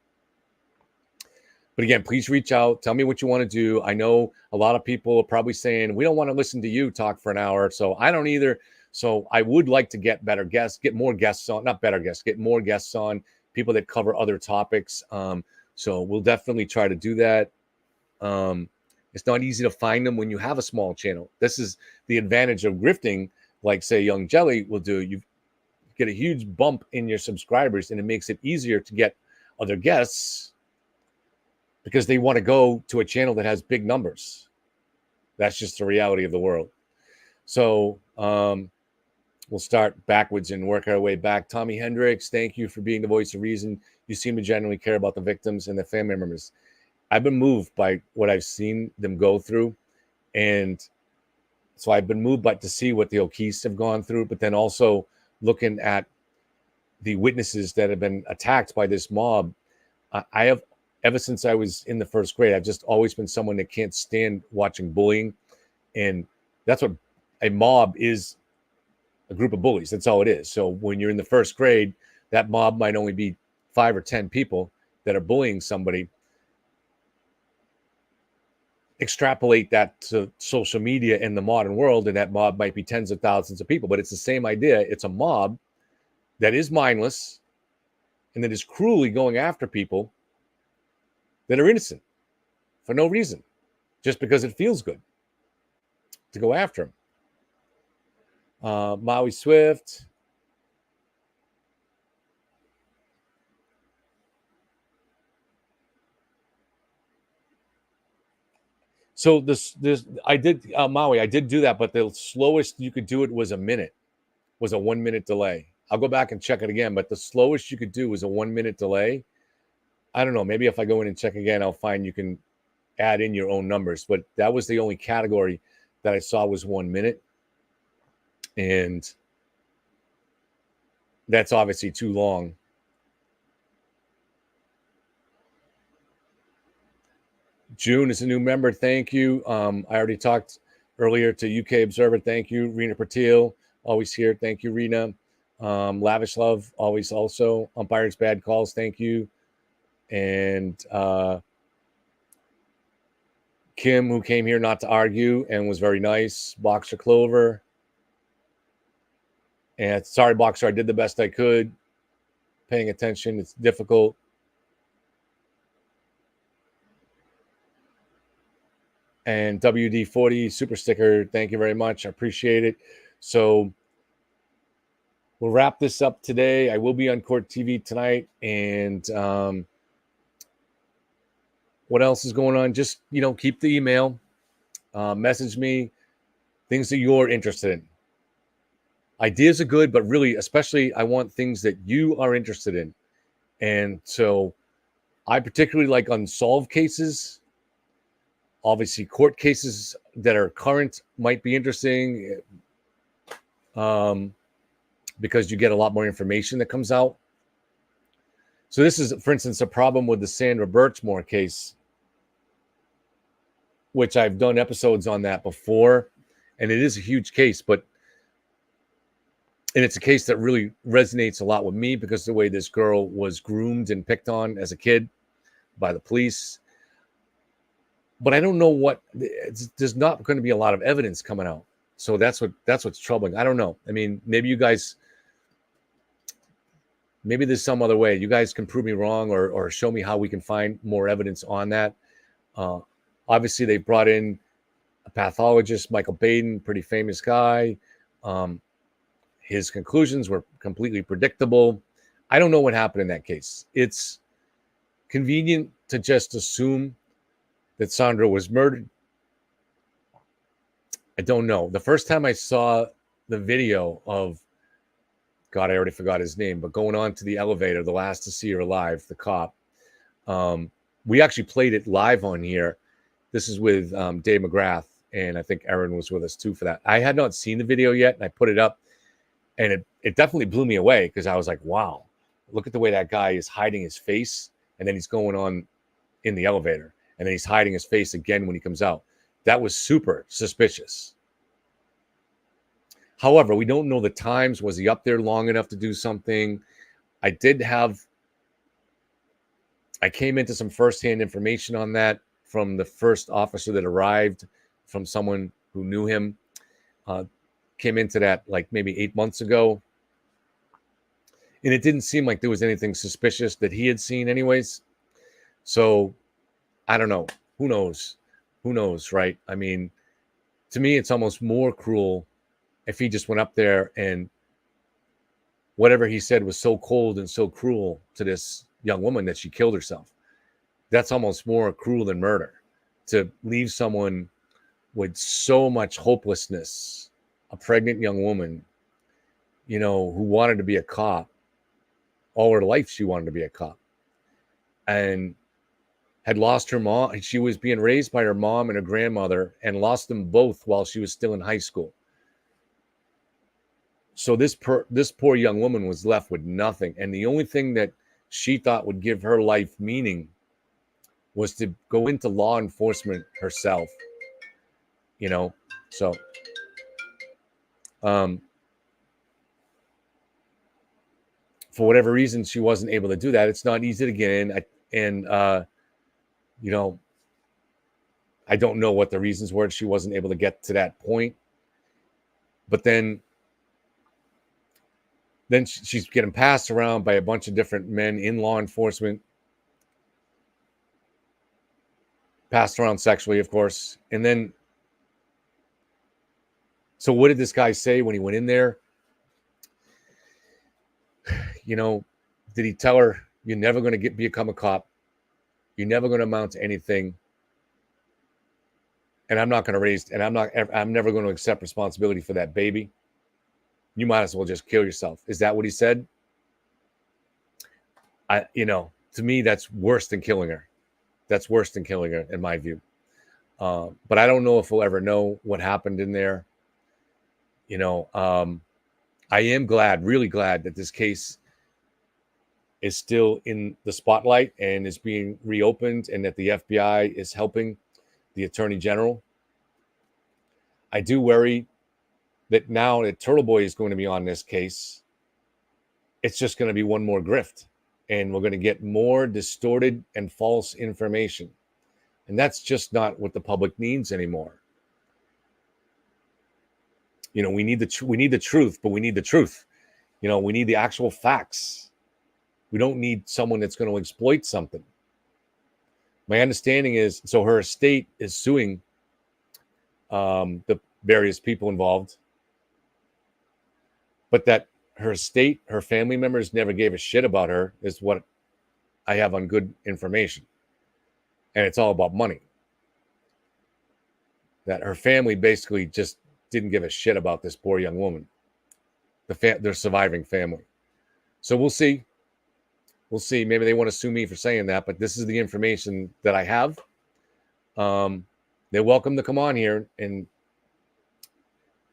again, please reach out. Tell me what you want to do. I know a lot of people are probably saying, we don't want to listen to you talk for an hour. So I don't either. So I would like to get better guests, get more guests on, not better guests, get more guests on, people that cover other topics. So we'll definitely try to do that. It's not easy to find them when you have a small channel. This is the advantage of grifting, like say Young Jelly will do. You get a huge bump in your subscribers, and it makes it easier to get other guests because they want to go to a channel that has big numbers. That's just the reality of the world. So we'll start backwards and work our way back. Tommy Hendricks, thank you for being the voice of reason. You seem to genuinely care about the victims and their family members. I've been moved by what I've seen them go through. And so I've been moved by to see what the O'Keefes have gone through, but then also looking at the witnesses that have been attacked by this mob. I have, ever since I was in the first grade, I've just always been someone that can't stand watching bullying. And that's what a mob is, a group of bullies. That's all it is. So when you're in the first grade, that mob might only be 5 or 10 people that are bullying somebody. Extrapolate that to social media in the modern world, and that mob might be tens of thousands of people, but it's the same idea. It's a mob that is mindless and that is cruelly going after people that are innocent for no reason, just because it feels good to go after them. Maui Swift. So this I did Maui, I did do that, but the slowest you could do it was a minute, was a 1 minute delay. I'll go back and check it again, but the slowest you could do was a 1 minute delay. I don't know, maybe if I go in and check again, I'll find you can add in your own numbers, but that was the only category that I saw was 1 minute. And that's obviously too long. June is a new member. Thank you. I already talked earlier to UK Observer. Thank you. Rena Patil, always here. Thank you, Rena. Lavish Love, always also. Umpires Bad Calls. Thank you. And Kim, who came here not to argue and was very nice. Boxer Clover. And sorry, Boxer, I did the best I could. Paying attention, it's difficult. And WD40 super sticker, thank you very much. I appreciate it. So we'll wrap this up today. I will be on Court TV tonight. And what else is going on? Just, keep the email. Message me things that you're interested in. Ideas are good, but really, especially, I want things that you are interested in. And so I particularly like unsolved cases. Obviously, court cases that are current might be interesting because you get a lot more information that comes out. So this is, for instance, a problem with the Sandra Birchmore case, which I've done episodes on that before. And it is a huge case, and it's a case that really resonates a lot with me because the way this girl was groomed and picked on as a kid by the police. But I don't know there's not going to be a lot of evidence coming out. So that's what's troubling. I don't know. I mean, maybe there's some other way. You guys can prove me wrong or show me how we can find more evidence on that. Obviously, they brought in a pathologist, Michael Baden, pretty famous guy. His conclusions were completely predictable. I don't know what happened in that case. It's convenient to just assume that Sandra was murdered. I don't know. The first time I saw the video of, God, I already forgot his name, but going on to the elevator, the last to see her alive, the cop. We actually played it live on here. This is with Dave McGrath, and I think Erin was with us too for that. I had not seen the video yet, and I put it up, and it definitely blew me away because I was like, wow, look at the way that guy is hiding his face, and then he's going on in the elevator. And then he's hiding his face again when he comes out. That was super suspicious. However, we don't know the times. Was he up there long enough to do something? I came into some firsthand information on that from the first officer that arrived, from someone who knew him. Came into that like maybe 8 months ago. And it didn't seem like there was anything suspicious that he had seen anyways. So I don't know. who knows? Who knows, right? I mean, to me, it's almost more cruel if he just went up there and whatever he said was so cold and so cruel to this young woman that she killed herself. That's almost more cruel than murder, to leave someone with so much hopelessness, a pregnant young woman, you know, who wanted to be a cop. All her life, she wanted to be a cop, and had lost her mom. She was being raised by her mom and her grandmother and lost them both while she was still in high school. So this poor young woman was left with nothing. And the only thing that she thought would give her life meaning was to go into law enforcement herself, you know? So, for whatever reason, she wasn't able to do that. It's not easy to get in. You know, I don't know what the reasons were. She wasn't able to get to that point. But then she's getting passed around by a bunch of different men in law enforcement, passed around sexually, of course. And then, so what did this guy say when he went in there? You know, did he tell her, you're never going to become a cop? You're never going to amount to anything. And I'm never going to accept responsibility for that baby. You might as well just kill yourself. Is that what he said? To me, that's worse than killing her. That's worse than killing her, in my view. But I don't know if we'll ever know what happened in there. You know, I am glad, really glad, that this case is still in the spotlight and is being reopened, and that the FBI is helping the Attorney General. I do worry that now that Turtle Boy is going to be on this case, it's just going to be one more grift, and we're going to get more distorted and false information. And that's just not what the public needs anymore. You know, we need the truth, but we need the truth. You know, we need the actual facts. We don't need someone that's going to exploit something. My understanding is, so her estate is suing the various people involved, but that her estate, her family members never gave a shit about her, is what I have on good information. And it's all about money. That her family basically just didn't give a shit about this poor young woman, their surviving family. So we'll see. We'll see. Maybe they want to sue me for saying that, but this is the information that I have. They're welcome to come on here and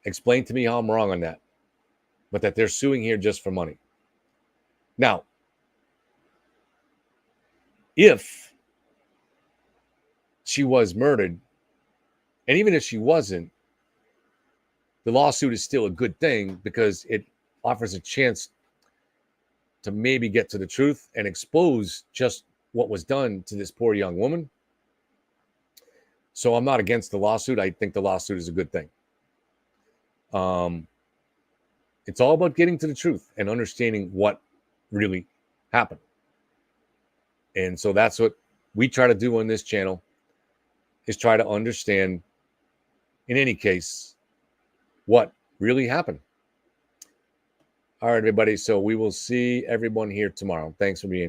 explain to me how I'm wrong on that, but that they're suing here just for money. Now, if she was murdered, and even if she wasn't, the lawsuit is still a good thing because it offers a chance to maybe get to the truth and expose just what was done to this poor young woman. So I'm not against the lawsuit. I think the lawsuit is a good thing. It's all about getting to the truth and understanding what really happened. And so that's what we try to do on this channel, is try to understand, in any case, what really happened. All right, everybody. So we will see everyone here tomorrow. Thanks for being here.